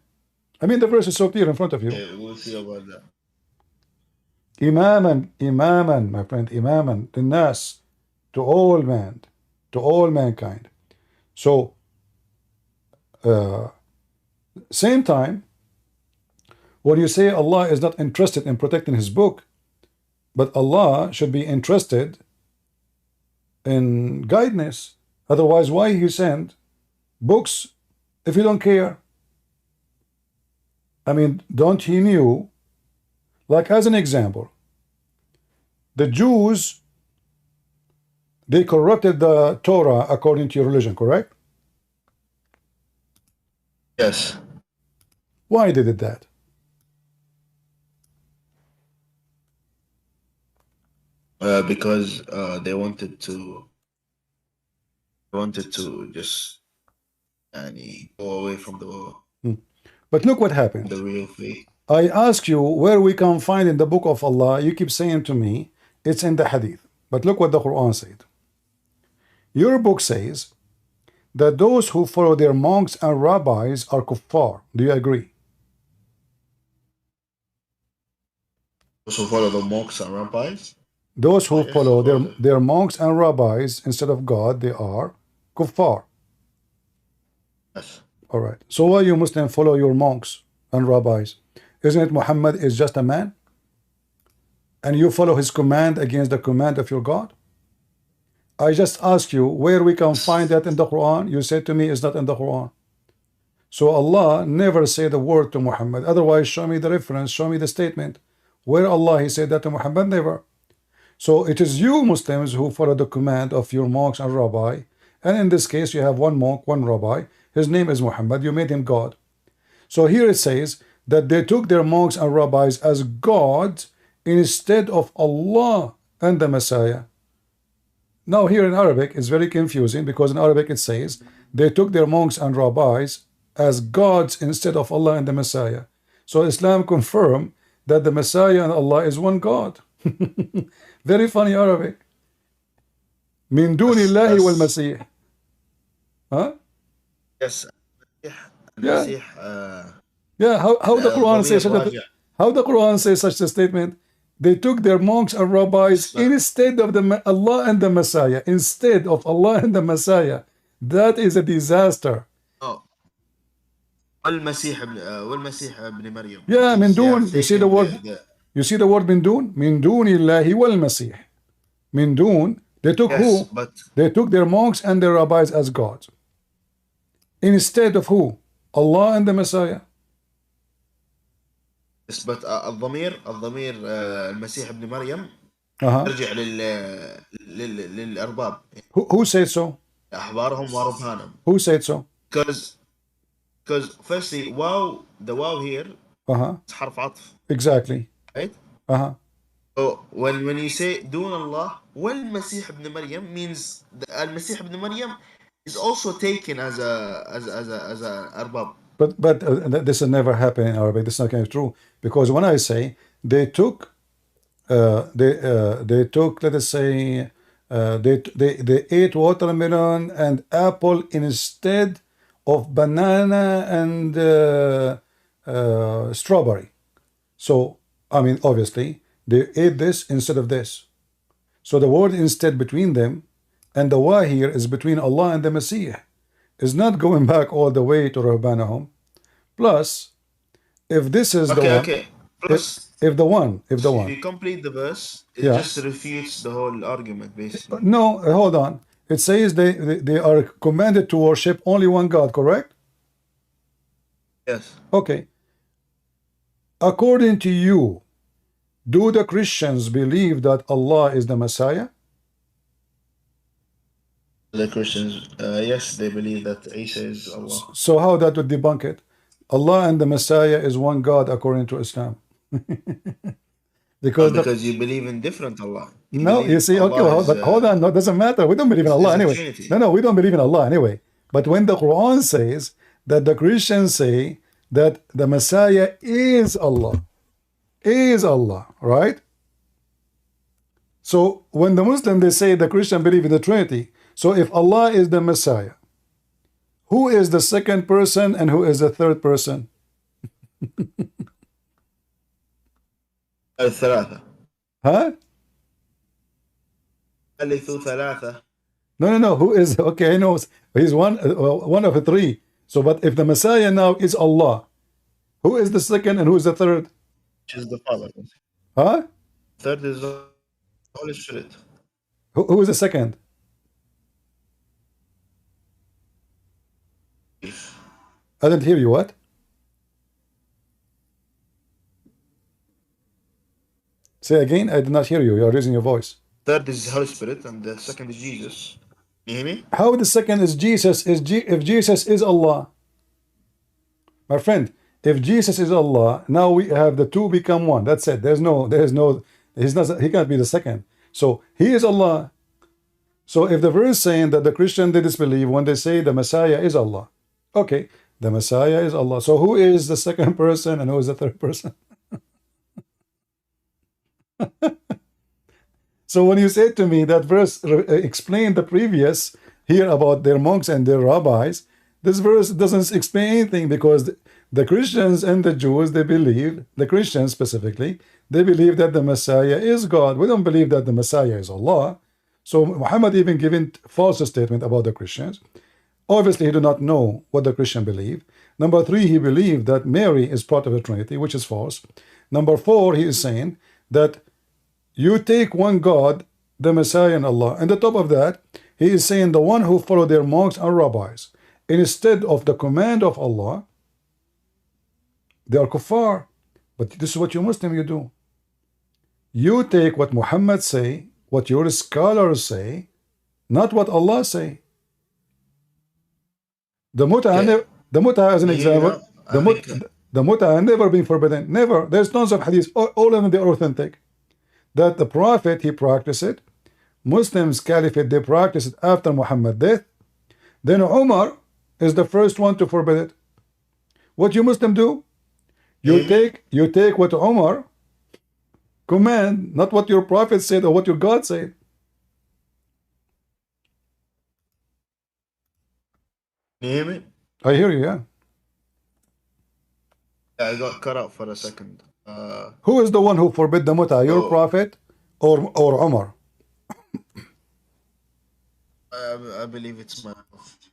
I mean, the verse is so clear in front of you. Okay, we'll see about that. Imaman, my friend, imaman, the nas, to all mankind. So, same time, when you say Allah is not interested in protecting His book, but Allah should be interested in guidance. Otherwise, why He send books if you don't care? I mean, don't He knew? Like as an example, the Jews They corrupted the Torah according to your religion, correct? Yes. Why they did that? Because they wanted to just go away from But look what happened. the real faith. I ask you where we can find in the book of Allah. You keep saying to me, it's in the hadith. But look what the Quran said. Your book says that those who follow their monks and rabbis are kuffar. Do you agree? Those who follow the monks and rabbis? Those who Yes, follow follow their monks and rabbis instead of God, they are kuffar. Yes. All right. So why you Muslim follow your monks and rabbis? Isn't it Muhammad is just a man? And you follow his command against the command of your God? I just ask you where we can find that in the Quran. You said to me it's not in the Quran. So Allah never said a word to Muhammad. Otherwise, show me the reference, show me the statement. Where Allah he said that to Muhammad? Never. So it is you Muslims who follow the command of your monks and rabbi. And in this case, you have one monk, one rabbi. His name is Muhammad. You made him God. So here it says that they took their monks and rabbis as gods instead of Allah and the Messiah. Now here in Arabic, it's very confusing because in Arabic it says they took their monks and rabbis as gods instead of Allah and the Messiah. So Islam confirmed that the Messiah and Allah is one God. Very funny Arabic. Min dunillahi wal masih. Huh? Yes. Yeah. Yeah, how the Quran says how the Quran says such a statement? They took their monks and rabbis instead of the Allah and the Messiah. Instead of Allah and the Messiah. That is a disaster. Oh. والمسيح ابن مريم. Yeah, min dun. You see the word? You see the word min dun? Min dunillahi wal masih. Min dun. They took who? But they took their monks and their rabbis as gods. Instead of who? Allah and the Messiah. Yes, but الضمير المسيح ابن مريم يرجع للأرباب. Who said so? أحبارهم ورهبانهم. Who said so? Because firstly, the wow here is حرف عطف. Exactly. Right? So when you say دون الله والمسيح ابن مريم means المسيح ابن مريم is also taken as a أرباب. But this has never happened in Arabic. This is not kind of true because when I say they took, they took, let us say, they ate watermelon and apple instead of banana and strawberry. So I mean, obviously, they ate this instead of this. So the word instead between them and the wa here is between Allah and the Messiah. Is not going back all the way to Rabbanahum. Plus, if this is the one, Plus, if the one, if you complete the verse, it just refutes the whole argument, basically. No, hold on. It says they are commanded to worship only one God, correct? Yes. Okay. According to you, do the Christians believe that Allah is the Messiah? The Christians, yes, they believe that Isa is Allah. So how that would debunk it? Allah and the Messiah is one God according to Islam. because you believe in different Allah. You see, okay, but hold on, no, it doesn't matter. We don't believe in Allah anyway. No, we don't believe in Allah anyway. But when the Quran says that the Christians say that the Messiah is Allah, right? So when the Muslim they say the Christian believe in the Trinity. So if Allah is the Messiah, who is the second person and who is the third person? الثلاثة. Huh? ثالث ثلاثة. No. Who is, okay, I know he's one of the three. So, but if the Messiah now is Allah, who is the second and who is the third? Which is the Father. Huh? Third is the Holy Spirit. Who is the second? I didn't hear you. What? Say again. I did not hear you. You are raising your voice. third is Holy Spirit, and the second is Jesus. You hear me? How the second is Jesus? If Jesus is Allah, my friend, if Jesus is Allah, now we have the two become one. That's it. There's no, he's not, he can't be the second. So he is Allah. So if the verse saying that the Christian they disbelieve when they say the Messiah is Allah, okay, the Messiah is Allah. So who is the second person and who is the third person? So when you say to me that verse explained the previous here about their monks and their rabbis, this verse doesn't explain anything, because the Christians and the Jews, they believe, the Christians specifically, they believe that the Messiah is God. We don't believe that the Messiah is Allah. So Muhammad even giving false statement about the Christians. Obviously, he do not know what the Christian believe. Number three, he believed that Mary is part of the Trinity, which is false. Number four, he is saying that you take one God, the Messiah and Allah. And the top of that, he is saying the one who follow their monks and rabbis instead of the command of Allah, they are kuffar. But this is what you Muslim you do. You take what Muhammad say, what your scholars say, not what Allah say. The mut'ah as an example, the mut'ah never been forbidden. Never. There's tons of hadiths, all of them they are authentic. That the Prophet, he practiced it. Muslims, Caliphate, they practiced it after Muhammad's death. Then Umar is the first one to forbid it. What you Muslim do? You take what Umar command, not what your Prophet said or what your God said. You hear me? I hear you, yeah. Yeah, I got cut out for a second. Who is the one who forbid the mut'ah? Your Prophet or Umar? I believe it's my prophet.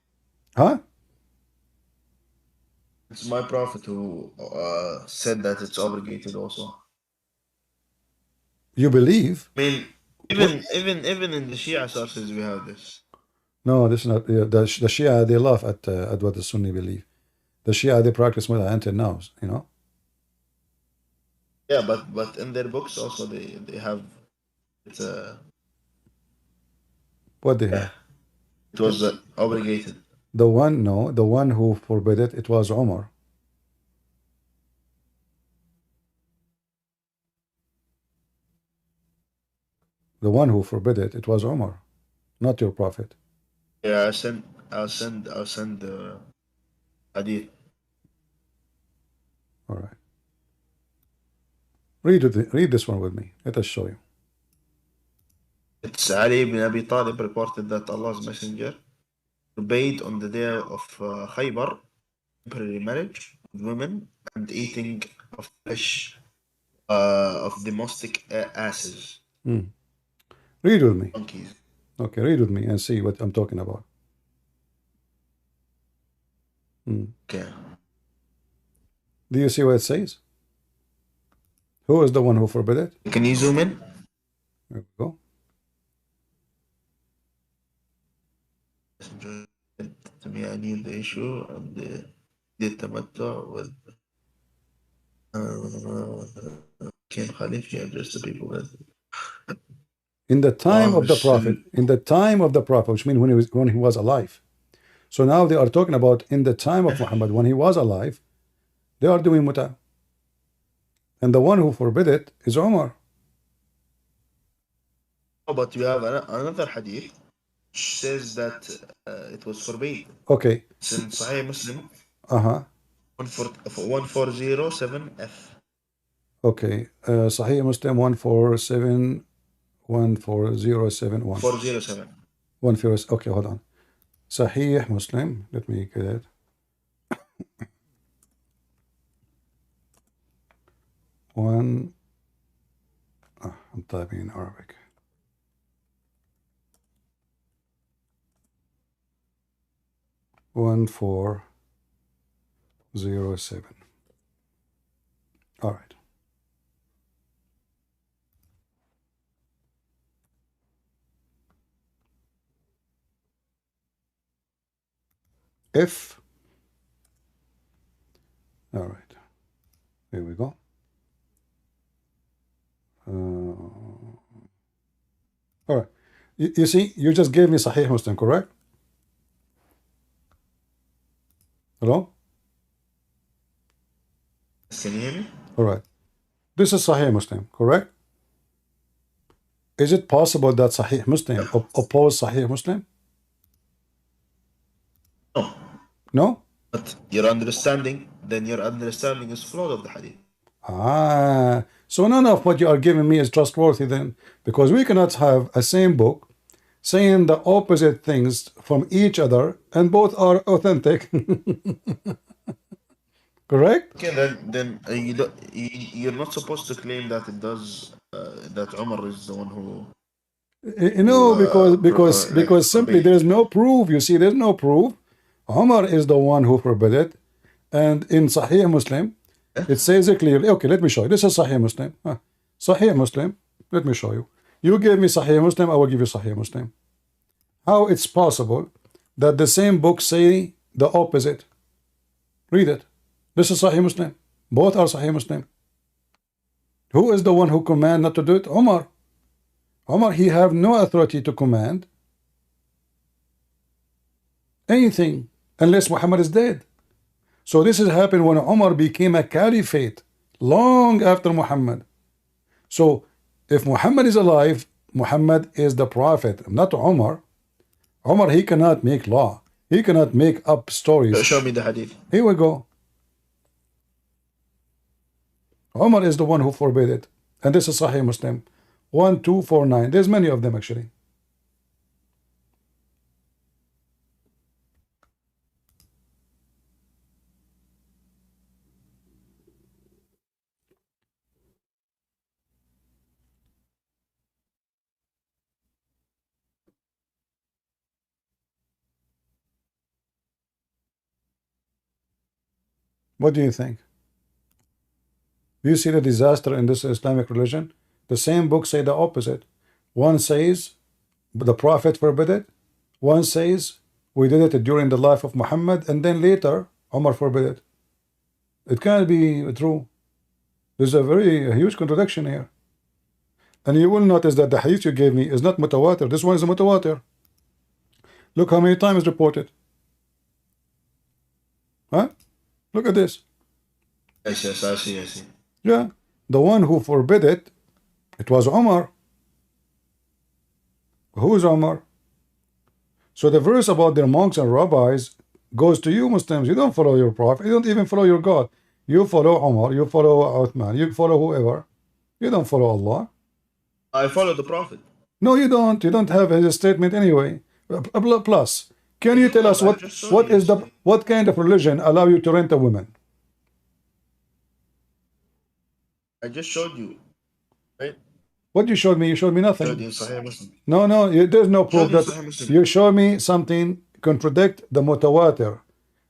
Huh? It's my prophet who said that it's obligated also. You believe? I mean, even in the Shia sources we have this. No, this is not the Shia. They laugh at what the Sunni believe. The Shia, they practice mut'ah until now. You know. Yeah, but in their books also they have it's What they have? It was obligated. The one who forbid it, it was Umar. The one who forbid it, it was Umar, not your Prophet. Yeah, I'll send the hadith. All right. Read this one with me. Let us show you. It's Ali ibn Abi Talib reported that Allah's messenger forbade on the day of Khaybar temporary marriage with women and eating of flesh of domestic asses. Read with me. Donkeys. Okay, read with me and see what I'm talking about. Okay. Do you see what it says? Who is the one who forbid it? Can you zoom in? There we go. To me, I knew the issue and did tamattu with Ken Khalif. He addressed the people with. In the time of the Prophet, which means when he was alive. So now they are talking about in the time of Muhammad, when he was alive, they are doing mut'ah. And the one who forbid it is Umar. Oh, but you have another hadith which says that it was forbade. Okay. It's in Sahih Muslim. 1407F. Okay. Sahih Muslim 147. 14071. 407. 140. Okay, hold on. Sahih Muslim. Let me get it. I'm typing in Arabic. One 407. All right. If, all right, here we go. All right. You see, you just gave me Sahih Muslim, correct? Hello? Can you hear me? All right. This is Sahih Muslim, correct? Is it possible that Sahih Muslim oppose Sahih Muslim? No. No? But your understanding is flawed of the hadith. Ah, so none of what you are giving me is trustworthy then, because we cannot have a same book saying the opposite things from each other, and both are authentic. Correct? Okay, then you're not supposed to claim that it does that Umar is the one who No, like because simply forbade. there is no proof. You see, there's no proof. Umar is the one who forbid it, and in Sahih Muslim, it says it clearly. Okay, let me show you. This is Sahih Muslim. Sahih Muslim. Let me show you. You give me Sahih Muslim, I will give you Sahih Muslim. How it's possible that the same book say the opposite? Read it. This is Sahih Muslim. Both are Sahih Muslim. Who is the one who command not to do it? Umar. Umar, he have no authority to command anything unless Muhammad is dead. So this has happened when Umar became a caliphate long after Muhammad. So if Muhammad is alive, Muhammad is the prophet, not Umar. Umar, he cannot make law. He cannot make up stories. Show me the hadith. Here we go. Umar is the one who forbade it. And this is Sahih Muslim. 1249. There's many of them actually. What do you think? Do you see the disaster in this Islamic religion? The same book say the opposite. One says the Prophet forbid it. One says we did it during the life of Muhammad, and then later Umar forbid it. It can't be true. There's a huge contradiction here. And you will notice that the hadith you gave me is not mutawatir. This one is a mutawatir. Look how many times reported. Huh? Look at this. Yes, I see. Yeah. The one who forbid it, it was Umar. Who is Umar? So the verse about their monks and rabbis goes to you Muslims. You don't follow your prophet. You don't even follow your God. You follow Umar. You follow Uthman. You follow whoever. You don't follow Allah. I follow the prophet. No, you don't. You don't have his statement anyway. Plus, can you tell us what kind of religion allow you to rent a woman? I just showed you, right? What you showed me? You showed me nothing. Showed you Sahih Muslim. No, there's no proof Showed you that Sahih Muslim. you show me something contradict the mutawatir.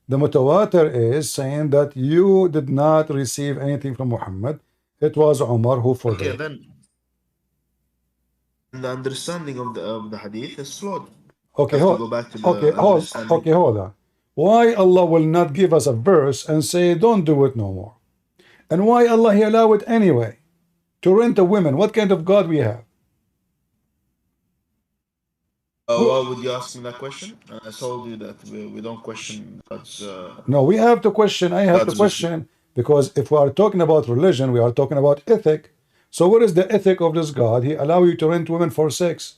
The mutawatir is saying that you did not receive anything from Muhammad. It was Umar who forbade. Okay, then the understanding of the hadith is flawed. Okay, Have to go back to the understanding. hold on. Why Allah will not give us a verse and say don't do it no more? And why Allah He allow it anyway? To rent a woman. What kind of God we have? Why would you ask me that question? I told you that we don't question God's. No, we have to question. I have to question because if we are talking about religion, we are talking about ethic. So what is the ethic of this God? He allow you to rent women for sex.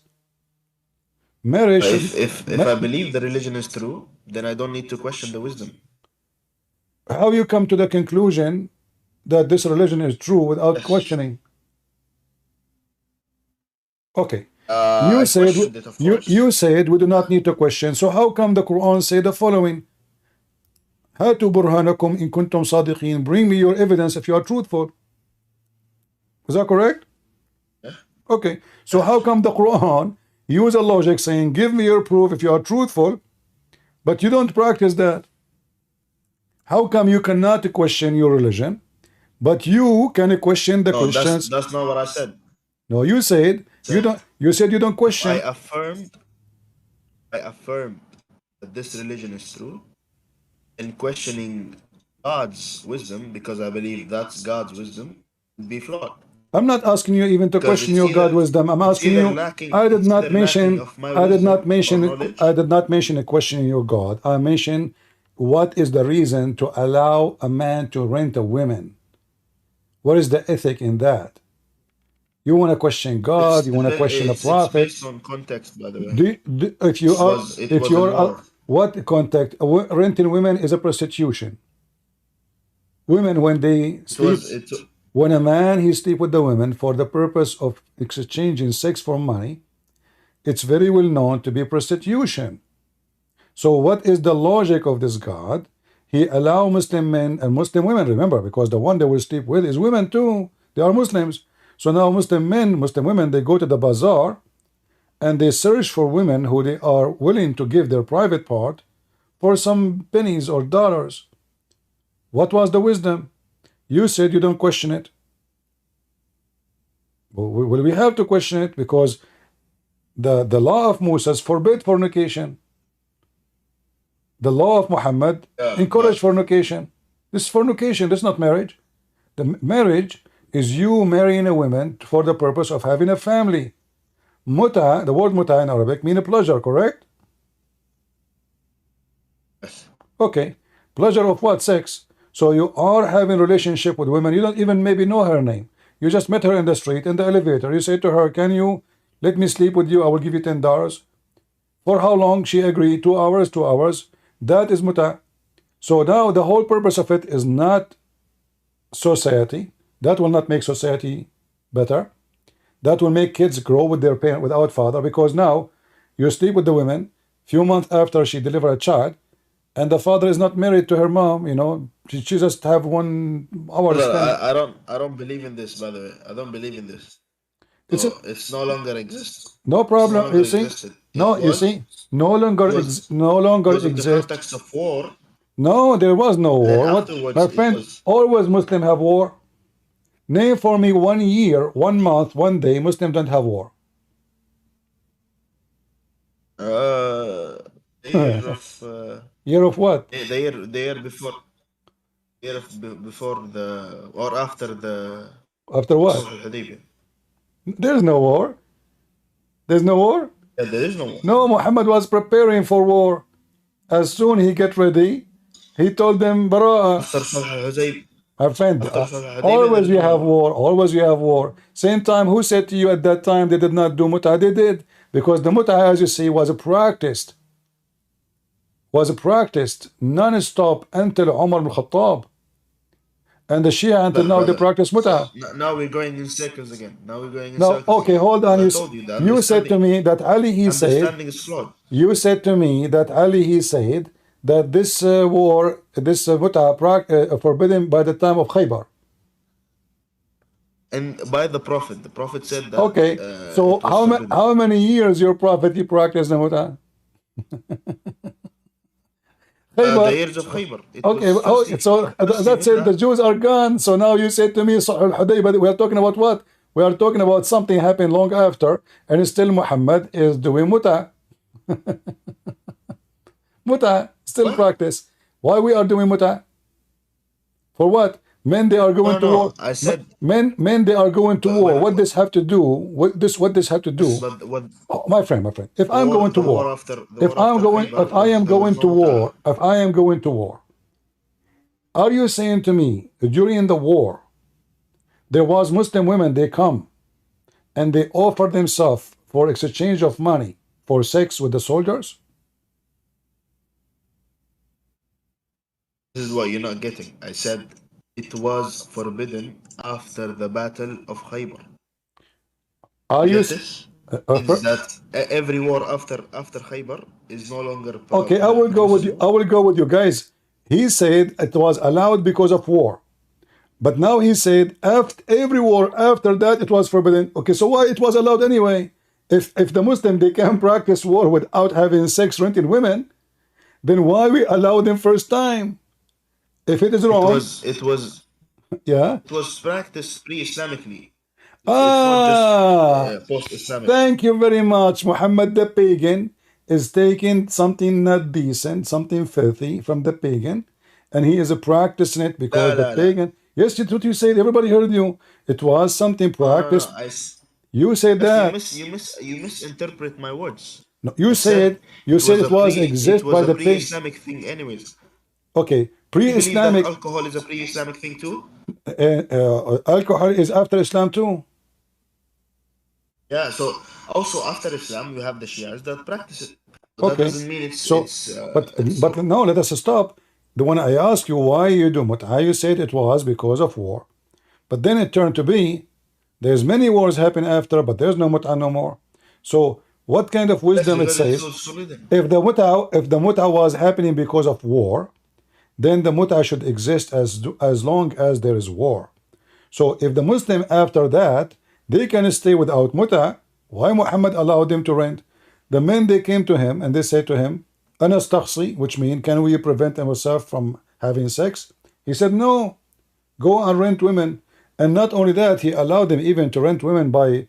Marriage. If I believe the religion is true, then I don't need to question the wisdom. How you come to the conclusion that this religion is true without questioning? Okay. You said we do not need to question. So how come the Quran say the following? Hatu burhanakum in kuntum sadiqin. Bring me your evidence if you are truthful. Is that correct? Yeah. Okay. So how come the Quran use a logic saying give me your proof if you are truthful, but you don't practice that? How come you cannot question your religion, but you can question the questions? That's not what I said. No, you said you don't. You said you don't question. I affirmed that this religion is true, and questioning God's wisdom because I believe that's God's wisdom would be flawed. I'm not asking you even to Because question your God wisdom. I'm asking you. I did not mention. I did not mention. I did not mention a questioning your God. I mentioned what is the reason to allow a man to rent a woman. What is the ethic in that? You want to question God? You want to question a prophet? It's based on context, by the way. If you are, if you are, what context? Renting women is a prostitution. Women, when they sleep, when a man he sleep with the women for the purpose of exchanging sex for money, it's very well known to be prostitution. So what is the logic of this God? He allow Muslim men and Muslim women, remember, because the one they will sleep with is women too. They are Muslims. So now Muslim men, Muslim women, they go to the bazaar and they search for women who they are willing to give their private part for some pennies or dollars. What was the wisdom? You said you don't question it. Well, we have to question it because the law of Moses forbid fornication. The law of Muhammad encouraged fornication. This is fornication. This is not marriage. The marriage is you marrying a woman for the purpose of having a family. Muta, the word muta in Arabic means a pleasure, correct? Okay. Pleasure of what? Sex. So you are having relationship with women. You don't even maybe know her name. You just met her in the street, in the elevator. You say to her, can you let me sleep with you? I will give you $10. For how long? She agreed. 2 hours, 2 hours. That is muta. So now the whole purpose of it is not society. That will not make society better. That will make kids grow with their parent without father, because now you sleep with the women few months after she delivered a child, and the father is not married to her mom. You know, she just have 1 hour. I don't believe in this, by the way. I don't believe in this. So it's no longer exists. No problem. You see? No, you see? No longer exists. In the context of war. No, there was no war. What, my friend, always Muslim have war. Name for me 1 year, 1 month, 1 day Muslims don't have war. Year of year of what? The year before. Year of before the or after the. After what? There's no war. There's no war? Yeah, there is no war. No, Muhammad was preparing for war. As soon he get ready, he told them, Bara'ah. My friend, always you have war. Always you have war. Same time, who said to you at that time they did not do mut'ah? They did. Because the mut'ah, as you see, was practiced. Was practiced non-stop until Umar ibn Khattab. And the Shia until now they practice mut'ah. Now we're going in circles again. Now we're going in circles. Okay, hold on. You said to me that Ali he said. You said to me that Ali he said that this war, this mut'ah forbidden by the time of Khaybar. And by the Prophet said that. Okay, so how many years your Prophet he practiced the mut'ah? The years of Khaybar. Okay, so that's it. The Jews are gone. So now you said to me, but we are talking about what? We are talking about something happened long after, and still Muhammad is doing mut'ah. Mut'ah, still practice. Why we are doing mut'ah? For what? Men they are going to war. I said men they are going to war. What this have to do? What this have to do? My friend. If I'm going to war, if I am going to war, are you saying to me during the war there was Muslim women, they come and they offer themselves for exchange of money for sex with the soldiers? This is what you're not getting. I said it was forbidden after the Battle of Khaybar. Are you that every war after Khaybar is no longer okay? I will go with you. I will go with you guys. He said it was allowed because of war, but now he said after every war after that it was forbidden. Okay, so why it was allowed anyway? If the Muslim they can practice war without having sex, renting women, then why we allow them first time? If it is wrong, it was practiced pre-Islamically. Post-Islamic. Thank you very much. Muhammad the pagan is taking something not decent, something filthy from the pagan, and he is practicing it because the pagan. Yes, it's what you said. Everybody heard you. It was something practiced. You said that. You misinterpret my words. No, you I said it was exist by a the pain. pre-Islamic thing, anyways. Okay, You believe that pre-Islamic. alcohol is a pre-Islamic thing too? Alcohol is after Islam too. Yeah. So also after Islam, you have the Shias that practice it. So Okay. that doesn't mean but no, let us stop. The one I asked you why you do mut'ah, you said it was because of war. But then it turned to be there's many wars happen after, but there's no mut'ah no more. So what kind of wisdom it says? If the mut'ah was happening because of war, then the mut'ah should exist as long as there is war. So if the Muslim after that they can stay without mut'ah, why Muhammad allowed them to rent? The men they came to him and they said to him, "Anastaghsi," which means can we prevent ourselves from having sex? He said, "No, go and rent women." And not only that, he allowed them even to rent women by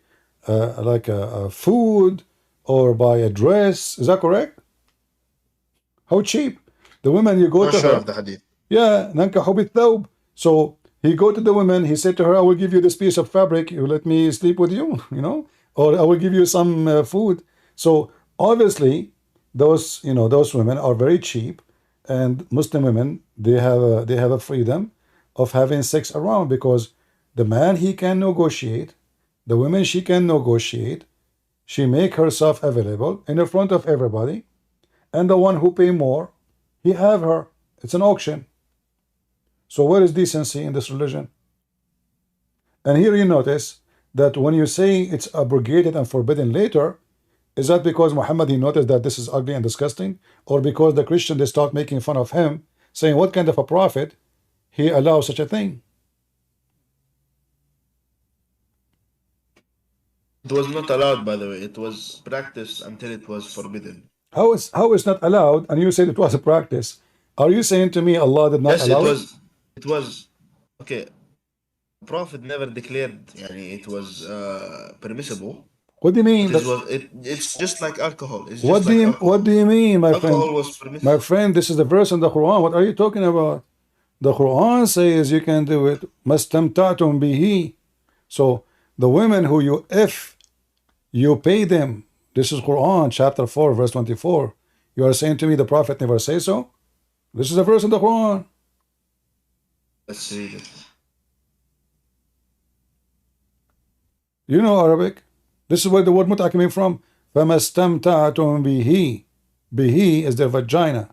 like a food or by a dress. Is that correct? How cheap? The women you go to her. The hadith. Yeah, nankahu bithawb. So he go to the woman. He said to her, "I will give you this piece of fabric. You let me sleep with you, you know, or I will give you some food." So obviously, those those women are very cheap, and Muslim women they have a freedom of having sex around because the man he can negotiate, the woman she can negotiate, she make herself available in the front of everybody, and the one who pay more, he have her. It's an auction. So where is decency in this religion? And here you notice that when you say it's abrogated and forbidden later, is that because Muhammad he noticed that this is ugly and disgusting, or because the Christian they start making fun of him, saying what kind of a prophet he allows such a thing? It was not allowed, by the way. It was practiced until it was forbidden. How is not allowed? And you said it was a practice. Are you saying to me Allah did not allow it? It was okay. Prophet never declared it was permissible. What do you mean? It's just like alcohol. What do you mean, my friend? Alcohol was permissible. My friend, this is the verse in the Quran. What are you talking about? The Quran says you can do it. Mastamta'tum bihi. So the women who if you pay them, this is Quran chapter 4 verse 24. You are saying to me the Prophet never say so? This is a verse in the Quran. Let's read it. You know Arabic. This is where the word mut'ah coming from. فَمَسْتَمْتَعْتُمْ بِهِ. Bihi is their vagina.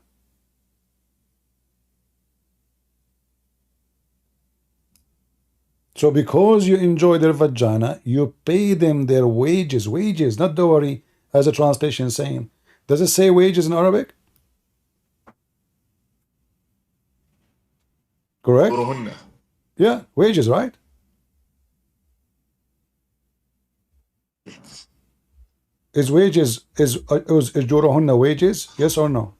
So because you enjoy their vagina, you pay them their wages. Wages, not dowry, as a translation saying. Does it say wages in Arabic? Correct? Yeah, wages, right? Is wages, is juruhunna wages? Yes or no?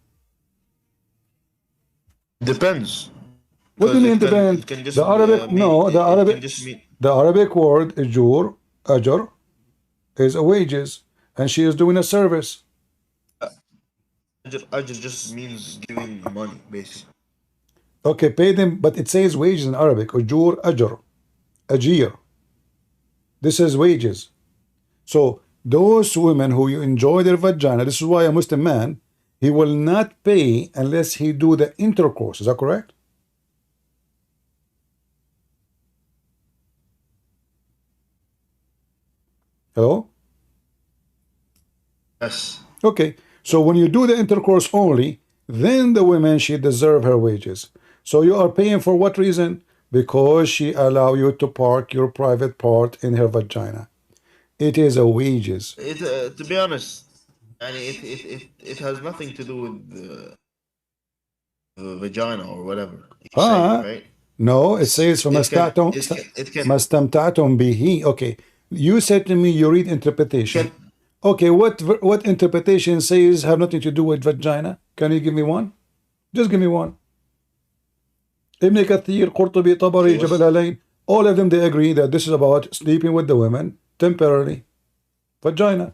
Depends. What do you mean depends? The Arabic, no, the Arabic word is jur, ajr, is a wages, and she is doing a service. Ajr just means giving money, basically. Okay, pay them, but it says wages in Arabic. Ujur, ajr, ajir. This is wages. So those women who you enjoy their vagina, this is why a Muslim man, he will not pay unless he do the intercourse. Is that correct? Hello? Yes. Okay, so when you do the intercourse only, then the woman, she deserve her wages. So you are paying for what reason? Because she allow you to park your private part in her vagina. It is a wages. To be honest, it has nothing to do with the vagina or whatever. Right? No, it says from mastamta'tum bihi. Okay, you said to me you read interpretation. Okay, what interpretation says have nothing to do with vagina? Can you give me one? Just give me one. Ibn Kathir, Qurtubi, Tabari, Jabal Alain, all of them they agree that this is about sleeping with the women temporarily. Vagina.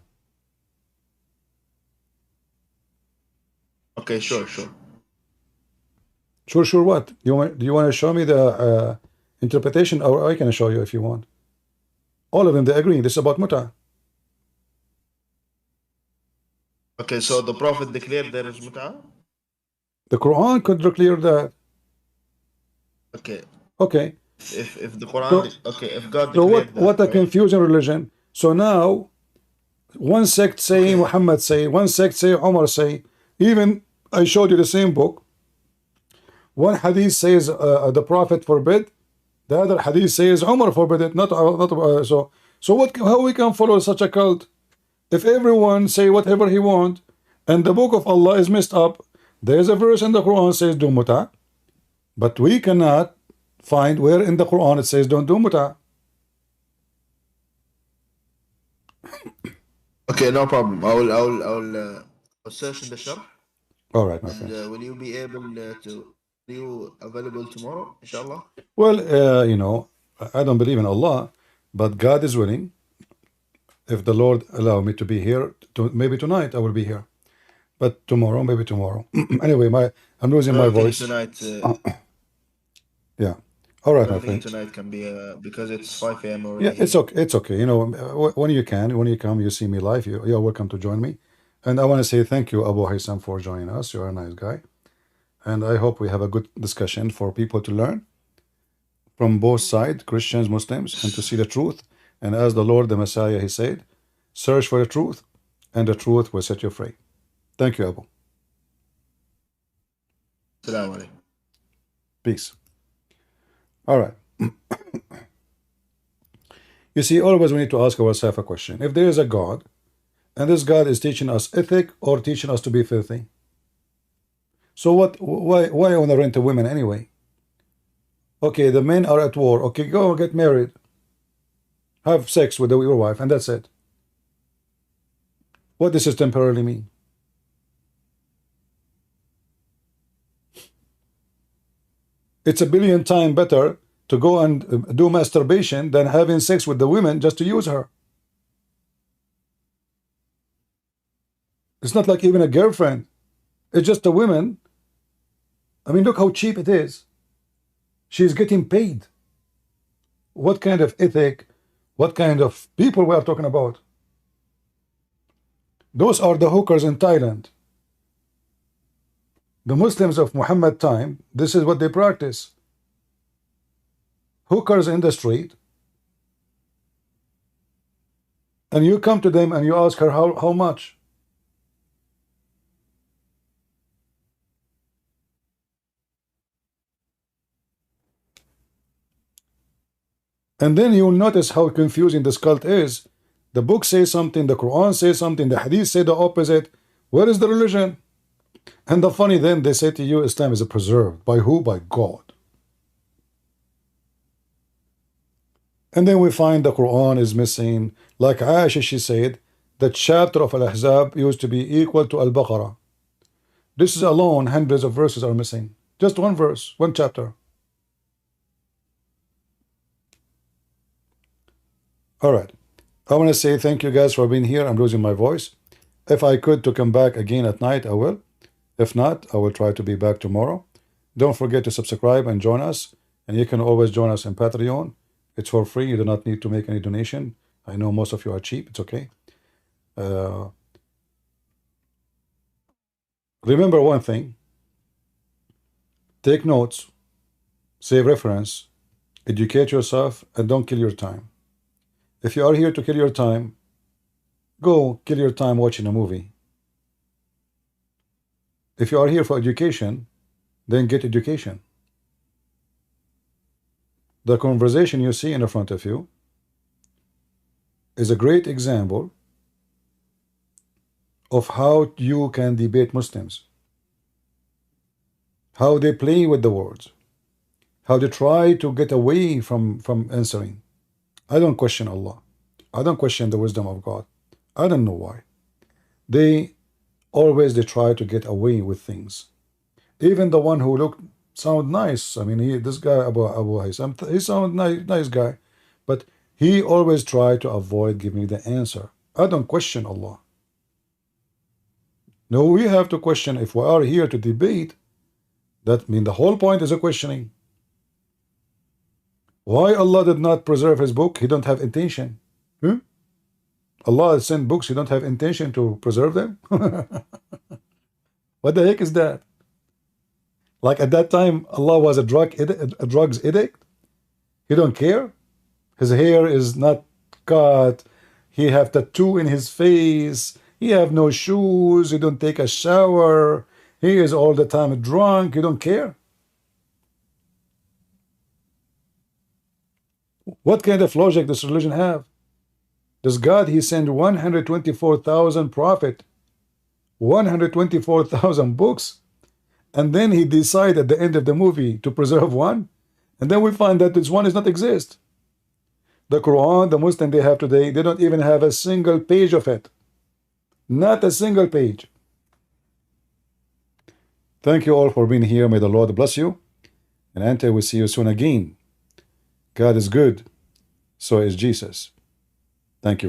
Okay, sure. Sure what? Do you want to show me the interpretation, or I can show you if you want. All of them, they agree. This is about muta. Okay, so the Prophet declared there is mut'ah? The Quran could declare that. Okay. Okay. If the Quran, okay, if God So declared that, what a right? confusing religion. So now, one sect say Muhammad say, one sect say Umar say. Even I showed you the same book. One hadith says the Prophet forbid, the other hadith says Umar forbid it. So what? How we can follow such a cult? If everyone say whatever he want, and the book of Allah is messed up, there is a verse in the Quran says do muta, but we cannot find where in the Quran it says don't do muta. Okay, no problem. I'll search in the sharh. All right, my And friend. will you be able to? Are you available tomorrow, inshallah? Well, you know, I don't believe in Allah, but God is willing. If the Lord allow me to be here, maybe tonight I will be here, but tomorrow, maybe tomorrow. Anyway, I'm losing my voice. Tonight. Yeah. All right, I my don't think friend. tonight can be because it's 5 a.m. already. Yeah, it's okay. It's okay. You know, when you can, when you come, you see me live. You're welcome to join me. And I want to say thank you, Abu Haysam, for joining us. You're a nice guy, and I hope we have a good discussion for people to learn from both sides, Christians, Muslims, and to see the truth. And as the Lord, the Messiah, He said, search for the truth, and the truth will set you free. Thank you, Abu. Assalamu alaikum. Peace. All right. You see, always we need to ask ourselves a question. If there is a God, and this God is teaching us ethic or teaching us to be filthy, so why I want to rent a women anyway? Okay, the men are at war. Okay, go get married. Have sex with your wife, and that's it. What does this temporarily mean? It's a billion times better to go and do masturbation than having sex with the women just to use her. It's not like even a girlfriend. It's just a woman. I mean, look how cheap it is. She's getting paid. What kind of ethic, what kind of people we are talking about? Those are the hookers in Thailand. The Muslims of Muhammad time, this is what they practice. Hookers in the street. And you come to them and you ask her how much. And then you'll notice how confusing this cult is. The book says something, the Quran says something, the Hadith say the opposite. Where is the religion? And the funny then, they say to you, Islam is preserved. By who? By God. And then we find the Quran is missing. Like Aisha, she said, the chapter of Al-Ahzab used to be equal to Al-Baqarah. This is alone, hundreds of verses are missing. Just one verse, one chapter. All right. I want to say thank you guys for being here. I'm losing my voice. If I could to come back again at night, I will. If not, I will try to be back tomorrow. Don't forget to subscribe and join us. And you can always join us in Patreon. It's for free. You do not need to make any donation. I know most of you are cheap. It's okay. Remember one thing. Take notes. Save reference. Educate yourself. And don't kill your time. If you are here to kill your time, go kill your time watching a movie. If you are here for education, then get education. The conversation you see in front of you is a great example of how you can debate Muslims. How they play with the words. How they try to get away from answering. I don't question Allah. I don't question the wisdom of God. I don't know why. They try to get away with things. Even the one who sound nice. I mean, this guy Abu Haysam, he sound nice guy, but he always try to avoid giving the answer. I don't question Allah. No, we have to question. If we are here to debate, that means the whole point is a questioning. Why Allah did not preserve his book? He don't have intention. Allah sent books, he don't have intention to preserve them? What the heck is that? Like at that time, Allah was a drugs addict. He don't care. His hair is not cut. He have tattoo in his face. He have no shoes. He don't take a shower. He is all the time drunk. He don't care. What kind of logic does religion have? Does God, he sent 124,000 prophet, 124,000 books, and then he decide at the end of the movie to preserve one, and then we find that this one does not exist. The Quran, the Muslim they have today, they don't even have a single page of it. Not a single page. Thank you all for being here. May the Lord bless you. And until we see you soon again. God is good. So is Jesus. Thank you very much.